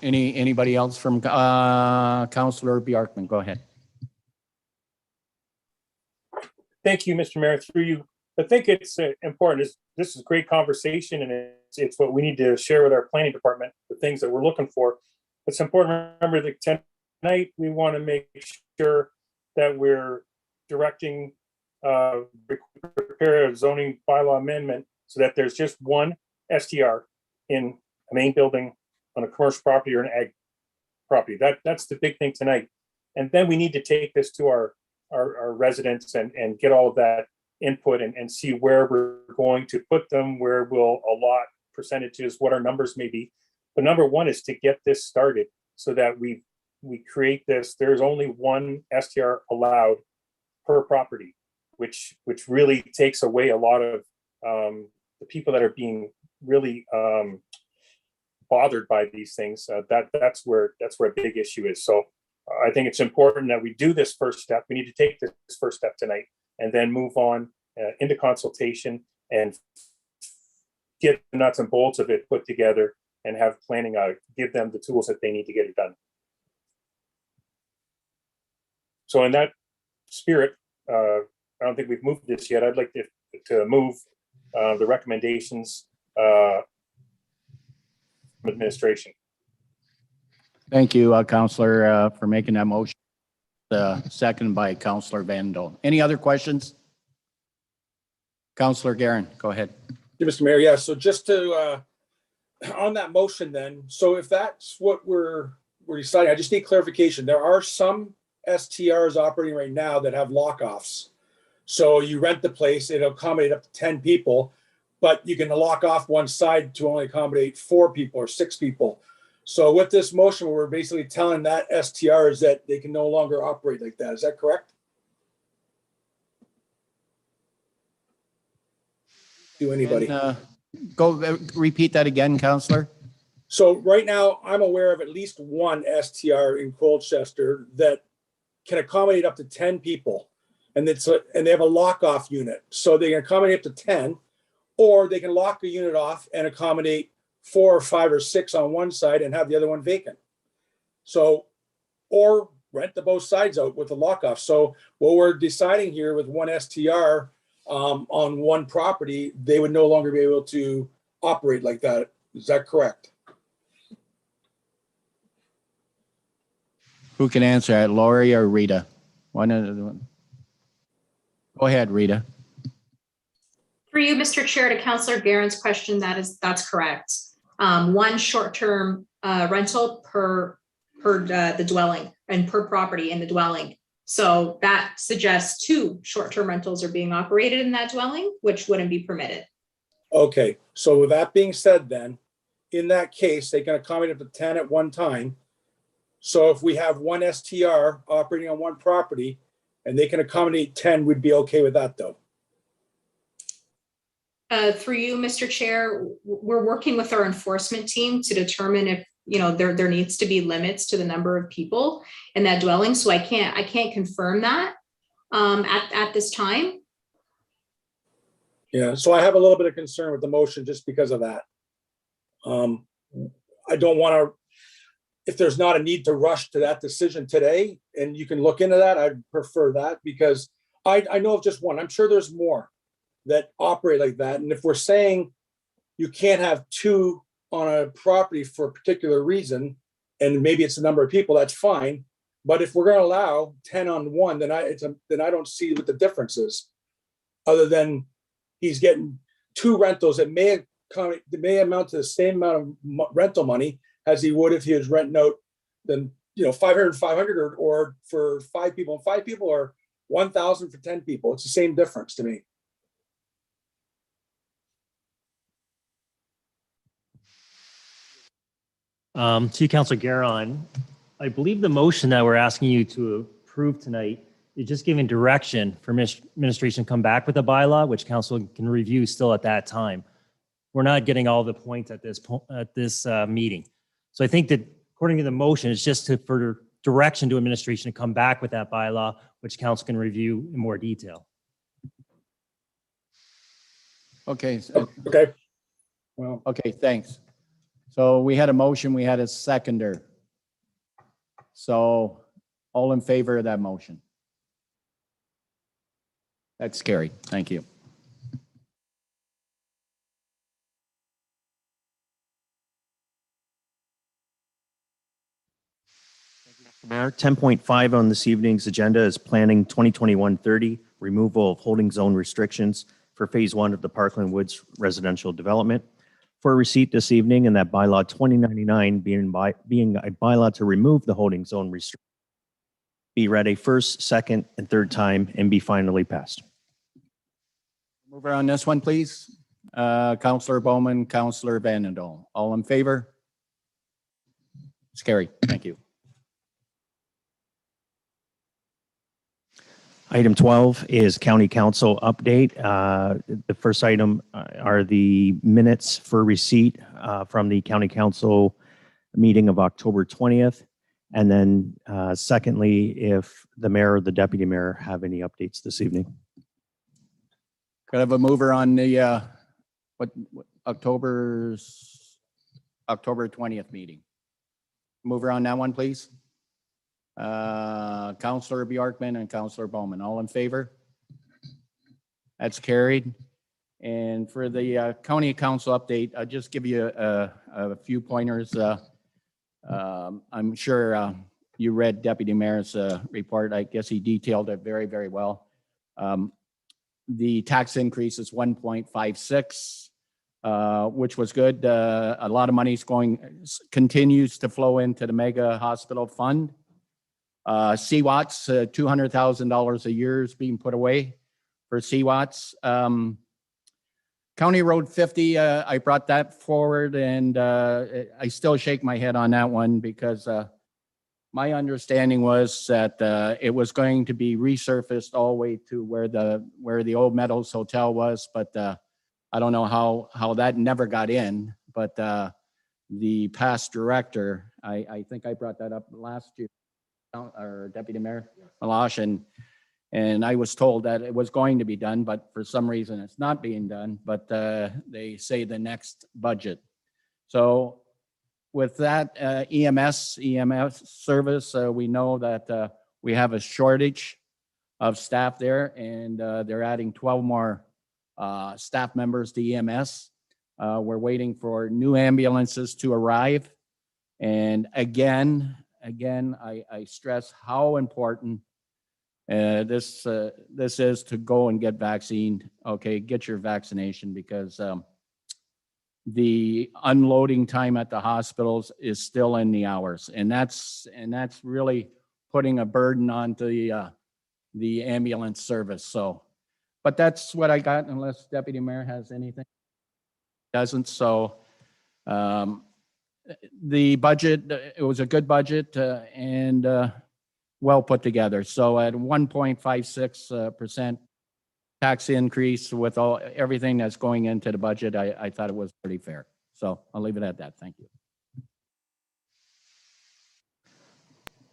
Speaker 1: Anybody else from Councillor Bjarkman? Go ahead.
Speaker 5: Thank you, Mr. Mayor. Through you, I think it's important. This is a great conversation, and it's what we need to share with our planning department, the things that we're looking for. It's important to remember that tonight we want to make sure that we're directing prepare a zoning bylaw amendment so that there's just one STR in a main building on a commercial property or an ag property. That's the big thing tonight. And then we need to take this to our residents and get all of that input and see where we're going to put them, where we'll allot percentages, what our numbers may be. But number one is to get this started so that we create this. There's only one STR allowed per property, which really takes away a lot of the people that are being really bothered by these things. That's where a big issue is. So I think it's important that we do this first step. We need to take this first step tonight and then move on into consultation and get the nuts and bolts of it put together and have planning give them the tools that they need to get it done. So in that spirit, I don't think we've moved this yet. I'd like to move the recommendations from administration.
Speaker 1: Thank you, Councillor, for making that motion. Second by Councillor Van Dolen. Any other questions? Councillor Guerin, go ahead.
Speaker 11: Yeah, Mr. Mayor, yeah, so just to, on that motion then, so if that's what we're deciding, I just need clarification. There are some STRs operating right now that have lock-offs. So you rent the place, it'll accommodate up to 10 people, but you can lock off one side to only accommodate 4 people or 6 people. So with this motion, we're basically telling that STRs that they can no longer operate like that. Is that correct? Do anybody?
Speaker 1: Go repeat that again, Councillor.
Speaker 11: So right now, I'm aware of at least one STR in Colchester that can accommodate up to 10 people. And they have a lock-off unit. So they can accommodate up to 10, or they can lock a unit off and accommodate 4 or 5 or 6 on one side and have the other one vacant. So, or rent the both sides out with the lock-off. So what we're deciding here with one STR on one property, they would no longer be able to operate like that. Is that correct?
Speaker 1: Who can answer that, Lori or Rita? One of the. Go ahead, Rita.
Speaker 15: Through you, Mr. Chair, to Councillor Guerin's question, that's correct. One short-term rental per the dwelling and per property in the dwelling. So that suggests 2 short-term rentals are being operated in that dwelling, which wouldn't be permitted.
Speaker 11: Okay, so with that being said then, in that case, they can accommodate up to 10 at one time. So if we have one STR operating on one property and they can accommodate 10, we'd be okay with that though.
Speaker 15: Through you, Mr. Chair, we're working with our enforcement team to determine if, there needs to be limits to the number of people in that dwelling. So I can't confirm that at this time.
Speaker 11: Yeah, so I have a little bit of concern with the motion just because of that. I don't want to, if there's not a need to rush to that decision today, and you can look into that, I'd prefer that because I know of just one. I'm sure there's more that operate like that. And if we're saying you can't have 2 on a property for a particular reason, and maybe it's the number of people, that's fine. But if we're going to allow 10 on one, then I don't see what the difference is, other than he's getting 2 rentals that may amount to the same amount of rental money as he would if he was renting out then 500 and 500 or for 5 people and 5 people, or 1,000 for 10 people. It's the same difference to me.
Speaker 10: To you, Councilor Guerin, I believe the motion that we're asking you to approve tonight is just giving direction for administration to come back with a bylaw, which council can review still at that time. We're not getting all the points at this meeting. So I think that according to the motion, it's just for direction to administration to come back with that bylaw, which council can review in more detail.
Speaker 1: Okay.
Speaker 11: Okay. Well,
Speaker 1: okay, thanks. So we had a motion, we had a seconder. So all in favor of that motion? That's carried. Thank you.
Speaker 2: Mayor, 10.5 on this evening's agenda is planning 2021-30, removal of holding zone restrictions for phase 1 of the Parkland Woods residential development. For receipt this evening, and that bylaw 2099 being a bylaw to remove the holding zone restriction, be read a first, second, and third time and be finally passed.
Speaker 1: Mover on this one, please. Councillor Bowman, Councillor Vandendahl. All in favor? It's carried. Thank you.
Speaker 2: Item 12 is County Council update. The first item are the minutes for receipt from the County Council meeting of October 20th. And then secondly, if the mayor or the deputy mayor have any updates this evening.
Speaker 1: Could I have a mover on the October 20th meeting? Mover on that one, please. Councillor Bjorkman and Councillor Bowman, all in favor? That's carried. And for the county council update, I'll just give you a few pointers. I'm sure you read Deputy Mayor's report. I guess he detailed it very, very well. The tax increase is 1.56, which was good. A lot of money's continues to flow into the mega hospital fund. CWATs, $200,000 a year is being put away for CWATs. County Road 50, I brought that forward, and I still shake my head on that one because my understanding was that it was going to be resurfaced all the way to where the old Meadows Hotel was, but I don't know how that never got in. But the past director, I think I brought that up last year, or Deputy Mayor Malash, and I was told that it was going to be done, but for some reason it's not being done, but they say the next budget. So with that EMS service, we know that we have a shortage of staff there, and they're adding 12 more staff members to EMS. We're waiting for new ambulances to arrive. And again, I stress how important this is to go and get vaccinated. Okay, get your vaccination, because the unloading time at the hospitals is still in the hours, and that's really putting a burden onto the ambulance service. So, but that's what I got, unless Deputy Mayor has anything. Doesn't. So the budget, it was a good budget and well put together. So at 1.56% tax increase with everything that's going into the budget, I thought it was pretty fair. So I'll leave it at that. Thank you.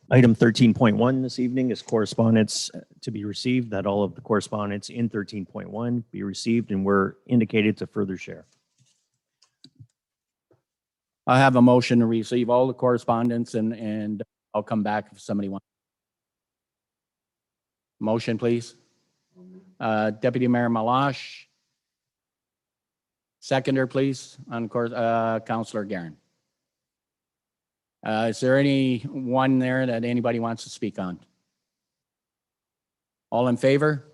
Speaker 2: Item 13.1 this evening is correspondence to be received, that all of the correspondence in 13.1 be received and were indicated to further share.
Speaker 1: I have a motion to receive all the correspondence, and I'll come back if somebody wants. Motion, please. Deputy Mayor Malash. Seconder, please, on Councillor Guerin. Is there anyone there that anybody wants to speak on? All in favor?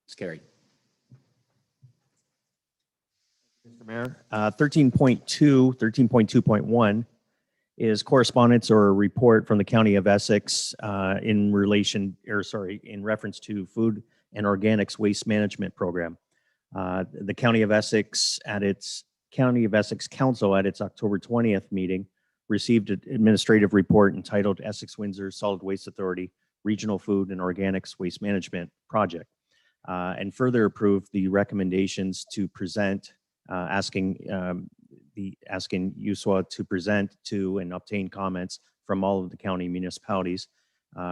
Speaker 1: It's carried.
Speaker 2: Mr. Mayor, 13.2.1 is correspondence or a report from the County of Essex in reference to food and organics waste management program. The County of Essex Council at its October 20th meeting received an administrative report entitled Essex Windsor Solid Waste Authority Regional Food and Organics Waste Management Project, and further approved the recommendations to present, asking USWA to present to and obtain comments from all of the county municipalities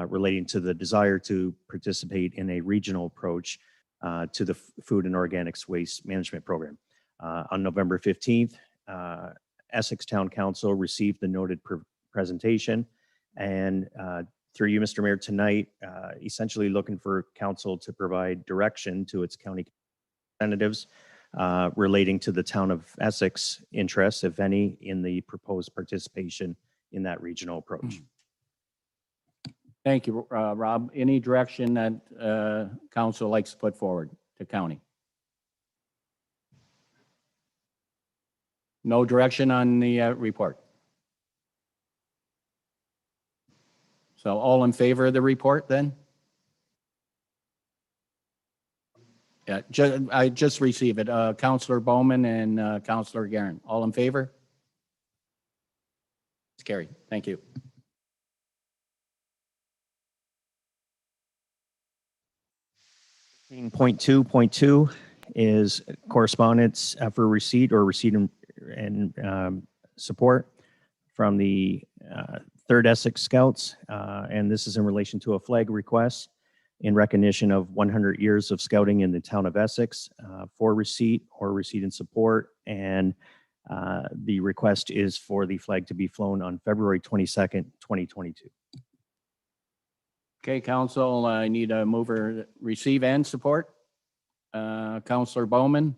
Speaker 2: relating to the desire to participate in a regional approach to the food and organics waste management program. On November 15th, Essex Town Council received the noted presentation, and through you, Mr. Mayor, tonight, essentially looking for council to provide direction to its county representatives relating to the town of Essex interests, if any, in the proposed participation in that regional approach.
Speaker 1: Thank you, Rob. Any direction that council likes to put forward to county? No direction on the report. So all in favor of the report then? Yeah, I just received it. Councillor Bowman and Councillor Guerin. All in favor? It's carried. Thank you.
Speaker 2: Point 2.2 is correspondence for receipt or receipt and support from the 3rd Essex Scouts. And this is in relation to a flag request in recognition of 100 years of scouting in the town of Essex for receipt or receipt and support. And the request is for the flag to be flown on February 22nd, 2022.
Speaker 1: Okay, council, I need a mover, receive and support. Councillor Bowman,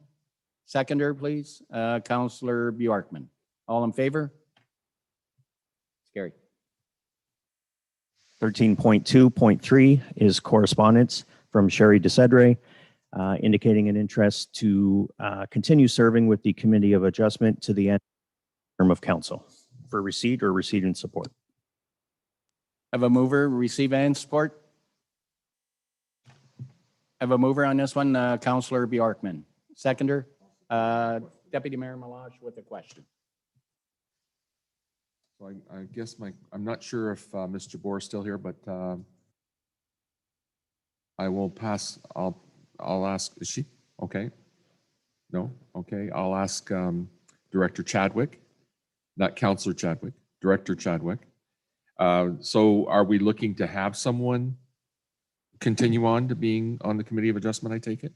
Speaker 1: seconder, please. Councillor Bjorkman, all in favor? It's carried.
Speaker 2: 13.2.3 is correspondence from Sherry DeCedre indicating an interest to continue serving with the Committee of Adjustment to the end term of council for receipt or receipt and support.
Speaker 1: Have a mover, receive and support. Have a mover on this one, Councillor Bjorkman. Seconder, Deputy Mayor Malaj with a question.
Speaker 14: So I guess I'm not sure if Mr. Bohr is still here, but I will pass, I'll ask, is she? Okay. No? Okay, I'll ask Director Chadwick, not Councillor Chadwick, Director Chadwick. So are we looking to have someone continue on to being on the Committee of Adjustment, I take it?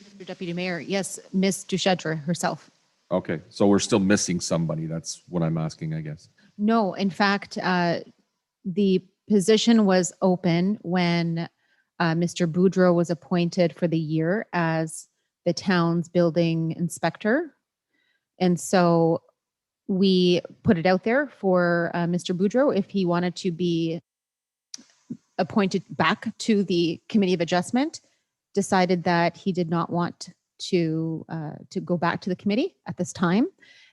Speaker 16: Mr. Deputy Mayor, yes, Ms. Duchedre herself.
Speaker 14: Okay, so we're still missing somebody. That's what I'm asking, I guess.
Speaker 16: No, in fact, the position was open when Mr. Boudreau was appointed for the year as the town's building inspector. And so we put it out there for Mr. Boudreau if he wanted to be appointed back to the Committee of Adjustment, decided that he did not want to go back to the committee at this time.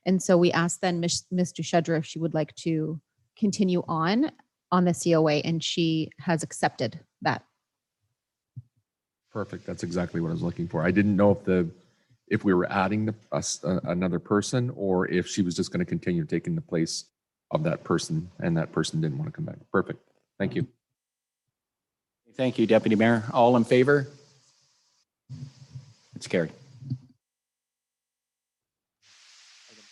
Speaker 16: And so we asked then Ms. Duchedre if she would like to continue on the COA, and she has accepted that.
Speaker 14: Perfect. That's exactly what I was looking for. I didn't know if we were adding another person or if she was just going to continue taking the place of that person and that person didn't want to come back. Perfect. Thank you.
Speaker 1: Thank you, Deputy Mayor. All in favor? It's carried.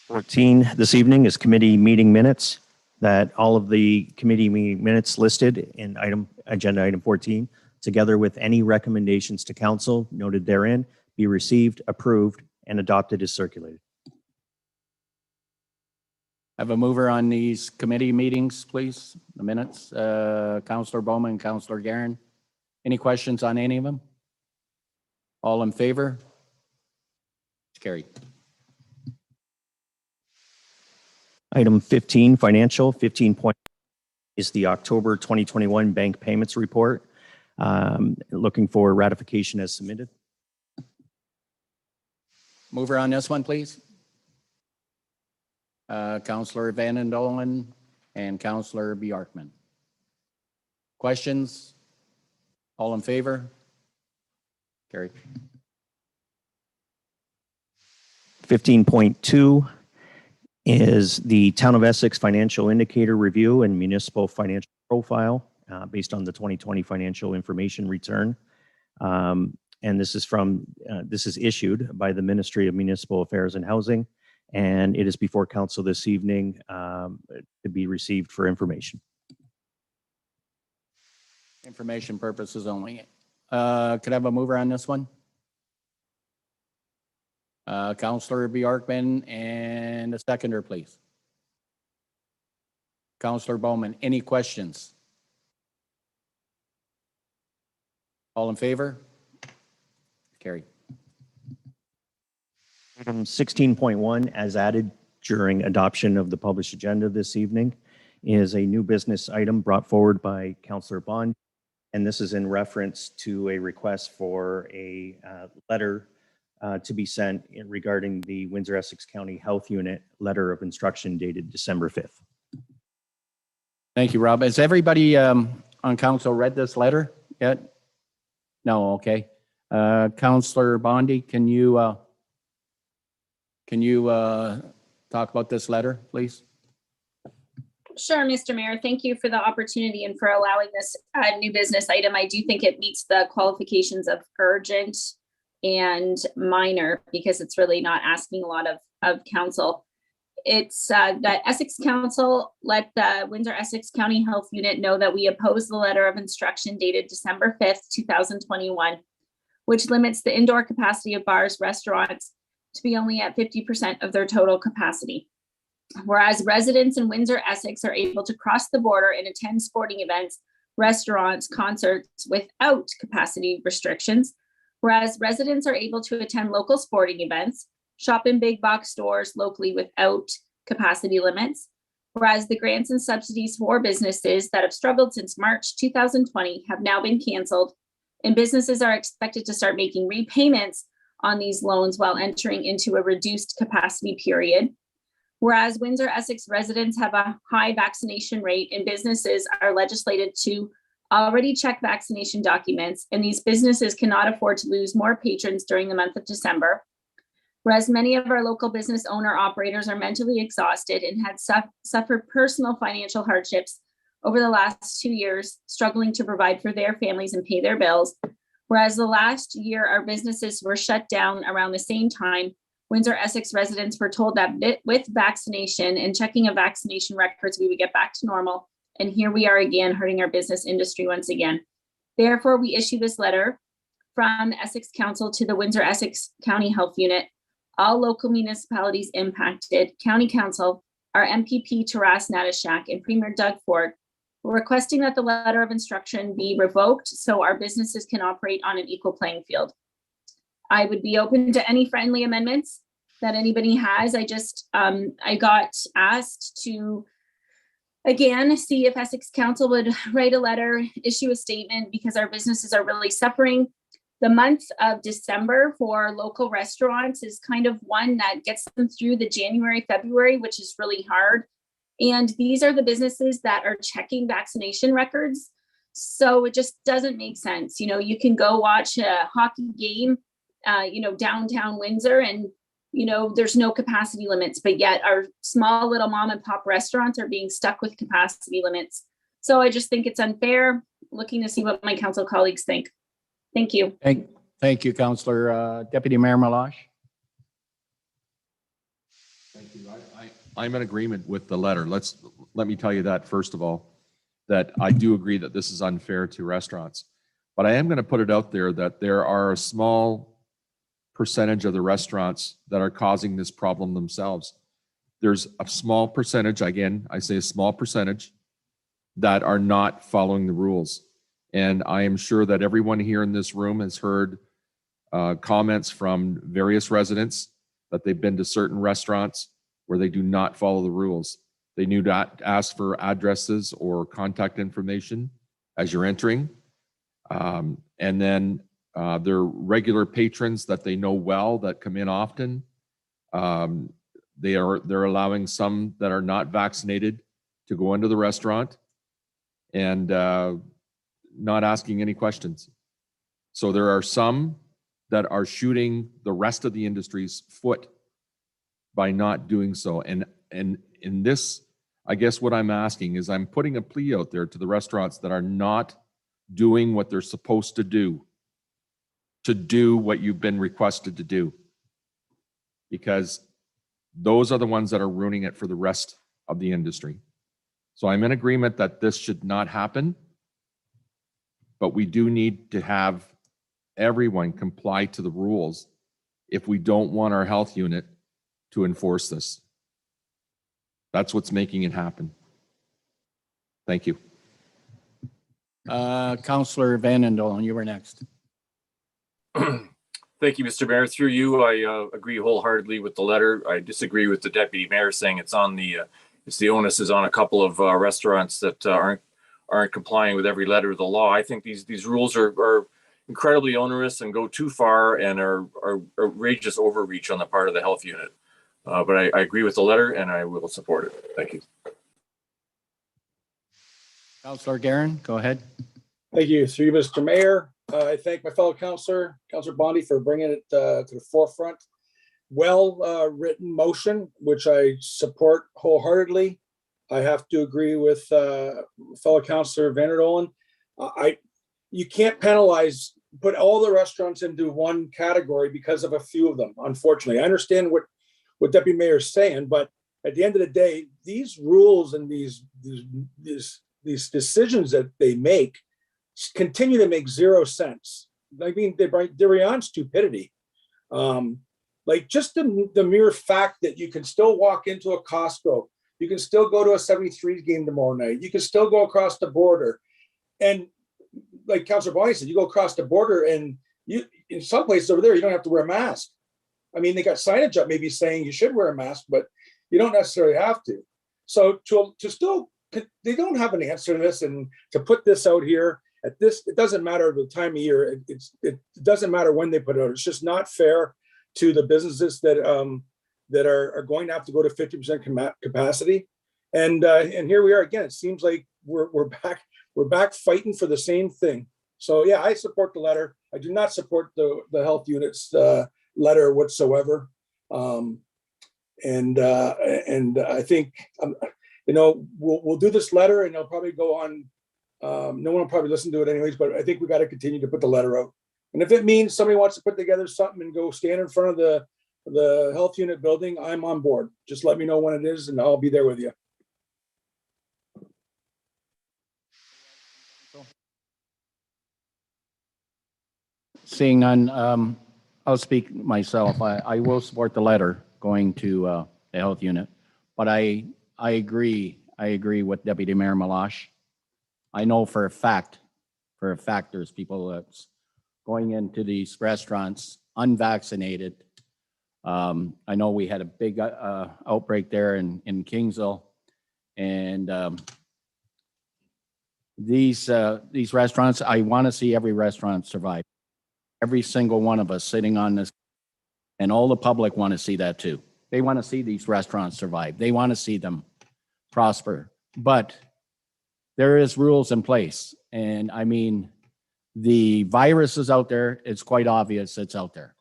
Speaker 2: 14 this evening is committee meeting minutes. That all of the committee meeting minutes listed in agenda item 14, together with any recommendations to council noted therein, be received, approved, and adopted as circulated.
Speaker 1: Have a mover on these committee meetings, please. The minutes, Councillor Bowman, Councillor Guerin. Any questions on any of them? All in favor? It's carried.
Speaker 2: Item 15, financial. 15 point is the October 2021 bank payments report. Looking for ratification as submitted.
Speaker 1: Mover on this one, please. Councillor Van Dolen and Councillor Bjorkman. Questions? All in favor? Carried.
Speaker 2: 15.2 is the Town of Essex Financial Indicator Review and Municipal Financial Profile based on the 2020 Financial Information Return. And this is issued by the Ministry of Municipal Affairs and Housing, and it is before council this evening to be received for information.
Speaker 1: Information purposes only. Could I have a mover on this one? Councillor Bjorkman and a seconder, please. Councillor Bowman, any questions? All in favor? Carried.
Speaker 2: Item 16.1, as added during adoption of the published agenda this evening, is a new business item brought forward by Councillor Bond. And this is in reference to a request for a letter to be sent regarding the Windsor-Essex County Health Unit letter of instruction dated December 5th.
Speaker 1: Thank you, Rob. Has everybody on council read this letter yet? No, okay. Councillor Bondi, can you talk about this letter, please?
Speaker 8: Sure, Mr. Mayor. Thank you for the opportunity and for allowing this new business item. I do think it meets the qualifications of urgent and minor because it's really not asking a lot of council. It's that Essex Council let the Windsor-Essex County Health Unit know that we oppose the letter of instruction dated December 5th, 2021, which limits the indoor capacity of bars, restaurants to be only at 50% of their total capacity. Whereas residents in Windsor-Essex are able to cross the border and attend sporting events, restaurants, concerts without capacity restrictions. Whereas residents are able to attend local sporting events, shop in big box stores locally without capacity limits. Whereas the grants and subsidies for businesses that have struggled since March 2020 have now been canceled, and businesses are expected to start making repayments on these loans while entering into a reduced capacity period. Whereas Windsor-Essex residents have a high vaccination rate and businesses are legislated to already check vaccination documents, and these businesses cannot afford to lose more patrons during the month of December. Whereas many of our local business owner operators are mentally exhausted and had suffered personal financial hardships over the last 2 years, struggling to provide for their families and pay their bills. Whereas the last year, our businesses were shut down around the same time, Windsor-Essex residents were told that with vaccination and checking of vaccination records, we would get back to normal. And here we are again, hurting our business industry once again. Therefore, we issue this letter from Essex Council to the Windsor-Essex County Health Unit, all local municipalities impacted, County Council, our MPP Taras Natashak, and Premier Doug Ford. We're requesting that the letter of instruction be revoked so our businesses can operate on an equal playing field. I would be open to any friendly amendments that anybody has. I got asked to, again, see if Essex Council would write a letter, issue a statement, because our businesses are really suffering. The month of December for local restaurants is kind of one that gets them through the January, February, which is really hard. And these are the businesses that are checking vaccination records. So it just doesn't make sense. You know, you can go watch a hockey game, downtown Windsor, and, there's no capacity limits, but yet our small little mom and pop restaurants are being stuck with capacity limits. So I just think it's unfair. Looking to see what my council colleagues think. Thank you.
Speaker 1: Thank you, Councillor. Deputy Mayor Malash.
Speaker 14: Thank you. I'm in agreement with the letter. Let me tell you that, first of all, that I do agree that this is unfair to restaurants. But I am going to put it out there that there are a small percentage of the restaurants that are causing this problem themselves. There's a small percentage, again, I say a small percentage, that are not following the rules. And I am sure that everyone here in this room has heard comments from various residents that they've been to certain restaurants where they do not follow the rules. They need to ask for addresses or contact information as you're entering. And then their regular patrons that they know well, that come in often, they're allowing some that are not vaccinated to go into the restaurant and not asking any questions. So there are some that are shooting the rest of the industry's foot by not doing so. And in this, I guess what I'm asking is I'm putting a plea out there to the restaurants that are not doing what they're supposed to do what you've been requested to do. Because those are the ones that are ruining it for the rest of the industry. So I'm in agreement that this should not happen, but we do need to have everyone comply to the rules if we don't want our health unit to enforce this. That's what's making it happen. Thank you.
Speaker 1: Councillor Van Andel, you were next.
Speaker 6: Thank you, Mr. Mayor. Through you, I agree wholeheartedly with the letter. I disagree with the deputy mayor saying it's on the it's the onus is on a couple of restaurants that aren't complying with every letter of the law. I think these rules are incredibly onerous and go too far and are outrageous overreach on the part of the health unit. But I agree with the letter and I will support it. Thank you.
Speaker 1: Councillor Guerin, go ahead.
Speaker 11: Thank you. Through you, Mr. Mayor. I thank my fellow Councillor Bondi, for bringing it to the forefront. Well written motion, which I support wholeheartedly. I have to agree with fellow Councillor Vanderdolen. You can't penalize, put all the restaurants into one category because of a few of them, unfortunately. I understand what Deputy Mayor is saying, but at the end of the day, these rules and these decisions that they make continue to make zero sense. I mean, they're beyond stupidity. Like just the mere fact that you can still walk into a Costco, you can still go to a 73 game tomorrow night, you can still go across the border. And like Councillor Bonnie said, you go across the border and you, in some places over there, you don't have to wear a mask. I mean, they got signage up maybe saying you should wear a mask, but you don't necessarily have to. So to still, they don't have an answer to this, and to put this out here at this, it doesn't matter the time of year. It doesn't matter when they put it out. It's just not fair to the businesses that are going to have to go to 50% capacity. And here we are again. It seems like we're back fighting for the same thing. So yeah, I support the letter. I do not support the health unit's letter whatsoever. And I think we'll do this letter, and it'll probably go on. No one will probably listen to it anyways, but I think we got to continue to put the letter out. And if it means somebody wants to put together something and go stand in front of the health unit building, I'm on board. Just let me know when it is, and I'll be there with you.
Speaker 1: Seeing none, I'll speak myself. I will support the letter going to the health unit, but I agree with Deputy Mayor Malash. I know for a fact there's people that's going into these restaurants unvaccinated. I know we had a big outbreak there in Kingsville, and these restaurants, I want to see every restaurant survive. Every single one of us sitting on this, and all the public want to see that too. They want to see these restaurants survive. They want to see them prosper. But there is rules in place. And I mean, the virus is out there. It's quite obvious it's out there.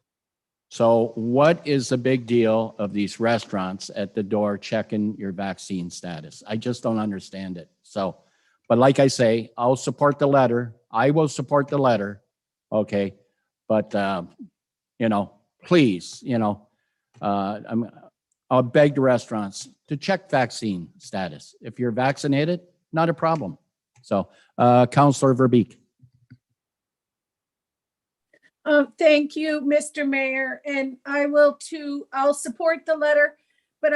Speaker 1: So what is the big deal of these restaurants at the door checking your vaccine status? I just don't understand it. So, but like I say, I'll support the letter. I will support the letter. Okay. But, please, I'll beg the restaurants to check vaccine status. If you're vaccinated, not a problem. So, Councillor Verbeek.
Speaker 4: Thank you, Mr. Mayor, and I will too. I'll support the letter, but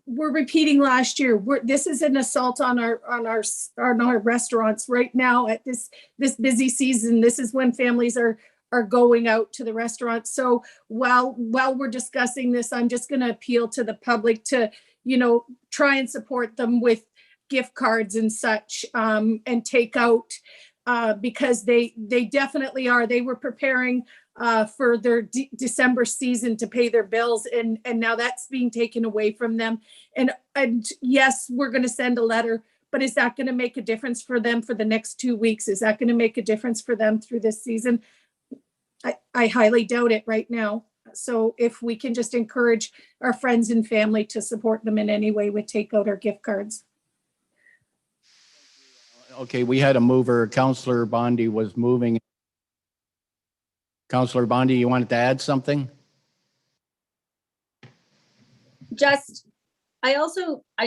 Speaker 4: we're repeating last year. This is an assault on our restaurants right now at this busy season. This is when families are going out to the restaurants. So while we're discussing this, I'm just going to appeal to the public to, try and support them with gift cards and such, and take out, because they definitely are. They were preparing for their December season to pay their bills, and now that's being taken away from them. And yes, we're going to send a letter, but is that going to make a difference for them for the next 2 weeks? Is that going to make a difference for them through this season? I highly doubt it right now. So if we can just encourage our friends and family to support them in any way with takeout or gift cards.
Speaker 1: Okay, we had a mover. Councillor Bondi was moving. Councillor Bondi, you wanted to add something?
Speaker 8: I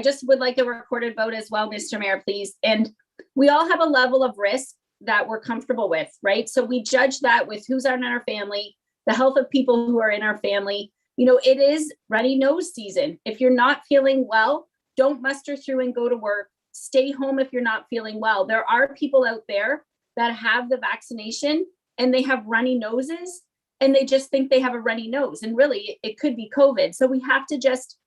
Speaker 8: just would like a recorded vote as well, Mr. Mayor, please. And we all have a level of risk that we're comfortable with, right? So we judge that with who's in our family, the health of people who are in our family. It is runny nose season. If you're not feeling well, don't muster through and go to work. Stay home if you're not feeling well. There are people out there that have the vaccination and they have runny noses and they just think they have a runny nose. And really, it could be COVID. So we have to just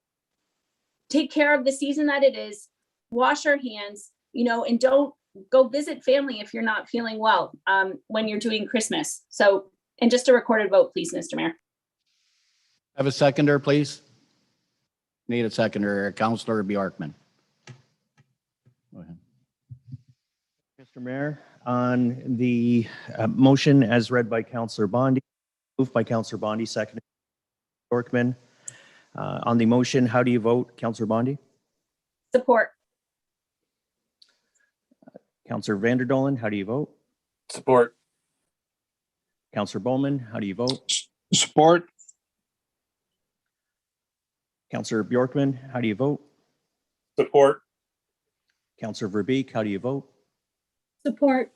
Speaker 8: take care of the season that it is, wash our hands, and don't go visit family if you're not feeling well when you're doing Christmas. So, and just a recorded vote, please, Mr. Mayor.
Speaker 1: Have a seconder, please. Need a seconder, Councillor Bjorkman. Go ahead.
Speaker 2: Mr. Mayor, on the motion as read by Councillor Bondi, moved by Councillor Bondi, seconded by Bjorkman. On the motion, how do you vote, Councillor Bondi?
Speaker 8: Support.
Speaker 2: Councillor Vanderdolen, how do you vote?
Speaker 6: Support.
Speaker 2: Councillor Bowman, how do you vote?
Speaker 12: Support.
Speaker 2: Councillor Bjorkman, how do you vote?
Speaker 5: Support.
Speaker 2: Councillor Verbeek, how do you vote?
Speaker 4: Support.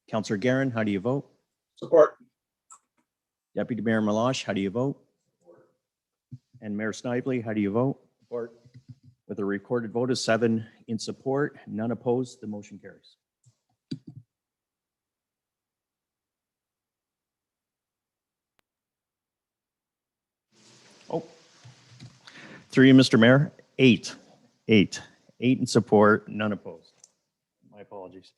Speaker 2: Councillor Guerin, how do you vote?
Speaker 11: Support.
Speaker 2: Deputy Mayor Malash, how do you vote? And Mayor Snively, how do you vote?
Speaker 1: Support.
Speaker 2: With a recorded vote of 7 in support, none opposed, the motion carries. Oh, through you, Mr. Mayor, 8 in support, none opposed. My apologies.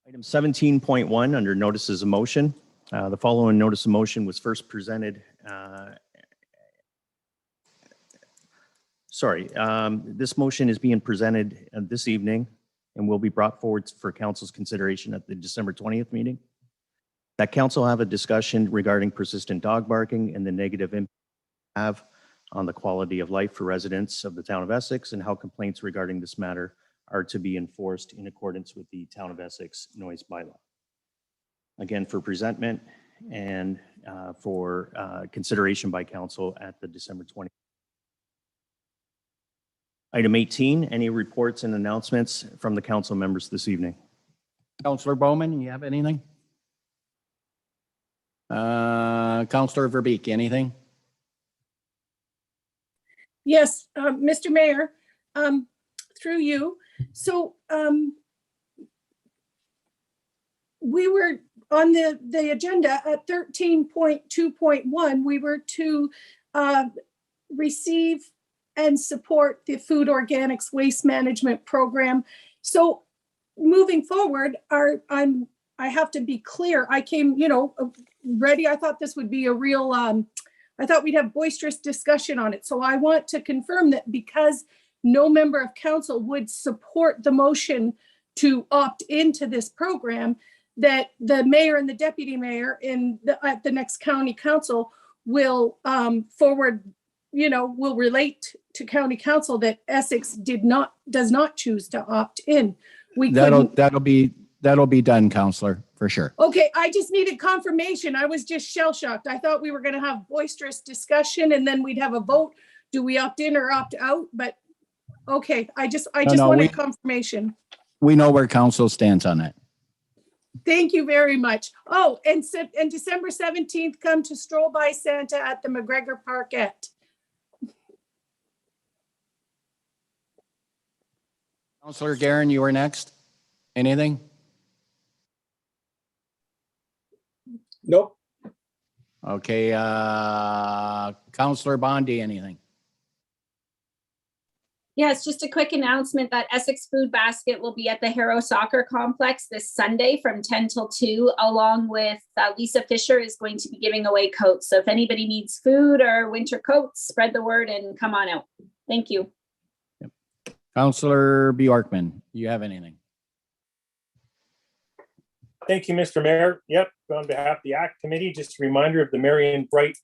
Speaker 2: Item 17.1 under notices of motion. The following notice of motion was first presented. This motion is being presented this evening and will be brought forward for council's consideration at the December 20th meeting. That council have a discussion regarding persistent dog barking and the negative impact it have on the quality of life for residents of the town of Essex and how complaints regarding this matter are to be enforced in accordance with the town of Essex noise bylaw. Again, for presentment and for consideration by council at the December 20th. Item 18, any reports and announcements from the council members this evening?
Speaker 1: Councillor Bowman, you have anything? Councillor Verbeek, anything?
Speaker 4: Yes, Mr. Mayor, through you. So we were on the agenda at 13.2.1, we were to receive and support the food organics waste management program. So moving forward, I have to be clear. I came, ready. I thought this would be a real, I thought we'd have boisterous discussion on it. So I want to confirm that because no member of council would support the motion to opt into this program, that the mayor and the deputy mayor at the next county council will will relate to county council that Essex does not choose to opt in.
Speaker 1: That'll be done, Councillor, for sure.
Speaker 4: Okay, I just needed confirmation. I was just shell shocked. I thought we were going to have boisterous discussion and then we'd have a vote. Do we opt in or opt out? But okay, I just wanted confirmation.
Speaker 1: We know where council stands on it.
Speaker 4: Thank you very much. Oh, and December 17th, come to Stroll by Santa at the McGregor Parkette.
Speaker 1: Councillor Guerin, you were next. Anything?
Speaker 11: Nope.
Speaker 1: Okay, Councillor Bondi, anything?
Speaker 8: Yes, just a quick announcement that Essex Food Basket will be at the Harrow Soccer Complex this Sunday from 10 till 2, along with Lisa Fisher is going to be giving away coats. So if anybody needs food or winter coats, spread the word and come on out. Thank you.
Speaker 1: Yep. Councillor Bjorkman, you have anything?
Speaker 5: Thank you, Mr. Mayor. Yep, on behalf of the ACT Committee, just a reminder of the Marion Bright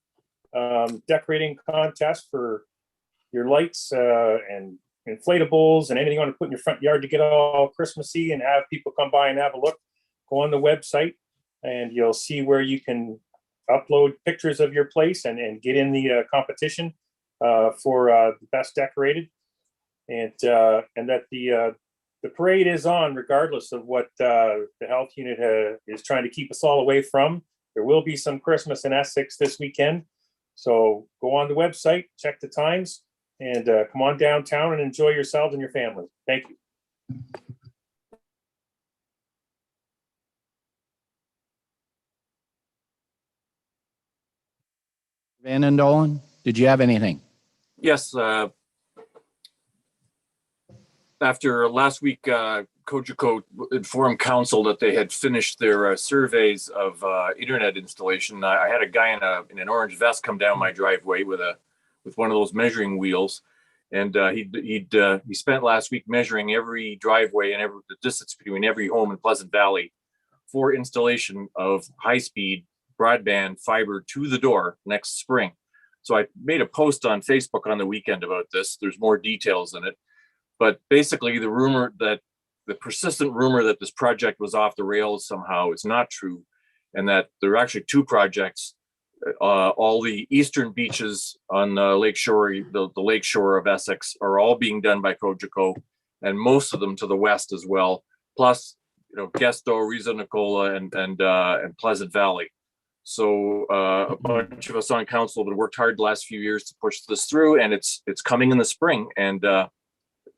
Speaker 5: decorating contest for your lights and inflatables and anything you want to put in your front yard to get all Christmassy and have people come by and have a look. Go on the website and you'll see where you can upload pictures of your place and get in the competition for the best decorated. And that the parade is on regardless of what the health unit is trying to keep us all away from. There will be some Christmas in Essex this weekend. So go on the website, check the times, and come on downtown and enjoy yourselves and your family. Thank you.
Speaker 1: Van den Dolen, did you have anything?
Speaker 6: Yes, after last week, Cogeco informed council that they had finished their surveys of internet installation. I had a guy in an orange vest come down my driveway with one of those measuring wheels, and he spent last week measuring every driveway and the distance between every home in Pleasant Valley for installation of high-speed broadband fiber to the door next spring. So I made a post on Facebook on the weekend about this. There's more details in it. But basically, the persistent rumor that this project was off the rails somehow is not true, and that there are actually two projects. All the eastern beaches on the lake shore, the lake shore of Essex, are all being done by Cogeco, and most of them to the west as well. Plus, Gesto, Riza Nicola, and Pleasant Valley. So a bunch of us on council have worked hard the last few years to push this through, and it's coming in the spring. And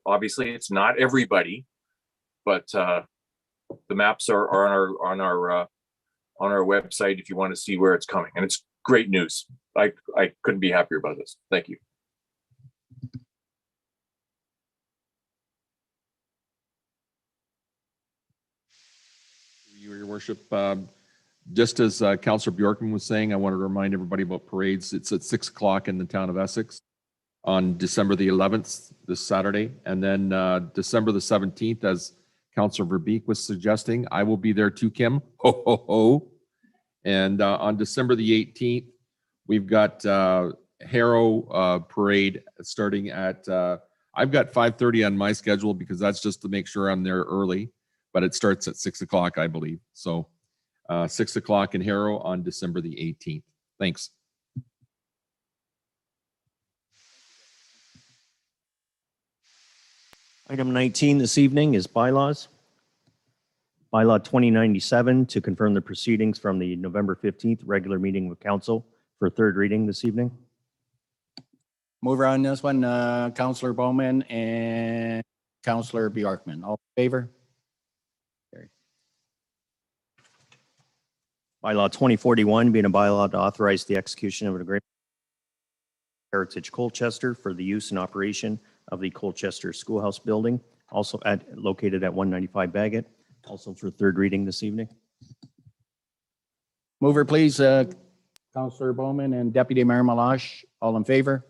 Speaker 6: obviously, it's not everybody, but the maps are on our website if you want to see where it's coming. And it's great news. I couldn't be happier about this. Thank you.
Speaker 14: Your worship, just as Councillor Bjorkman was saying, I want to remind everybody about parades. It's at 6 o'clock in the town of Essex on December the 11th, this Saturday. And then December the 17th, as Councillor Verbeek was suggesting, I will be there too, Kim. Ho, ho, ho. And on December the 18th, we've got Harrow parade starting at, I've got 5:30 on my schedule because that's just to make sure I'm there early, but it starts at 6 o'clock, I believe. So 6 o'clock in Harrow on December the 18th. Thanks.
Speaker 2: Item 19 this evening is bylaws. Bylaw 2097 to confirm the proceedings from the November 15th regular meeting of council for third reading this evening.
Speaker 1: Mover on this one, Councillor Bowman and Councillor Bjorkman. All in favor? Carried.
Speaker 2: Bylaw 2041 being a bylaw to authorize the execution of an agreement with Heritage Colchester for the use and operation of the Colchester Schoolhouse building, also located at 195 Bagot, also for third reading this evening.
Speaker 1: Mover, please, Councillor Bowman and Deputy Mayor Malash. All in favor?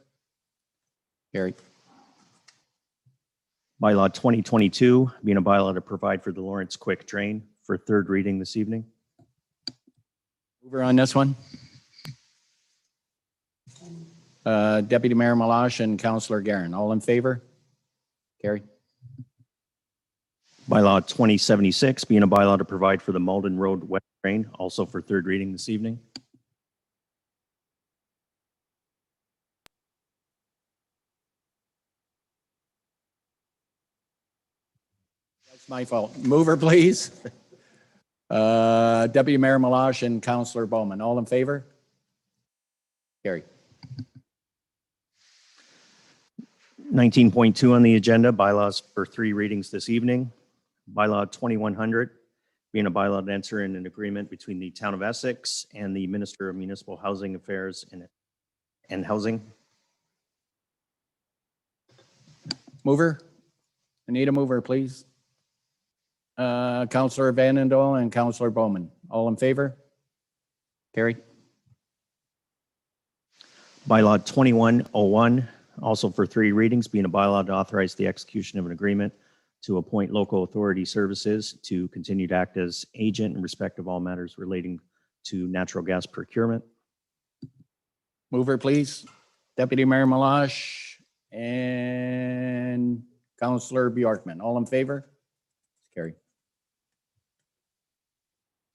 Speaker 1: Carried.
Speaker 2: Bylaw 2022 being a bylaw to provide for the Lawrence Quick Train for third reading this evening.
Speaker 1: Mover on this one. Deputy Mayor Malash and Councillor Garin. All in favor? Carried.
Speaker 2: Bylaw 2076 being a bylaw to provide for the Malden Road West Train, also for third reading this evening.
Speaker 1: That's my fault. Mover, please. Deputy Mayor Malash and Councillor Bowman. All in favor? Carried.
Speaker 2: 19.2 on the agenda, bylaws for three readings this evening. Bylaw 2100 being a bylaw to enter in an agreement between the town of Essex and the Minister of Municipal Housing Affairs and Housing.
Speaker 1: Mover? I need a mover, please. Councillor Vanendel and Councillor Bowman. All in favor? Carried.
Speaker 2: Bylaw 2101, also for three readings, being a bylaw to authorize the execution of an agreement to appoint local authority services to continue to act as agent in respect of all matters relating to natural gas procurement.
Speaker 1: Mover, please. Deputy Mayor Malash and Councillor Bjorkman. All in favor? Carried.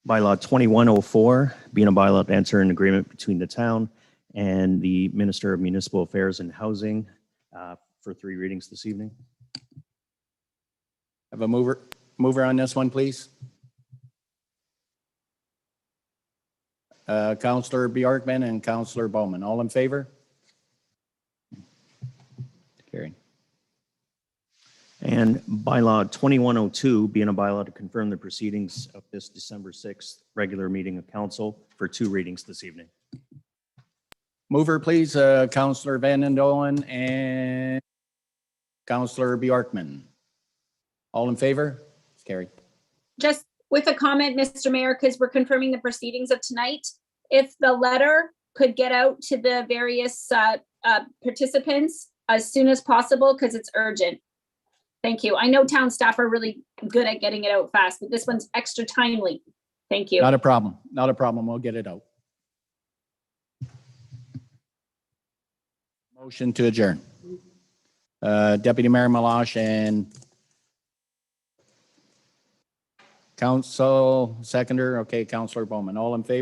Speaker 2: Bylaw 2104, being a bylaw to enter an agreement between the town and the Minister of Municipal Affairs and Housing for three readings this evening.
Speaker 1: Have a mover on this one, please. Councillor Bjorkman and Councillor Bowman. All in favor? Carried.
Speaker 2: And bylaw 2102, being a bylaw to confirm the proceedings of this December 6th regular meeting of council for two readings this evening.
Speaker 1: Mover, please, Counselor Van den Dolen and Counselor Bjorkman. All in favor? It's carried.
Speaker 8: Just with a comment, Mr. Mayor, because we're confirming the proceedings of tonight, if the letter could get out to the various participants as soon as possible, because it's urgent. Thank you. I know town staff are really good at getting it out fast, but this one's extra timely. Thank you.
Speaker 1: Not a problem. Not a problem. We'll get it out. Motion to adjourn. Deputy Mayor Malash and Council seconder. Okay, Counselor Bowman. All in favor?